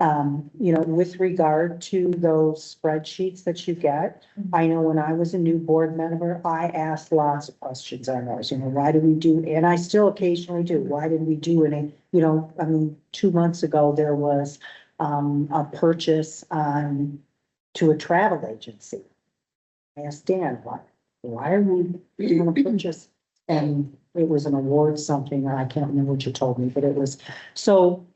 You know, with regard to those spreadsheets that you get, I know when I was a new board member, I asked lots of questions on those, you know, why do we do, and I still occasionally do, why did we do it? You know, I mean, 2 months ago, there was a purchase to a travel agency. I asked Dan, why are we doing a purchase? And it was an award something, or I can't remember what you told me, but it was, so,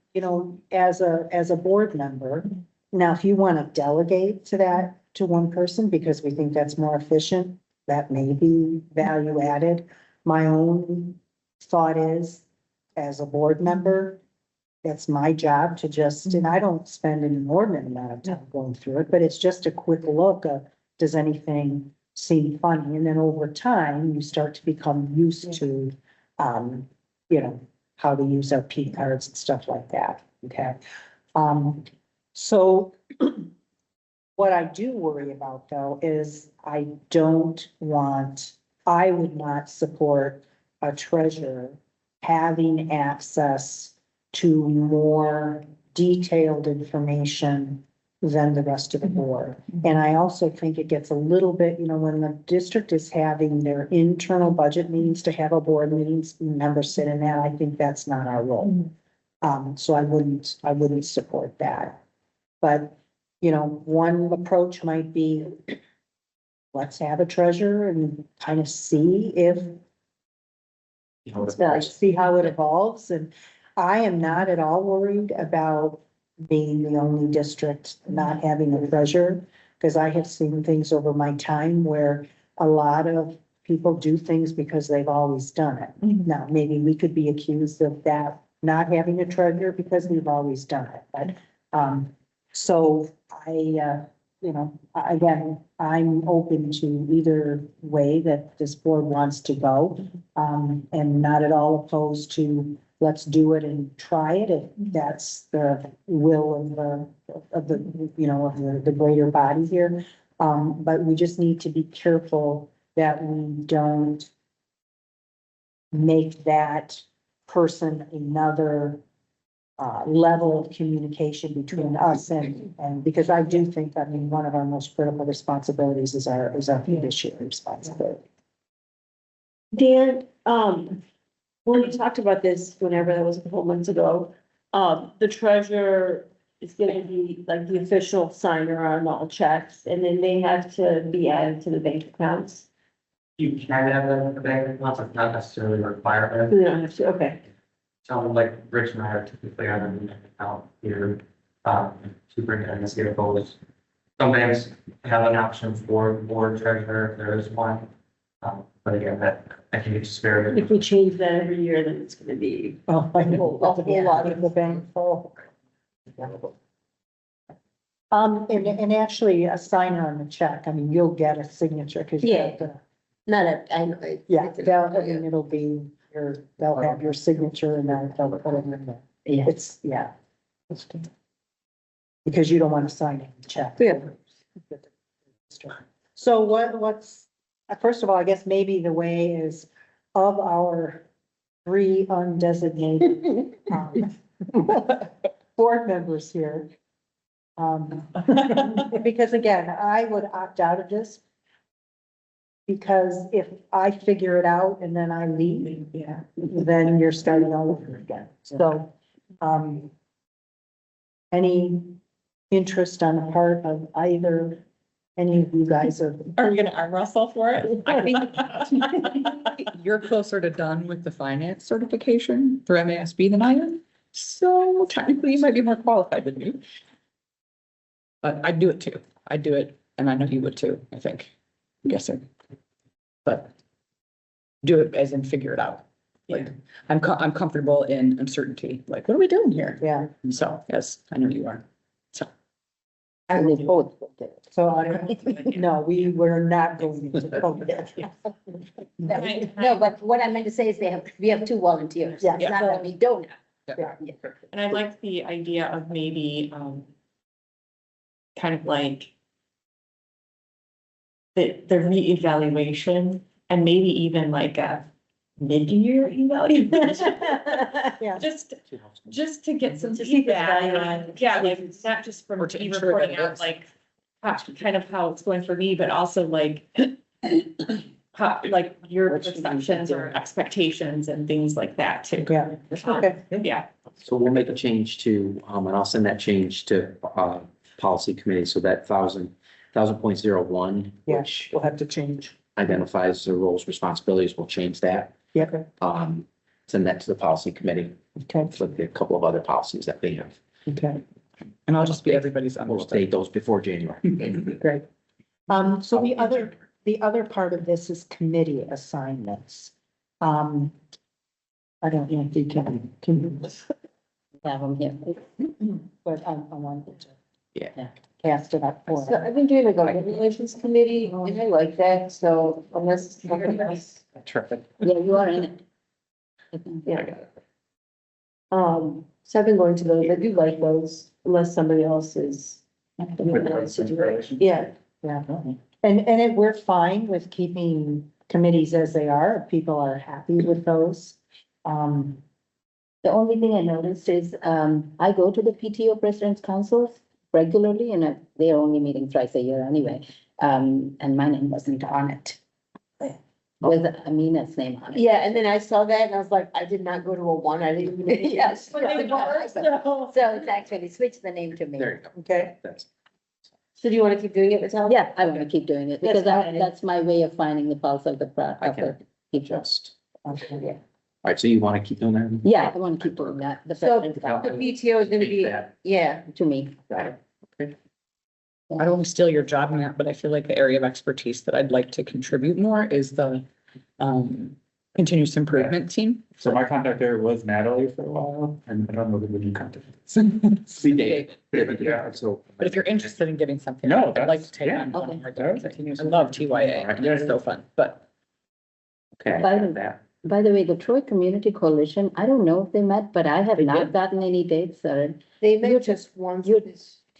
as a board member, now if you want to delegate to one person because we think that's more efficient, that may be value added. My own thought is, as a board member, that's my job to just, and I don't spend an inordinate amount of time going through it, but it's just a quick look of, does anything seem funny? And then over time, you start to become used to, how to use our P cards and stuff like that, okay? So what I do worry about though is I would not support a treasurer having access to more detailed information than the rest of the board. And I also think it gets a little bit, when the district is having their internal budget meetings to have a board meetings, members sit in that, I think that's not our role. So I wouldn't support that. But, one approach might be, let's have a treasurer and kind of see see how it evolves. And I am not at all worried about being the only district not having a treasurer, because I have seen things over my time where a lot of people do things because they've always done it. Now, maybe we could be accused of that, not having a treasurer because we've always done it, but, so again, I'm open to either way that this board wants to go. And not at all opposed to, let's do it and try it if that's the will of the greater body here. But we just need to be careful that we don't make that person another level of communication between us and because I do think, one of our most critical responsibilities is our fiduciary responsibility. Dan, when we talked about this, whenever that was a couple months ago, the treasurer is gonna be like the official signer on all checks, and then they have to be added to the bank accounts. You can have them in the bank accounts, it's not necessarily a requirement. They don't have to, okay. So like Rich and I are typically on an account here, to bring in the CFOs. Some banks have an option for board treasurer, if there is one. But again, that I think it's very. If we change that every year, then it's gonna be. Oh, I know, a whole lot of the bank full. And actually a signer on the check, you'll get a signature because you have to. Not a, I know. Yeah, it'll be they'll have your signature and then they'll put it in there. Yeah. It's, yeah. Because you don't want to sign a check. Yeah. So what's, first of all, I guess maybe the way is of our 3 undesignated, board members here. Because again, I would opt out of this. Because if I figure it out and then I leave, then you're starting all over again. So, any interest on the part of either, any of you guys are we gonna arm wrestle for it? I think you're closer to done with the finance certification through MASB than I am. So technically you might be more qualified than me. But I'd do it too. I'd do it, and I know you would too, I think. I'm guessing. But do it as in figure it out. Like, I'm comfortable in uncertainty. Like, what are we doing here? Yeah. And so, yes, I know you are. So. I will both. So, no, we were not going to. No, but what I meant to say is we have 2 volunteers. Yeah. It's not that we don't have. Yeah. And I like the idea of maybe, kind of like the reevaluation and maybe even like a mid-year evaluation. Yeah. Just to get some To see the value feedback. on- Yeah, like not just from Or to me ensure reporting that out like kind of how it's going for me, but also like how, like your perceptions or expectations and things like that too. Yeah, okay. Yeah. So we'll make a change to, and I'll send that change to, policy committee, so that 1,000 1000.01, Yeah, which we'll have to change. identifies the roles, responsibilities. We'll change that. Yeah, Send that to the policy committee okay, with a couple of other policies that they have. okay. And I'll just be everybody's We'll understanding. update those before January. Great. So the other part of this is committee assignments. I don't know if you can Have them here. but I wanted to. Yeah. Cast it up for. So I've been doing a government relations committee and I like that, so unless somebody else. Terrific. Yeah, you are in it. Yeah. So I've been going to those, I do like those, unless somebody else is. Yeah, Yeah, and we're fine with keeping committees as they are, if people are happy with those. The only thing I noticed is, I go to the PTO President's Council regularly, and they're only meeting twice a year anyway. And my name wasn't on it. With Amina's name on it. yeah, and then I saw that and I was like, I did not go to a one, I didn't. Yes. But they were, so. So it's actually switched the name to me. There you go. Okay. That's, So do you wanna keep doing it, Natalia? Yeah, I want to keep doing it because That's fine. that's my way of finding the pulse of the I of the can people. just, Okay, yeah. all right, so you want to keep doing that? Yeah, I want to keep doing that. The So President's the Council PTO is gonna be, That. yeah, to me. I don't want to steal your job, Matt, but I feel like the area of expertise that I'd like to contribute more is the continuous improvement team. So my contact there was Natalie for a while, and I don't know who you contacted. See, Dave. Yeah, so. But if you're interested in getting something, No, I'd like to that's- take yeah. on one Okay. more continuous. I love TYA. It's so fun, but Okay, By got the- that. By the way, the Troy Community Coalition, I don't know if they met, but I have They not did. gotten any dates or they met just once.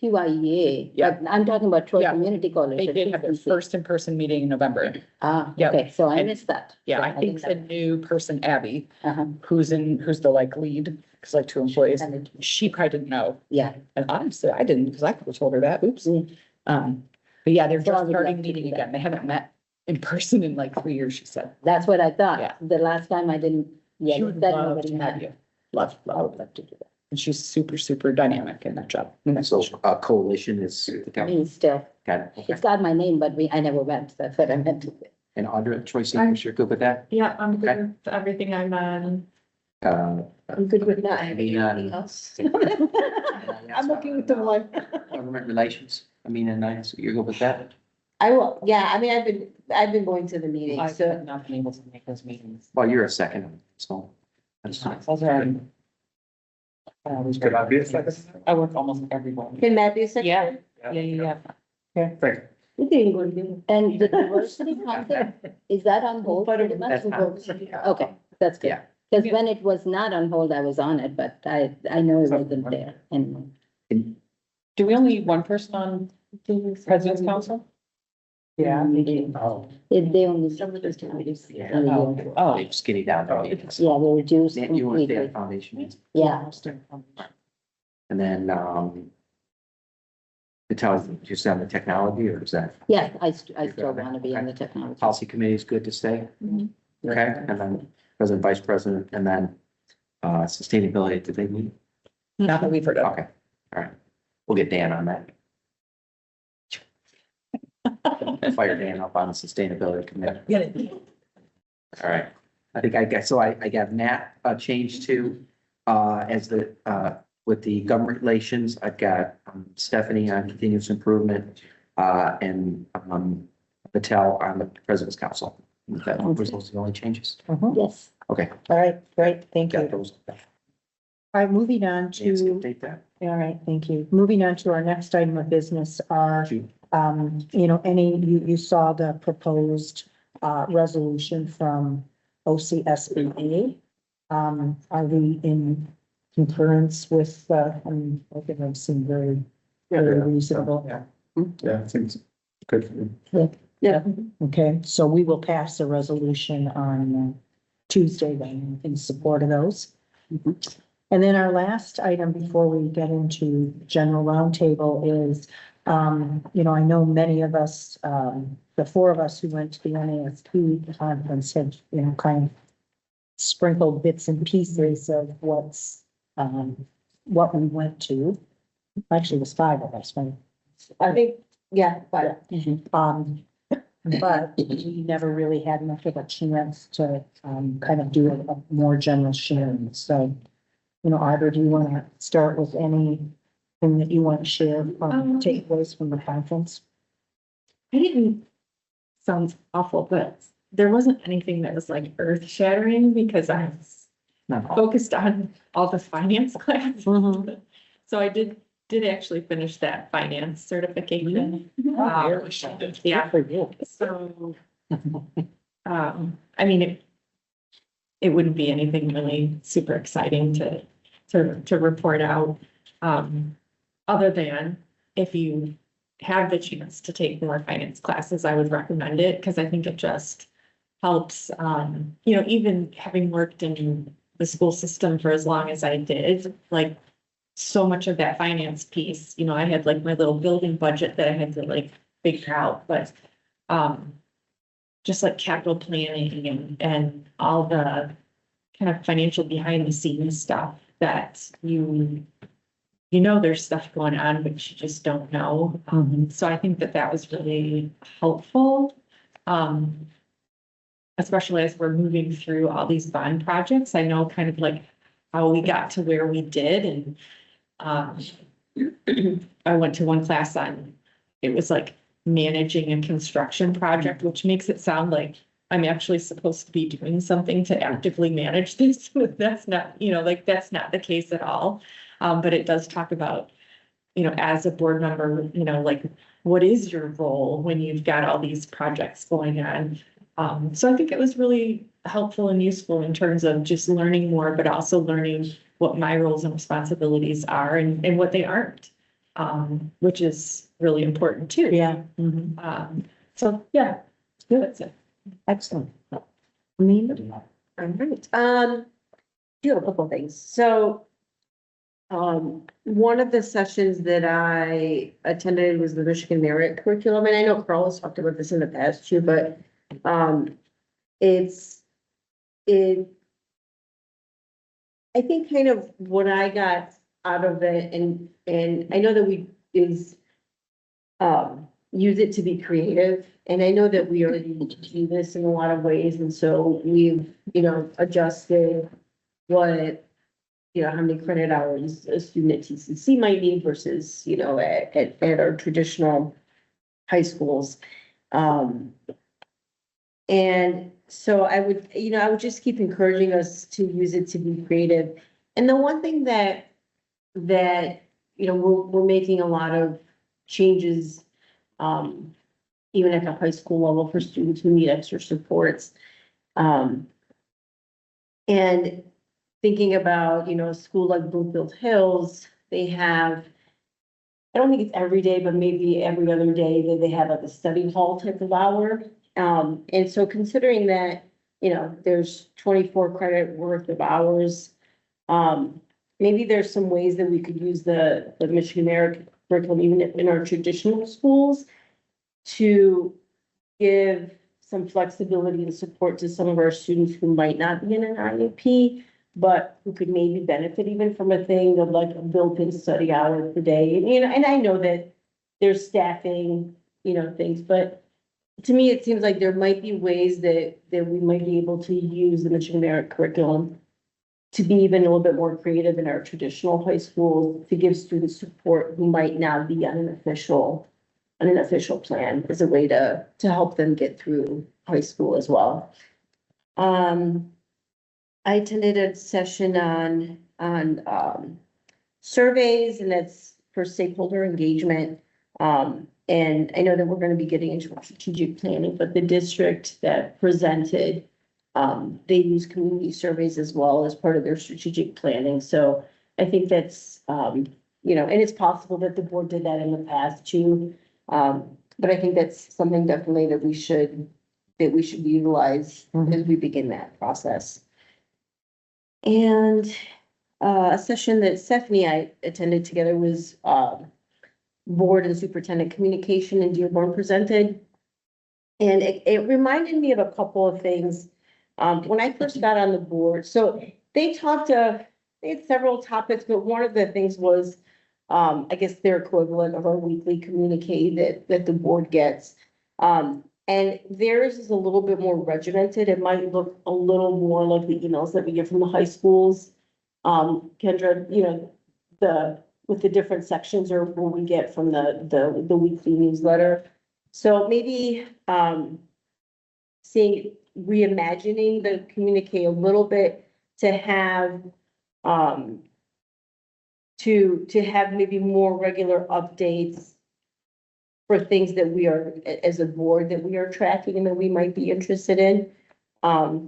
TYEA. Yeah. But I'm talking about Troy Yeah. Community Coalition. they did have their TCC. first in-person meeting in November. Ah, Yep. okay, so I And- missed that. Yeah, So I think the didn't new person, Abby, Uh-huh. who's the like lead, because like two employees, know. she probably didn't know. Yeah, And honestly, I didn't, because I could have told her that, oops. Mm. But yeah, they're So I just would starting love to meeting do that. again. They haven't met in person in like 3 years, she said. that's what I thought. Yeah. The last time I didn't, yeah, She would that love nobody to have met. you. Love, I would love. love to do that. And she's super, super dynamic in that job. So, coalition is the I company. mean, still, Got it. Okay. it's got my name, but I never went. That's what I meant to say. And Audra, Troy Seniors, you're good with that? Yeah, I'm Okay. good with everything I'm on. I'm good with not having Amina anything and- else. I'm okay with the one. Government relations, Amina and I, so you're good with that? I will, yeah, I mean, I've been going to the meetings, I've so. not been able to make those meetings. Well, you're a second, so. That's fine. Those are. I always Could I be a second? I work almost everywhere. Can Matt be a secretary? Yeah. Thanks. You can go to the. And the diversity concept, is that on hold pretty much? That's fine. Okay, that's good. Yeah. Because when it was not on hold, I was on it, but I know it wasn't there. And Do we only need one person on the President's Council? Yeah. Oh, they only. yeah. Oh. They're skinny down their meetings. Yeah, they reduced Nancy, you want to stay completely. on foundation meetings? Yeah, And then, it tells you just on the technology, or is that yeah, I still want to be on the technology. policy committee is good to stay? Okay, and then president, vice president, and then, sustainability, did they meet? Not that we've heard of. Okay, all right. We'll get Dan on that. Fire Dan up on the sustainability committee. All right. I think I got, so I got Nat, changed to, as the, with the government relations, I've got Stephanie on continuous improvement, and, Patel on the president's council. That was those the only changes? Yes. Okay, All right, great, thank got you. those. All right, moving on Nancy, to, update that. all right, thank you. Moving on to our next item of business are, Two. you saw the proposed, resolution from OCSBA. Are we in concurrence with, I think I've seen very reasonable. Yeah, it seems good for me. Yeah. Okay, so we will pass a resolution on Tuesday then in support of those. And then our last item before we get into general roundtable is, I know many of us, the four of us who went to the NASP conference have, kind of sprinkled bits and pieces of what we went to. Actually, it was five of us, right? I think Yeah, but, but we never really had much of a chance to, kind of do a more general sharing, so. You know, Audra, do you want to start with anything that you want to share from takeaways from the conference? I didn't, sounds awful, but there wasn't anything that was like earth shattering because I was focused on all the finance class. So I did actually finish that finance certification. Yeah. So, I mean, it wouldn't be anything really super exciting to report out. Other than if you have the chance to take more finance classes, I would recommend it because I think it just helps, you know, even having worked in the school system for as long as I did, like so much of that finance piece, you know, I had like my little building budget that I had to like figure out, but just like capital planning and all the kind of financial behind the scenes stuff that you know, there's stuff going on, but you just don't know. So I think that was really helpful. Especially as we're moving through all these bond projects. I know kind of like how we got to where we did and I went to one class on, it was like managing a construction project, which makes it sound like I'm actually supposed to be doing something to actively manage this. That's not, you know, like that's not the case at all. But it does talk about, you know, as a board member, you know, like what is your role when you've got all these projects going on? So I think it was really helpful and useful in terms of just learning more, but also learning what my roles and responsibilities are and what they aren't, which is really important too. Yeah. So yeah, that's it. Excellent. All right. Do a couple of things. So, one of the sessions that I attended was the Michigan Merit Curriculum, and I know Carl has talked about this in the past too, but, I think kind of what I got out of it, and I know that we use it to be creative, and I know that we already do this in a lot of ways, and so we've, you know, adjusted what, you know, how many credit hours a student at TCC might need versus, you know, at our traditional high schools. And so I would, you know, I would just keep encouraging us to use it to be creative. And the one thing that, you know, we're making a lot of changes, even at the high school level for students who need extra supports. And thinking about, you know, a school like Bluefield Hills, they have, I don't think it's every day, but maybe every other day that they have like a study hall type of hour. And so considering that, you know, there's 24 credit worth of hours, maybe there's some ways that we could use the Michigan Merit curriculum, even in our traditional schools, to give some flexibility and support to some of our students who might not be in an IEP, but who could maybe benefit even from a thing of like a built-in study hour per day. And, you know, and I know that there's staffing, you know, things, but to me, it seems like there might be ways that we might be able to use the Michigan Merit curriculum to be even a little bit more creative in our traditional high schools to give students support who might not be on an official plan as a way to help them get through high school as well. I attended a session on surveys, and that's for stakeholder engagement. And I know that we're going to be getting into strategic planning, but the district that presented, they use community surveys as well as part of their strategic planning. So I think that's, you know, and it's possible that the board did that in the past too. But I think that's something definitely that we should utilize as we begin that process. And a session that Stephanie and I attended together was board and superintendent communication, and Dearborn presented. And it reminded me of a couple of things when I first got on the board. So they had several topics, but one of the things was I guess their equivalent of our weekly communique that the board gets. And theirs is a little bit more regimented. It might look a little more like the emails that we get from the high schools. Kendra, with the different sections or what we get from the weekly newsletter. So maybe, reimagining the communique a little bit to have, to have maybe more regular updates for things that we are, as a board, that we are tracking and that we might be interested in.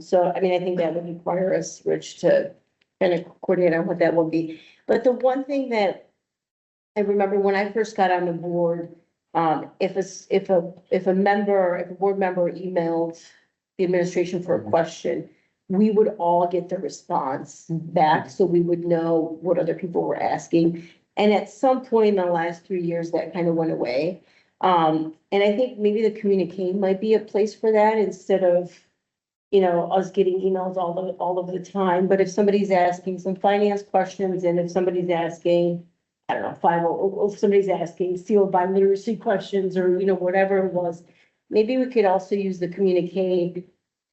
So, I mean, I think that would require us, Rich, to kind of coordinate on what that will be. But the one thing that I remember when I first got on the board, if a board member emailed the administration for a question, we would all get the response back, so we would know what other people were asking. And at some point in the last 3 years, that kind of went away. And I think maybe the communique might be a place for that instead of, us getting emails all of the time. But if somebody's asking some finance questions, and if somebody's asking, I don't know, if somebody's asking sealed by literacy questions or, whatever it was, maybe we could also use the communique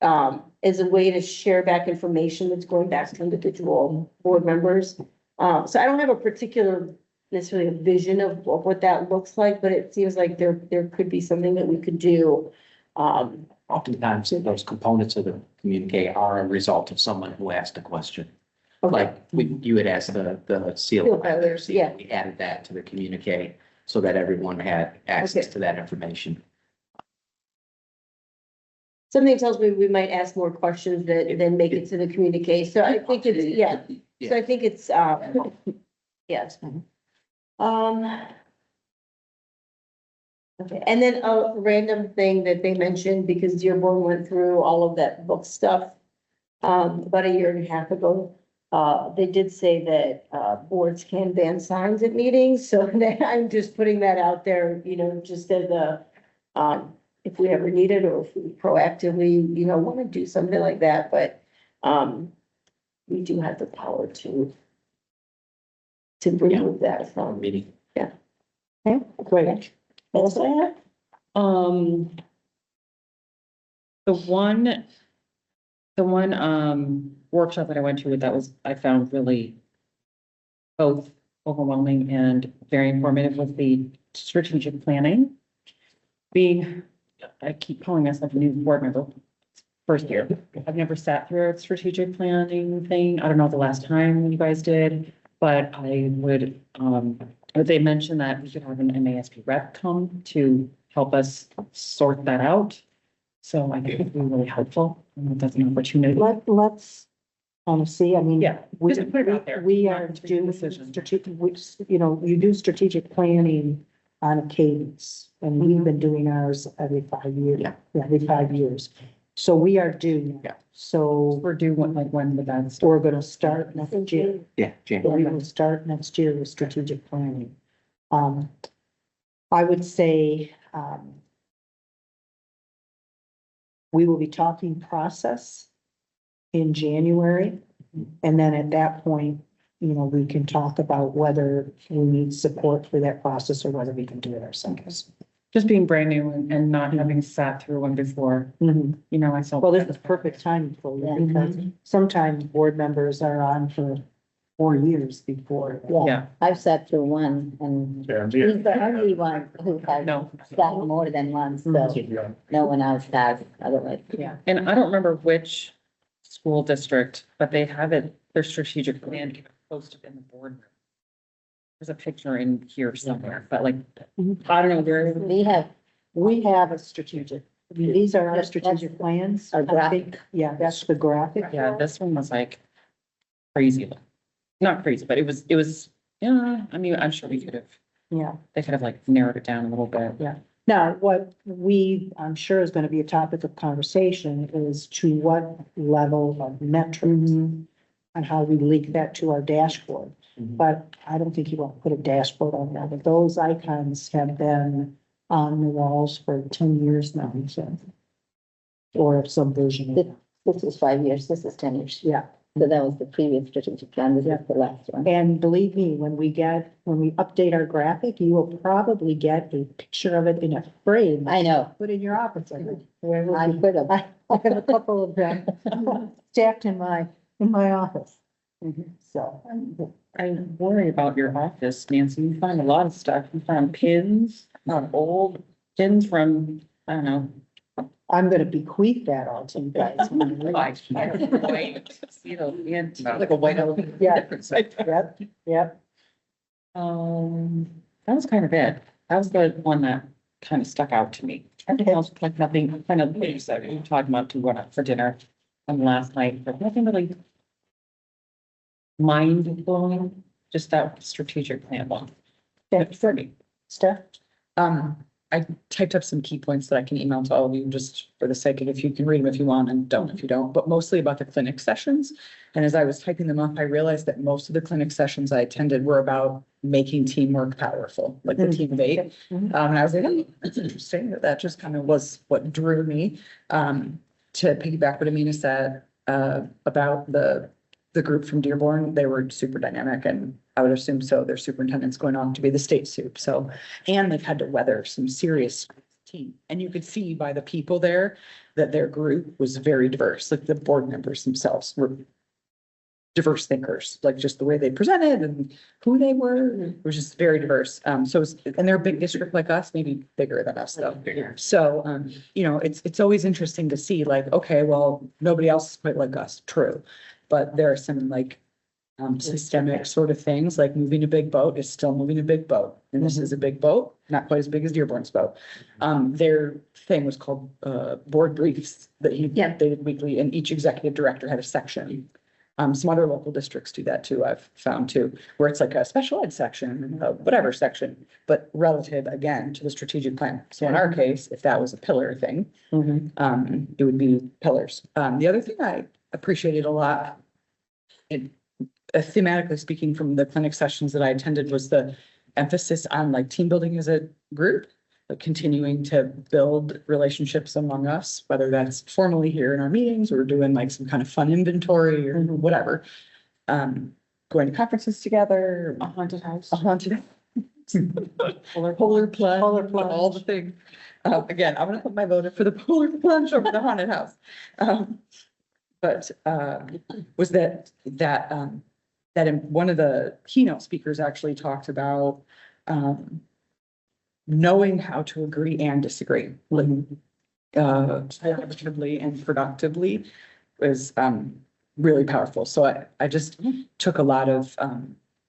as a way to share back information that's going back to individual board members. So I don't have a particular necessarily a vision of what that looks like, but it seems like there could be something that we could do. Oftentimes, those components of the communique are a result of someone who asked a question. Okay. Like, you had asked the seal. Sealed by literacy, yeah. We added that to the communique so that everyone had access to that information. Something tells me we might ask more questions that then make it to the communique. So I think it's, yeah. So I think it's, yes. Okay, and then a random thing that they mentioned, because Dearborn went through all of that book stuff about 1.5 years ago. They did say that boards can ban signs at meetings, so I'm just putting that out there, just as a, if we ever need it, or if we proactively, want to do something like that, but we do have the power to remove that from meeting. Yeah. Okay, great. That's what I have. The one workshop that I went to that I found really both overwhelming and very informative was the strategic planning. I keep calling myself a new board member, first year. I've never sat through a strategic planning thing. I don't know the last time you guys did, but they mentioned that we could have an MASP rep come to help us sort that out. So I think it would be really helpful. That's an opportunity. Let's kind of see, I mean. Yeah, We just put it out there. we are doing strategic, you do strategic planning on a cadence. And we've been doing ours every 5 years. Yeah. Every 5 years. So we are due. Yeah. We're So due when the bad stuff. we're gonna start next year. Yeah, January. We will start next year with strategic planning. I would say, we will be talking process in January. And then at that point, we can talk about whether we need support for that process or whether we can do it ourselves. Just being brand new and not having sat through one before, I saw. Well, this is perfect timing for you because sometimes board members are on for 4 years before. Yeah. I've sat through one and he's the only one who has sat more than once, so no one else has otherwise. Yeah. And I don't remember which school district, but they have their strategic plan posted in the board room. There's a picture in here somewhere, but I don't know where. We have a strategic, these are our strategic plans. Our graphic. Yeah, that's the graphic. Yeah, this one was crazy. Not crazy, but it was, yeah, I mean, I'm sure we could have, they could have narrowed it down a little bit. Yeah. Now, what I'm sure is going to be a topic of conversation is to what level of metrics and how we link that to our dashboard. But I don't think you want to put a dashboard on that, but those icons have been on the walls for 10 years now, so. Or some version of it. This is 5 years, this is 10 years. Yeah, So that was the previous strategic plan, this is the last one. And believe me, when we update our graphic, you will probably get a picture of it in a frame. I know, Put in your office. I could have. I have a couple of them stacked in my office. So. I worry about your office, Nancy. You find a lot of stuff. You find pins, old pins from, I don't know. I'm gonna bequeath that all to you guys. I can't wait to see those pins. Like a white elephant. Yeah. Yep. That was kind of it. That was the one that kind of stuck out to me. Everything else, like nothing, kind of things that we were talking about to go out for dinner last night, but nothing really mind blowing, just that strategic plan one. For me. Steph? I typed up some key points that I can email to all of you just for the sake of if you can read them if you want and don't if you don't, but mostly about the clinic sessions. And as I was typing them up, I realized that most of the clinic sessions I attended were about making teamwork powerful, like the team of 8. And I was like, oh, that's interesting. That just kind of was what drew me to piggyback what Amina said about the group from Dearborn. They were super dynamic, and I would assume so. Their superintendent's going on to be the state soup. So, and they've had to weather some serious team. And you could see by the people there that their group was very diverse. Like the board members themselves were diverse thinkers, like just the way they presented and who they were was just very diverse. So, and they're a big district like us, maybe bigger than us though. So, you know, it's always interesting to see like, okay, well, nobody else is quite like us. True. But there are some like systemic sort of things, like moving a big boat is still moving a big boat. And this is a big boat, not quite as big as Dearborn's boat. Their thing was called board briefs that they did weekly, and each executive director had a section. Some other local districts do that too, I've found too, where it's like a special ed section, whatever section, but relative again to the strategic plan. So in our case, if that was a pillar thing, it would be pillars. The other thing I appreciated a lot, thematically speaking from the clinic sessions that I attended, was the emphasis on like team building as a group, like continuing to build relationships among us, whether that's formally here in our meetings or doing like some kind of fun inventory or whatever. Going to conferences together, A haunted house. Polar plunge, all the things. Again, I'm gonna put my vote in for the polar plunge over the haunted house. But was that in one of the keynote speakers actually talked about knowing how to agree and disagree, like collaboratively and productively was really powerful. So I just took a lot of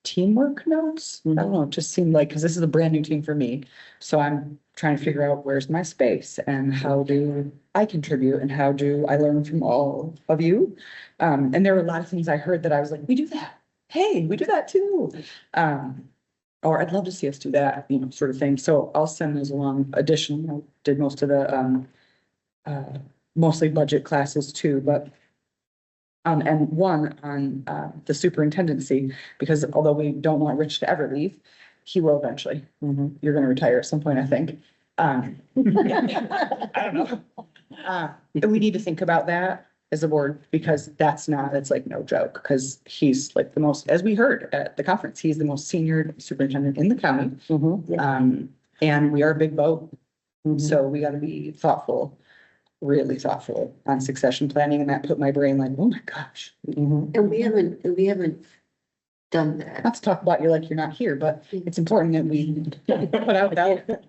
teamwork notes. I don't know, it just seemed like, because this is a brand new team for me. So I'm trying to figure out where's my space and how do I contribute and how do I learn from all of you. And there were a lot of things I heard that I was like, we do that. Hey, we do that too. Or I'd love to see us do that, you know, sort of thing. So I'll send those along. Additionally, I did most of the mostly budget classes too, but and one on the superintendency, because although we don't want Rich to ever leave, he will eventually. You're gonna retire at some point, I think. I don't know. And we need to think about that as a board, because that's like no joke, because he's like the most, as we heard at the conference, he's the most senior superintendent in the county. And we are a big boat. So we gotta be thoughtful, really thoughtful on succession planning, and that put my brain like, oh my gosh. And we haven't done that. Not to talk about you like you're not here, but it's important that we put out that.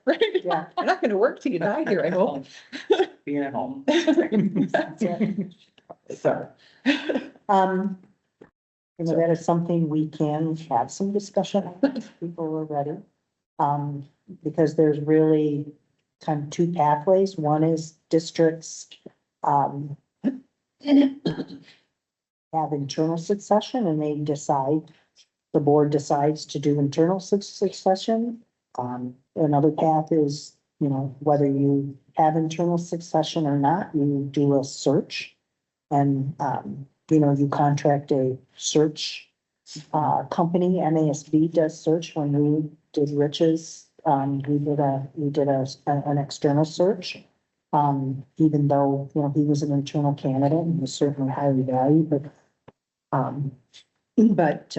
Right? Yeah. We're not gonna work till you die here, I hope. Being at home. So. You know, that is something we can have some discussion on if people are ready. Because there's really kind of two pathways. One is districts, have internal succession, and they decide, the board decides to do internal succession. Another path is, you know, whether you have internal succession or not, you do a search. And, you know, you contract a search company. MASB does search. When we did Rich's, we did an external search. Even though, you know, he was an internal candidate and was certainly highly valued, but But,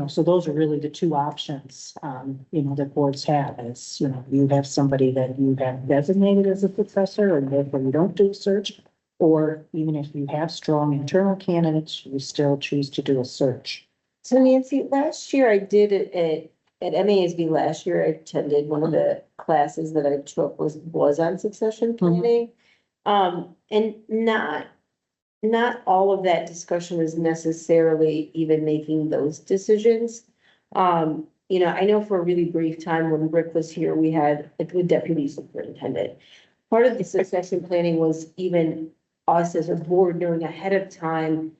so those are really the two options, that boards have is, you have somebody that you have designated as a successor and therefore you don't do a search. Or even if you have strong internal candidates, you still choose to do a search. So Nancy, last year I did it at MASB last year, I attended one of the classes that I took was on succession planning. And not all of that discussion was necessarily even making those decisions. I know for a really brief time when Rick was here, we had a deputy superintendent. Part of the succession planning was even us as a board knowing ahead of time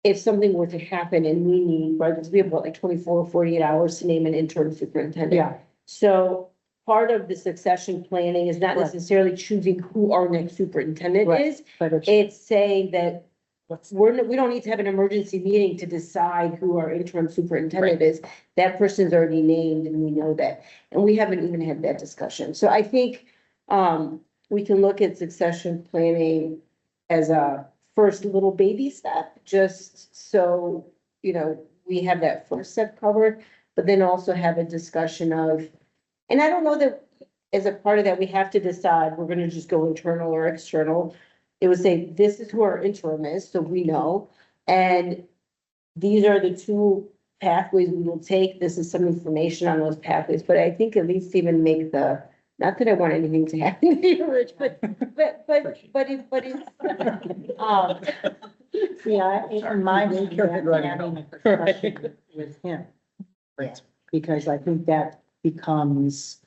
if something were to happen and we need, right, because we have about like 24 or 48 hours to name an interim superintendent. Yeah. So part of the succession planning is not Right. necessarily choosing who our next superintendent Right. is. But It's saying that we don't need to have an emergency meeting to decide who our interim superintendent is. That person's already named and we know that. And we haven't even had that discussion. So I think we can look at succession planning as a first little baby step, just so, we have that first step covered, but then also have a discussion of, and I don't know that as a part of that, we have to decide, we're gonna just go internal or external. It would say, this is who our interim is, so we know, and these are the two pathways we will take. This is some information on those pathways, but I think at least even make not that I want anything to happen to you, Rich, but it's, yeah, in my view, having a discussion with him. Right. Because I think that becomes,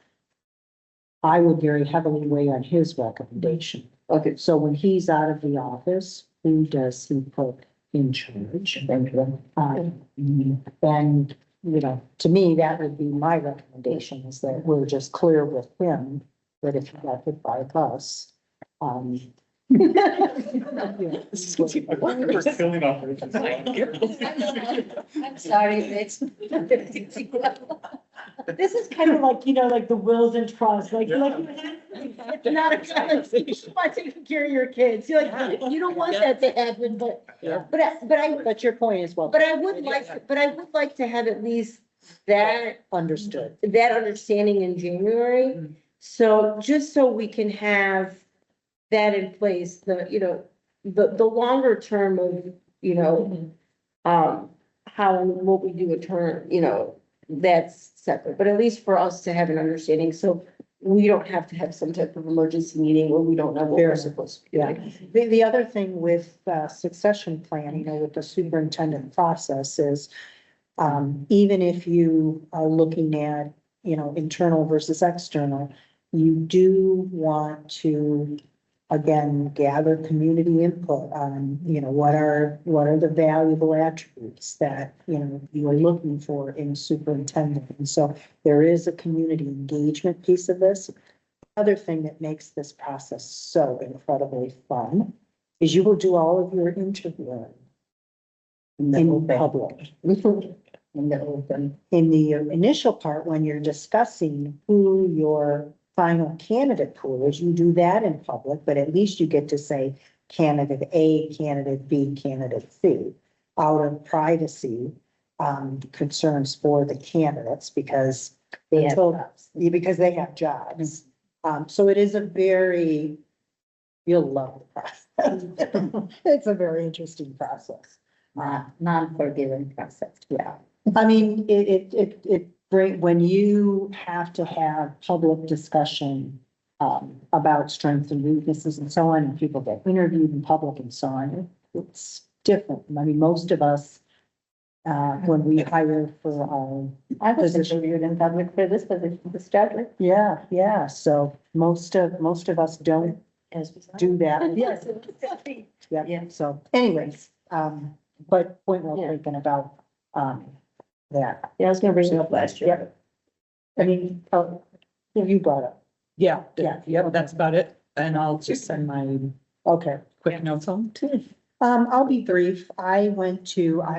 I would very heavily weigh on his recommendation. okay, So when he's out of the office, who does he put in charge? And, to me, that would be my recommendation is that we're just clear with him that if he got hit by a bus, We're killing operations. I'm sorry, Rich. This is kind of like, like the wills and trusts, it's not a conversation about taking care of your kids. You're like, you don't want that to happen, but, but your point is well. but I would like to have at least that Understood. that understanding in January. So just so we can have that in place, the longer term of, how and what we do a term, that's separate, but at least for us to have an understanding, so we don't have to have some type of emergency meeting where we don't know what we're supposed to be doing. The other thing with succession plan, with the superintendent process is, even if you are looking at, internal versus external, you do want to, again, gather community input on, what are the valuable attributes that, you are looking for in a superintendent. And so there is a community engagement piece of this. Other thing that makes this process so incredibly fun is you will do all of your interviewing in public. In the initial part, when you're discussing who your final candidate pool is, you do that in public, but at least you get to say candidate A, candidate B, candidate C, out of privacy concerns for the candidates because they have jobs. So it is you'll love the process. It's a very interesting process. Non-forgiving process. Yeah. I mean, when you have to have public discussion about strengths and weaknesses and so on, and people get interviewed in public and so on, it's different. I mean, most of us, when we hire for I was interviewed in public for this position to start with. yeah. So most of us don't do that. Yes. Yeah. So anyways, but point well taken about that. Yeah, I was gonna bring it up last year. I mean, you brought up. Yeah, Yeah. yep, that's about it. And I'll just send my Okay. quick notes on too. I'll be brief. I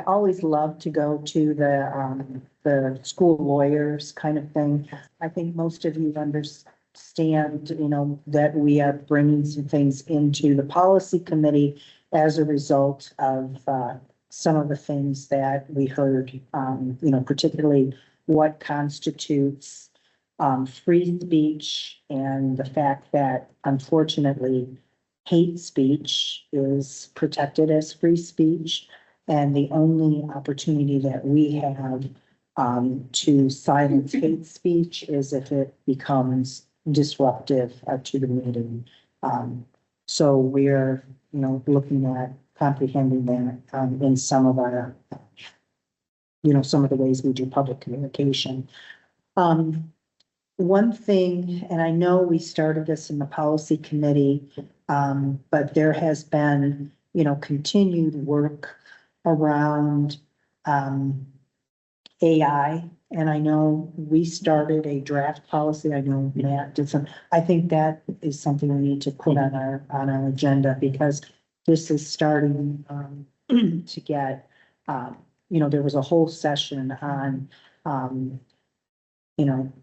always love to go to the school lawyers kind of thing. I think most of you understand, that we are bringing some things into the policy committee as a result of, some of the things that we heard, particularly what constitutes free speech and the fact that unfortunately hate speech is protected as free speech. And the only opportunity that we have to silence hate speech is if it becomes disruptive to the meeting. So we're, looking at comprehending that in some of our, some of the ways we do public communication. One thing, and I know we started this in the policy committee, but there has been, continued work around AI. And I know we started a draft policy. I know Matt did some. I think that is something we need to put on our agenda because this is starting to get, there was a whole session on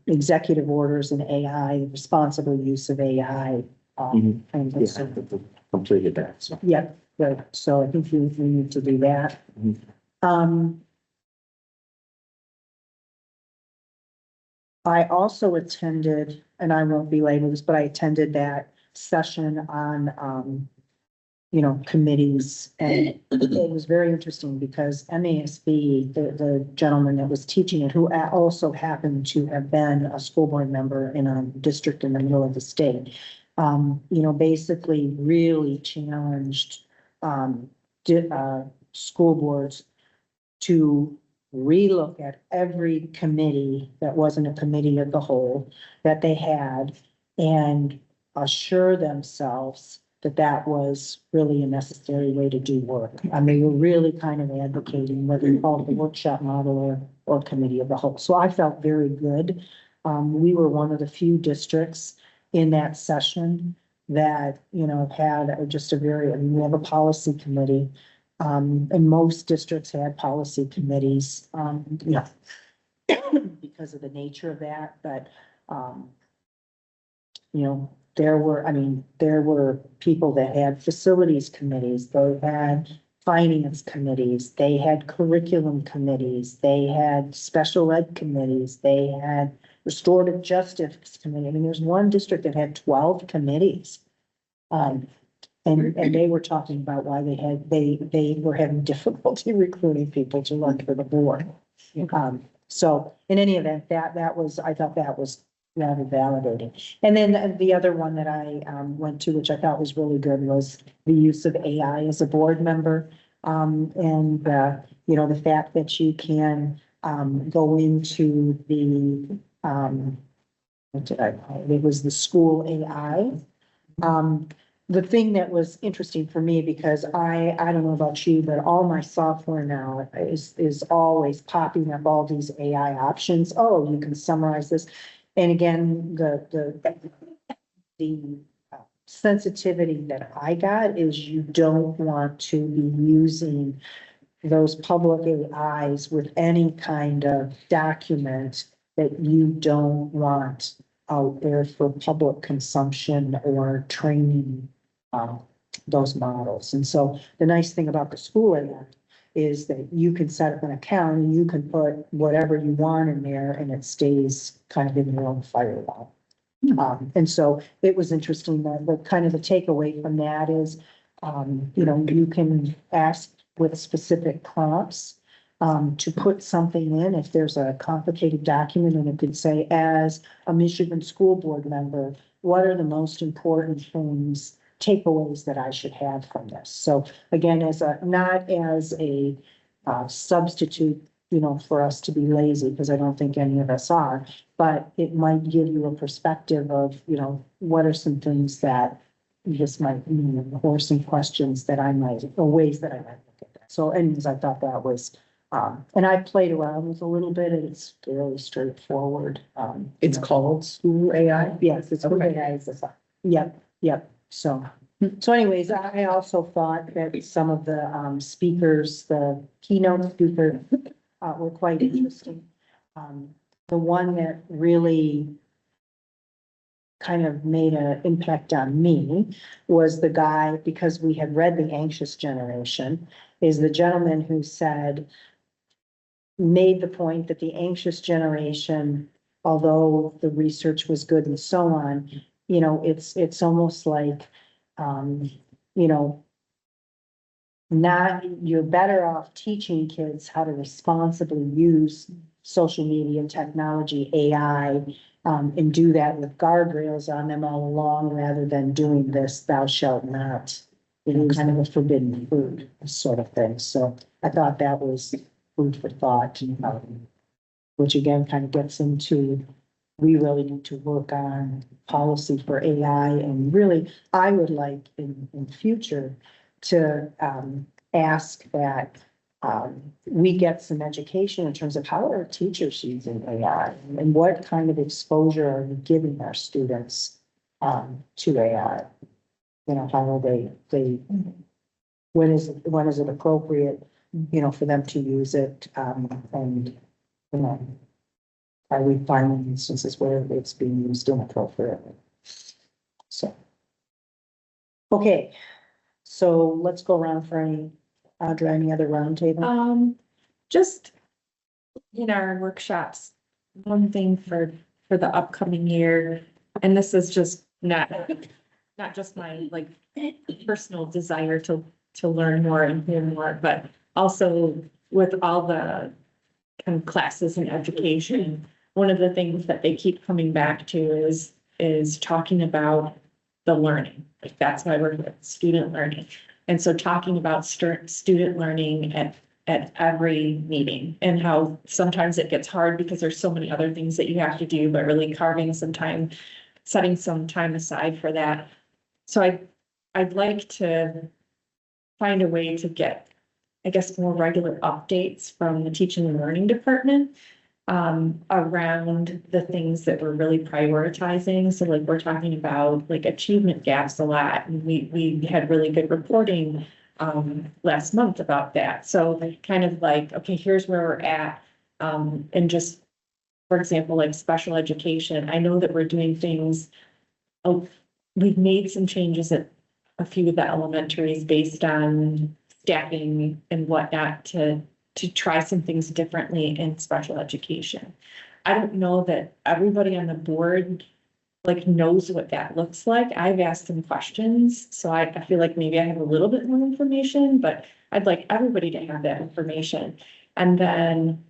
executive orders and AI, responsible use of AI. And so, Completed that. So. yeah, good. So I think we need to do that. I also attended, and I won't belabor this, but I attended that session on, committees. And it was very interesting because MASB, the gentleman that was teaching it, who also happened to have been a school board member in a district in the middle of the state, basically really challenged school boards to relook at every committee that wasn't a committee of the whole that they had and assure themselves that that was really a necessary way to do work. I mean, we're really kind of advocating whether you call it the workshop model or committee of the whole. So I felt very good. We were one of the few districts in that session that, had just we have a policy committee. And most districts had policy committees, because of the nature of that, but, there were people that had facilities committees, they had finance committees, they had curriculum committees, they had special ed committees, they had restorative justice committee. I mean, there's one district that had 12 committees. And they were talking about why they were having difficulty recruiting people to run for the board. So in any event, I thought that was rather validating. And then the other one that I went to, which I thought was really good, was the use of AI as a board member. The fact that you can go into the it was the school AI. The thing that was interesting for me, because I don't know about you, but all my software now is always popping up all these AI options. Oh, you can summarize this. And again, the sensitivity that I got is you don't want to be using those public AIs with any kind of document that you don't want out there for public consumption or training those models. And so the nice thing about the school AI is that you can set up an account and you can put whatever you want in there and it stays kind of in your own firewall. And so it was interesting that the kind of the takeaway from that is, you can ask with specific prompts to put something in if there's a complicated document, and it could say, as a Michigan school board member, what are the most important takeaways that I should have from this? So again, not as a substitute, for us to be lazy, because I don't think any of us are, but it might give you a perspective of, what are some things that this might mean, or some questions that or ways that I might look at that. So anyways, I thought that was, and I played around with a little bit, and it's fairly straightforward. It's called School AI? Yes, it's School AI. Yep. So anyways, I also thought that some of the speakers, the keynote speakers, were quite interesting. The one that really kind of made an impact on me was the guy, because we had read The Anxious Generation, is the gentleman who said, made the point that the anxious generation, although the research was good and so on, you know, it's almost like, you know, not, you're better off teaching kids how to responsibly use social media and technology, AI, and do that with guardrails on them all along, rather than doing this, thou shalt not, you know, kind of a forbidden fruit sort of thing. So I thought that was food for thought, which again kind of gets into, we really need to work on policy for AI, and really, I would like in future to ask that we get some education in terms of how are teachers using AI, and what kind of exposure are we giving our students to AI? You know, how are they, when is it appropriate, you know, for them to use it, and, you know, are we finding instances where it's being used inappropriately? So. Okay, so let's go around for any, Audra, any other roundtable? Just in our workshops, one thing for the upcoming year, and this is just not just my like personal desire to learn more and hear more, but also with all the kind of classes in education, one of the things that they keep coming back to is talking about the learning. Like that's why we're here, student learning. And so talking about student learning at every meeting, and how sometimes it gets hard because there's so many other things that you have to do, but really carving some time, setting some time aside for that. So I'd like to find a way to get, I guess, more regular updates from the teaching and learning department around the things that we're really prioritizing. So like we're talking about like achievement gaps a lot, and we had really good reporting last month about that. So kind of like, okay, here's where we're at. And just, for example, like special education, I know that we're doing things, we've made some changes at a few of the elementaries based on staffing and whatnot to try some things differently in special education. I don't know that everybody on the board like knows what that looks like. I've asked some questions, so I feel like maybe I have a little bit more information, but I'd like everybody to have that information. And then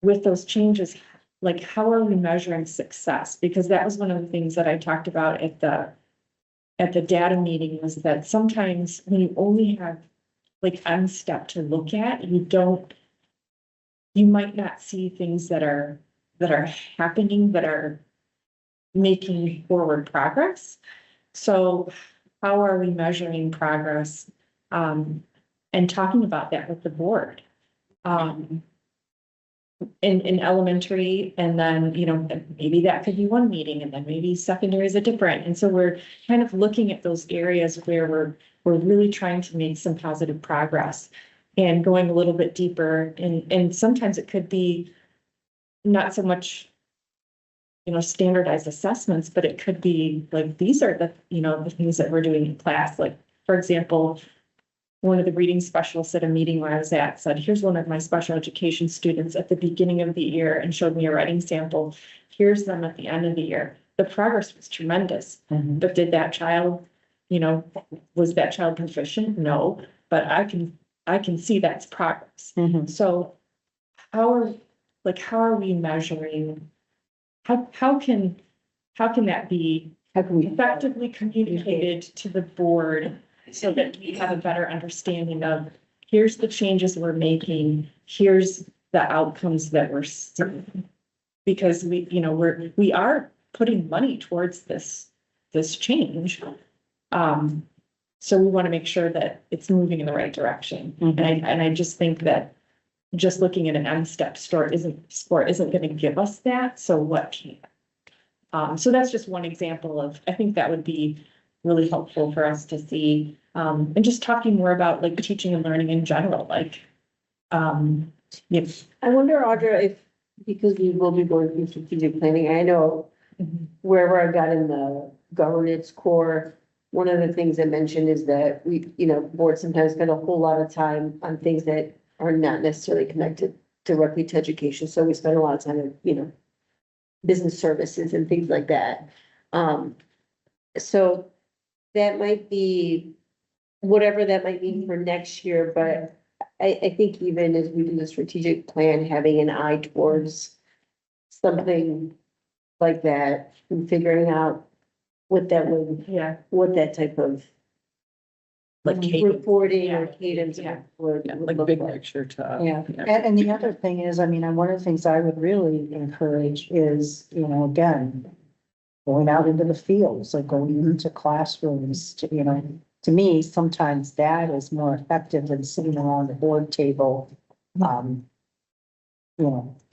with those changes, like how are we measuring success? Because that was one of the things that I talked about at the data meeting, was that sometimes when you only have like one step to look at, you might not see things that are happening, that are making forward progress. So how are we measuring progress? And talking about that with the board. In elementary, and then, you know, maybe that could be one meeting, and then maybe secondary is a different. And so we're kind of looking at those areas where we're really trying to make some positive progress and going a little bit deeper. And sometimes it could be not so much, you know, standardized assessments, but it could be like, these are the, you know, the things that we're doing in class. Like, for example, one of the reading specialists at a meeting where I was at said, here's one of my special education students at the beginning of the year, and showed me a writing sample. Here's them at the end of the year. The progress was tremendous. But did that child, you know, was that child proficient? No, but I can see that's progress. So how are we measuring? How can that be effectively communicated to the board, so that we have a better understanding of, here's the changes we're making, here's the outcomes that we're seeing? Because we are putting money towards this change. So we want to make sure that it's moving in the right direction. And I just think that just looking at an M-step score isn't going to give us that. So what can? So that's just one example of, I think that would be really helpful for us to see, and just talking more about like teaching and learning in general, like, yes. I wonder, Audra, if, because we will be going through strategic planning, I know wherever I got in the governance core, one of the things I mentioned is that we, boards sometimes spend a whole lot of time on things that are not necessarily connected directly to education. So we spend a lot of time on, business services and things like that. So that might be whatever that might mean for next year, but I think even as we do the strategic plan, having an eye towards something like that and figuring out what that would, what that type of Like cadence. reporting or cadence Yeah. would Like look big like. picture to. Yeah, and the other thing is, I mean, one of the things I would really encourage is, again, going out into the fields, like going into classrooms, to me, sometimes that is more effective than sitting around the board table,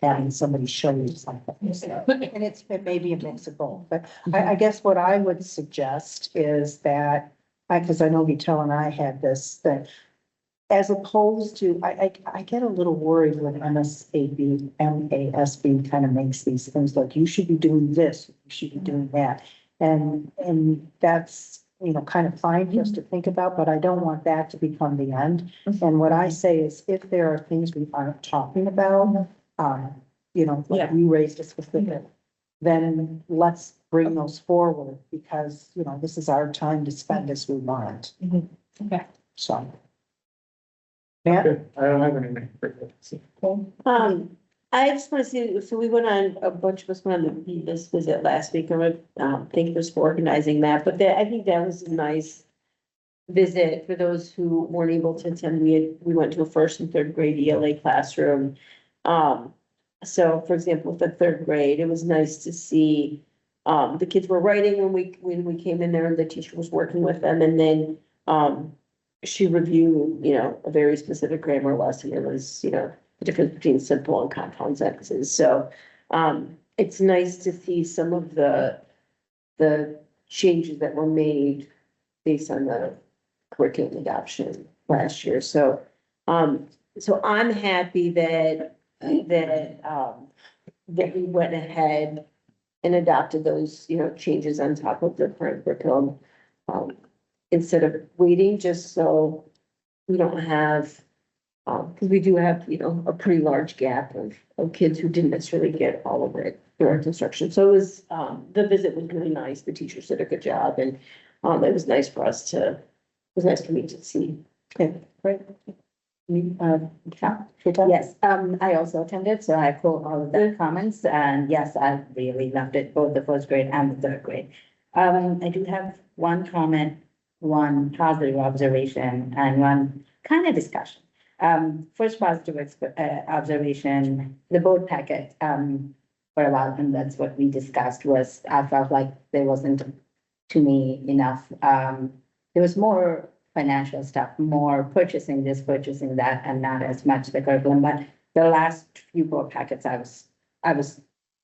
having somebody show you something. And it may be a mix of both, but I guess what I would suggest is that, because I know Vitel and I had this, that as opposed to, I get a little worried when MASB kind of makes these things like, you should be doing this, you should be doing that. And that's, kind of fine for us to think about, but I don't want that to become the end. And what I say is, if there are things we aren't talking about, like you raised a specific, then let's bring those forward, because, this is our time to spend as we want. Okay. So. Matt? I don't have anything. I just want to see, so we went on, a bunch of us went on this visit last week, and I thank you for organizing that, but I think that was a nice visit for those who weren't able to attend. We went to a first and third grade ELA classroom. So for example, with the third grade, it was nice to see, the kids were writing when we came in there, and the teacher was working with them, and then, she reviewed, a very specific grammar lesson. It was, the difference between simple and compound sentences. So, it's nice to see some of the changes that were made based on the curriculum adoption last year. So, so I'm happy that we went ahead and adopted those, changes on top of the current curriculum. Instead of waiting, just so we don't have, because we do have, a pretty large gap of kids who didn't necessarily get all of it direct instruction. So it was, the visit was really nice. The teachers did a good job, and it was nice for us it was nice for me to see. Okay, great. Yes, I also attended, so I echo all of the comments, and yes, I really loved it, both the first grade and the third grade. I do have one comment, one positive observation, and one kind of discussion. First positive observation, the board packet, for a while, and that's what we discussed, was I felt like there wasn't, to me, enough, there was more financial stuff, more purchasing this, purchasing that, and not as much the curriculum. But the last few board packets, I was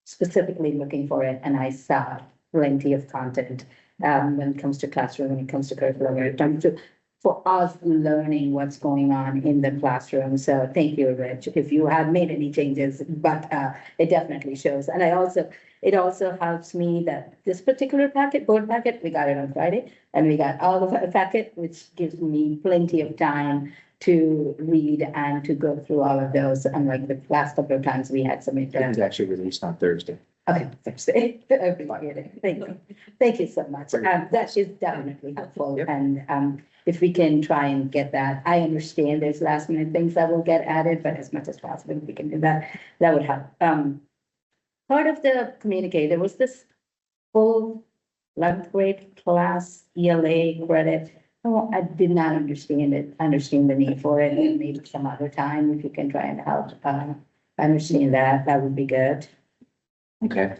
specifically looking for it, and I saw plenty of content when it comes to classroom, when it comes to curriculum, when it comes to, for us learning what's going on in the classroom. So thank you, Rich, if you have made any changes, but it definitely shows. And it also helps me that this particular board packet, we got it on Friday, and we got all of the packet, which gives me plenty of time to read and to go through all of those. Unlike the last couple of times we had some. It was actually released on Thursday. Okay, Thursday. Thank you. Thank you so much. That is definitely helpful. Yep. And if we can try and get that, I understand there's last minute things that will get added, but as much as possible, if we can do that, that would help. Part of the communique, there was this full 11th grade class ELA credit. Oh, I did not understand the need for it, and maybe some other time, if you can try and help, understand that would be good. Okay.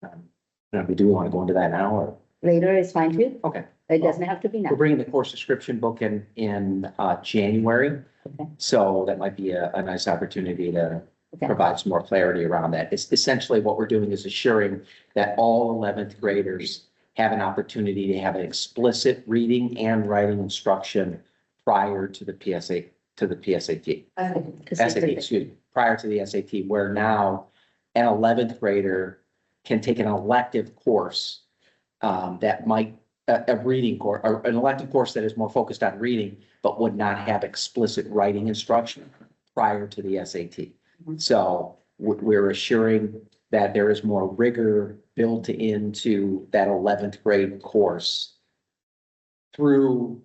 Do we want to go into that now, or? Later is fine too. Okay. It doesn't have to be now. We're bringing the course description book in January. Okay. So that might be a nice opportunity to Okay. provide some more clarity around that. It's essentially what we're doing is assuring that all 11th graders have an opportunity to have an explicit reading and writing instruction prior to the SAT, excuse me, prior to the SAT, where now an 11th grader can take an elective course that might, a reading course, or an elective course that is more focused on reading, but would not have explicit writing instruction prior to the SAT. So we're assuring that there is more rigor built into that 11th grade course through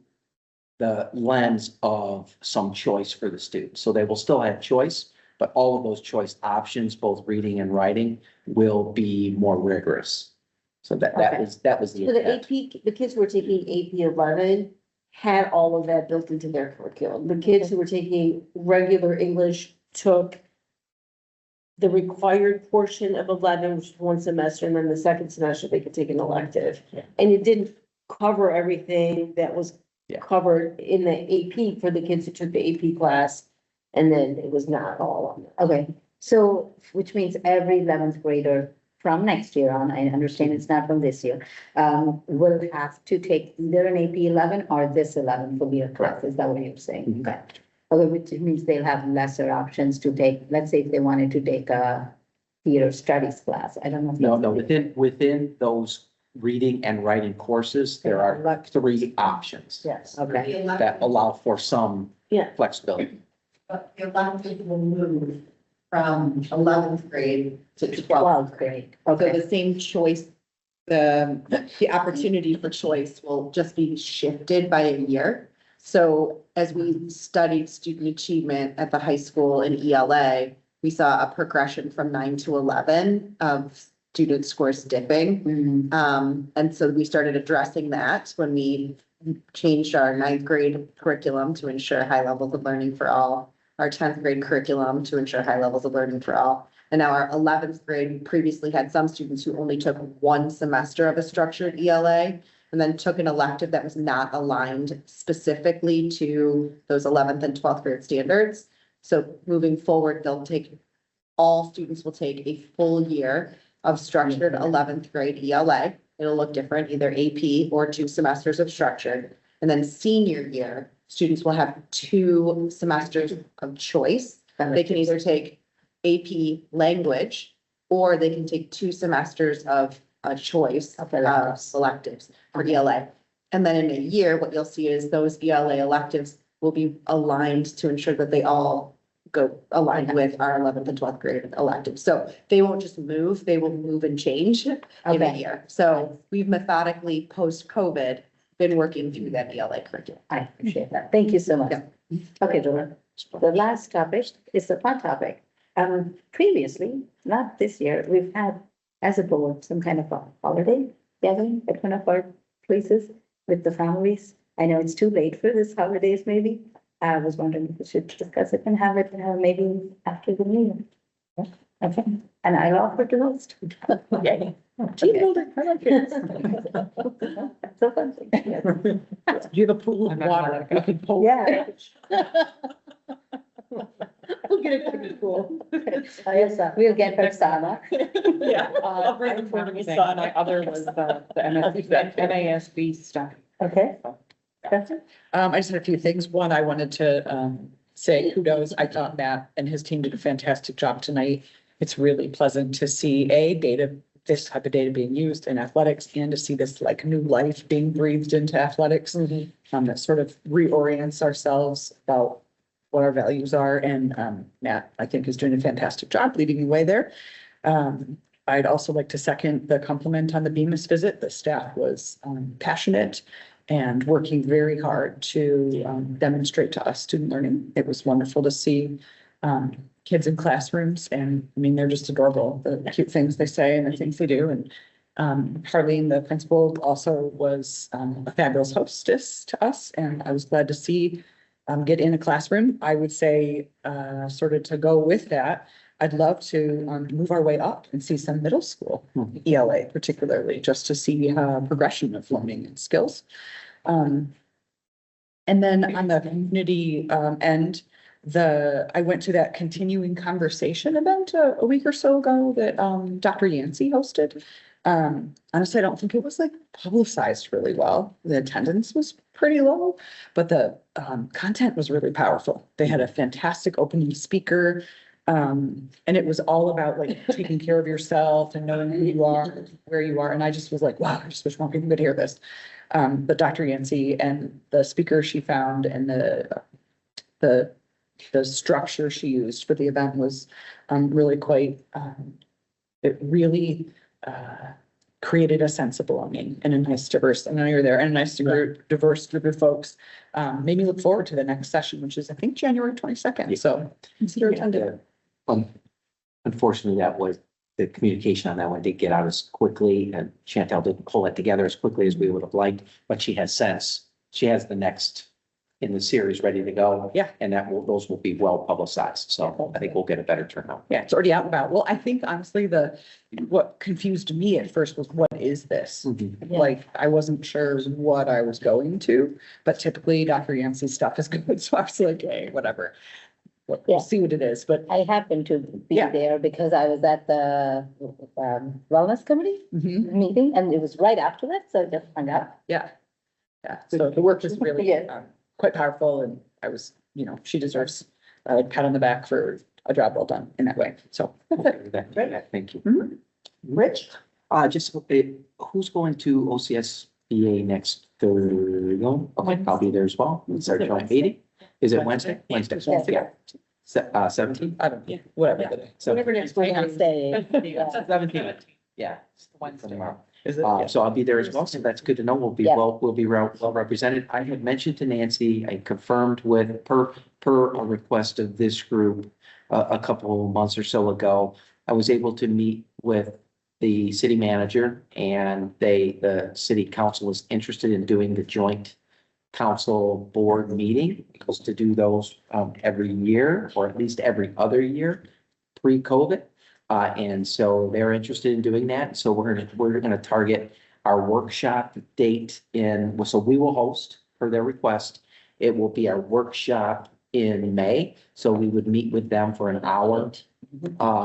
the lens of some choice for the students. So they will still have choice, but all of those choice options, both reading and writing, will be more rigorous. So that was the So the intent. AP, the kids who were taking AP 11 had all of that built into their curriculum. The kids who were taking regular English took the required portion of 11, which is one semester, and then the second semester they could take an elective. And it didn't cover everything that was covered in the AP for the kids who took the AP class. And then it was not all on there. Okay, so, which means every 11th grader from next year on, I understand it's not from this year, will have to take either an AP 11 or this 11 for year class, is that what you're saying? Okay. Okay, which means they'll have lesser options to take, let's say if they wanted to take a theater studies class, I don't know. if No, that's- within those reading and writing courses, there are 3 options Yes, Okay. that allow for some Yeah. flexibility. But the electives will move from 11th grade to 12th 12th grade. grade, So okay. the same choice, the opportunity for choice will just be shifted by a year. So as we studied student achievement at the high school in ELA, we saw a progression from 9 to 11 of student scores dipping. And so we started addressing that when we changed our 9th grade curriculum to ensure high levels of learning for all, our 10th grade curriculum to ensure high levels of learning for all. And now our 11th grade previously had some students who only took 1 semester of a structured ELA and then took an elective that was not aligned specifically to those 11th and 12th grade standards. So moving forward, all students will take a full year of structured 11th grade ELA. It'll look different, either AP or 2 semesters of structured. And then senior year, students will have 2 semesters of choice. They can either take AP language, or they can take 2 semesters of a choice of electives for ELA. And then in a year, what you'll see is those ELA electives will be aligned to ensure that they all go aligned with our 11th and 12th grade electives. So they won't just move, they will move and change in a Okay. year. So we've methodically, post-COVID, been working through that ELA curriculum. I appreciate that. Thank you so much. Okay, Dora. The last topic is the fun topic. Previously, not this year, we've had, as a board, some kind of a holiday gathering at one of our places with the families. I know it's too late for this holidays, maybe. I was wondering if we should discuss it and have it, maybe after the meeting. Okay, and I'll offer to host. Yay. Team building, I like it. That's a fun thing. Do you have a pool of water? You can pull. Yeah. We'll get it from the pool. Yes, we'll get her Sana. Yeah. I'll bring the for me, son. My other was the NASB stuff. Okay. That's it. I just had a few things. One, I wanted to say kudos. I thought Matt and his team did a fantastic job tonight. It's really pleasant to see this type of data being used in athletics and to see this like new life being breathed into athletics. That sort of reorients ourselves about what our values are. And Matt, I think, is doing a fantastic job leading the way there. I'd also like to second the compliment on the Bemis visit. The staff was passionate and working very hard to demonstrate to us student learning. It was wonderful to see kids in classrooms, and I mean, they're just adorable, the cute things they say and the things they do. And Harleen, the principal, also was a fabulous hostess to us, and I was glad to see get in a classroom. I would say sort of to go with that, I'd love to move our way up and see some middle school ELA particularly, just to see progression of learning and skills. And then on the community end, I went to that continuing conversation event a week or so ago that Dr. Yancey hosted. Honestly, I don't think it was like publicized really well. The attendance was pretty low, but the content was really powerful. They had a fantastic opening speaker. And it was all about like taking care of yourself and knowing who you are, where you are. And I just was like, wow, I just wish more people could hear this. But Dr. Yancey and the speaker she found and the structure she used for the event was really quite, it really created a sense of belonging and a nice diverse, I know you're there, and a nice diverse group of folks. Made me look forward to the next session, which is, I think, January 22nd. So consider attending. Unfortunately, that was, the communication on that one did get out as quickly, and Chantel didn't pull it together as quickly as we would have liked, but she has since, she has the next in the series ready to go. Yeah. And those will be well publicized. So I think we'll get a better turnout. Yeah, it's already out and about. Well, I think honestly, what confused me at first was, what is this? Like, I wasn't sure what I was going to, but typically Dr. Yancey's stuff is good. So I was like, hey, whatever. We'll see what it is, but. I happened to be there because I was at the wellness committee meeting, and it was right after that, so I just hung out. Yeah. Yeah, so the work was really quite powerful, and I was, she deserves a pat on the back for a job well done in that way. So. Thank you. Rich? Just, who's going to OCSBA next Thursday? Okay, I'll be there as well. It's our joint meeting. Is it Wednesday? Wednesday. Yeah. 17? I don't know, whatever. Whatever next Wednesday. 17. Yeah. Wednesday. Tomorrow. Is it? So I'll be there as well. So that's good to know. We'll be well represented. I had mentioned to Nancy, I confirmed with per a request of this group a couple of months or so ago. I was able to meet with the city manager, and the city council is interested in doing the joint council board meeting, because to do those every year, or at least every other year pre-COVID. And so they're interested in doing that. So we're gonna target our workshop date so we will host per their request. It will be our workshop in May. So we would meet with them for an hour.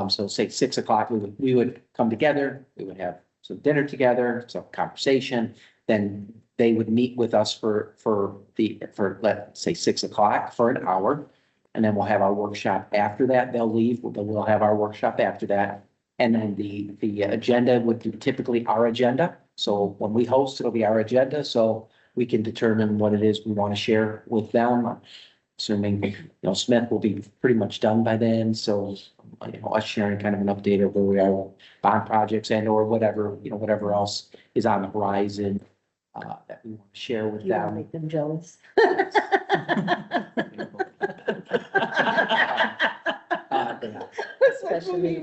So say 6 o'clock, we would come together, we would have some dinner together, some conversation. Then they would meet with us for let's say 6 o'clock for an hour. And then we'll have our workshop after that. They'll leave, but we'll have our workshop after that. And then the agenda would be typically our agenda. So when we host, it'll be our agenda. So we can determine what it is we want to share with them. Assuming, Smith will be pretty much done by then. So, us sharing kind of an update of where we are with bond projects and or whatever, whatever else is on the horizon that we want to share with them. Make them jealous. Especially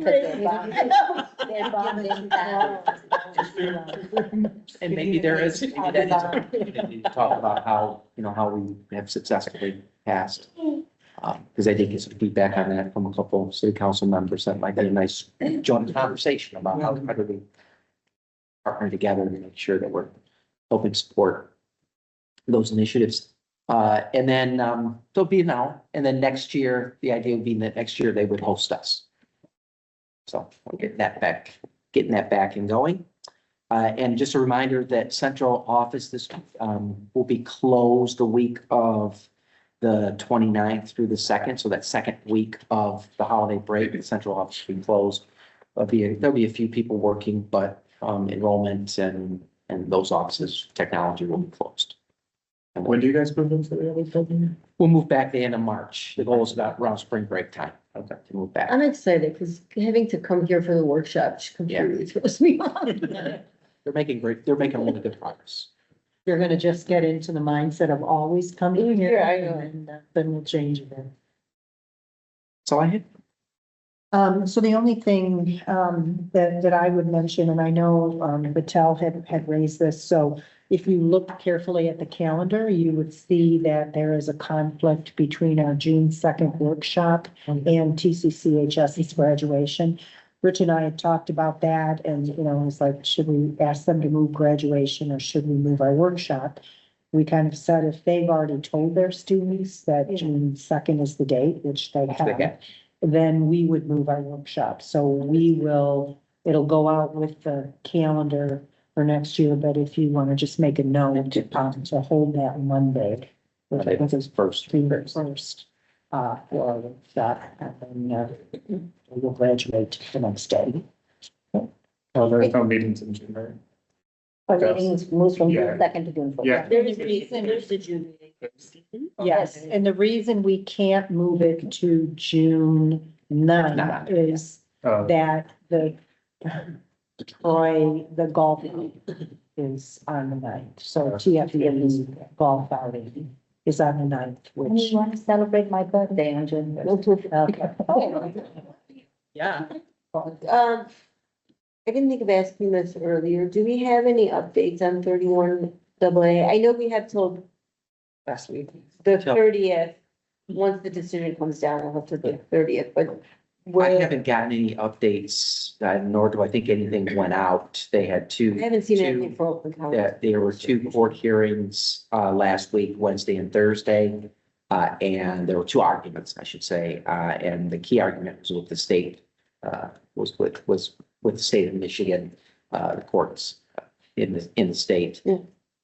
and maybe there is, maybe that is an opportunity to talk about how, how we have successfully passed. Because I did get some feedback on that from a couple of city council members, that might be a nice joint conversation about how do we partner together to make sure that we're helping support those initiatives. And then there'll be now, and then next year, the idea would be that next year they would host us. So we're getting that back and going. And just a reminder that central office will be closed the week of the 29th through the 2nd. So that second week of the holiday break, the central office will be closed. There'll be a few people working, but enrollment and those offices, technology will be closed. And when do you guys move into the other building? We'll move back the end of March. The goal is about around spring break time. Okay, to move back. I'm excited because having to come here for the workshop completely throws me off. They're making really good progress. You're gonna just get into the mindset of always coming here. Yeah, I know. And then we'll change it. That's all I had. So the only thing, that I would mention, and I know, Battelle had raised this, so if you look carefully at the calendar, you would see that there is a conflict between our June 2nd workshop and TCCHS's graduation. Rich and I had talked about that, and, it was like, should we ask them to move graduation or should we move our workshop? We kind of said if they've already told their students that June 2nd is the date, which they have, then we would move our workshop. So it'll go out with the calendar for next year, but if you want to just make a note to hold that Monday, which I think is first. for our workshop, and then, we'll graduate the next day. Oh, there's no meetings in June, right? Our meetings moves from Yeah. June second to June fourth. Yeah. There's the June meeting. Yes, and the reason we can't move it to June 9th is Oh, that the Troy, the golf is on the 9th, so TFE's golf outing is on the 9th, And which. you want to celebrate my birthday on June first. Okay. Yeah. I didn't think of asking this earlier. Do we have any updates on 31AA? I know we have till Last week. the 30th. Once the decision comes down, we'll have to the 30th, but I where, haven't gotten any updates, nor do I think anything went out. They had I two, haven't seen anything for Oakland County. there were two court hearings, last week, Wednesday and Thursday. And there were two arguments, I should say, and the key argument was with the state, was with the state of Michigan, the courts in the state. Yeah.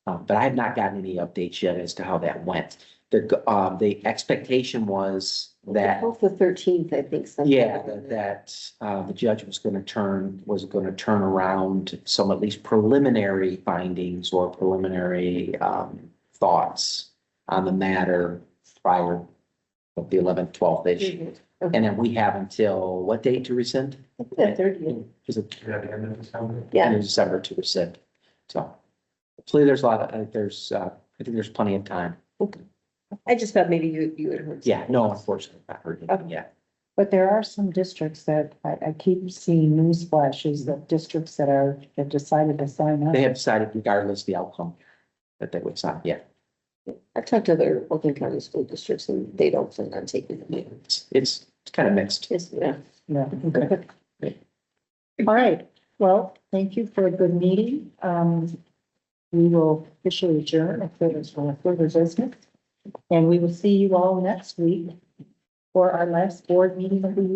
But I have not gotten any updates yet as to how that went. The expectation was that, Both the 13th, I think. sometime. yeah, that the judge was gonna turn around some at least preliminary findings or preliminary thoughts on the matter prior of the 11th, 12th-ish. Mhm. And then we have until what date to rescind? The 30th. Is it Yeah, the end of December. Yeah. end of December to rescind? So hopefully there's a lot of, I think there's plenty of time. I just thought maybe you had heard. Yeah, no, unfortunately, not heard anything yet. But there are some districts that I keep seeing news flashes that districts that have decided to sign up. They have decided regardless of the outcome that they would sign, yeah. I've talked to other Oakland County school districts and they don't plan on taking them. It's kind of mixed. Yeah. Yeah, okay. All right, well, thank you for a good meeting. We will officially adjourn if there is no further business. And we will see you all next week for our last board meeting of the year.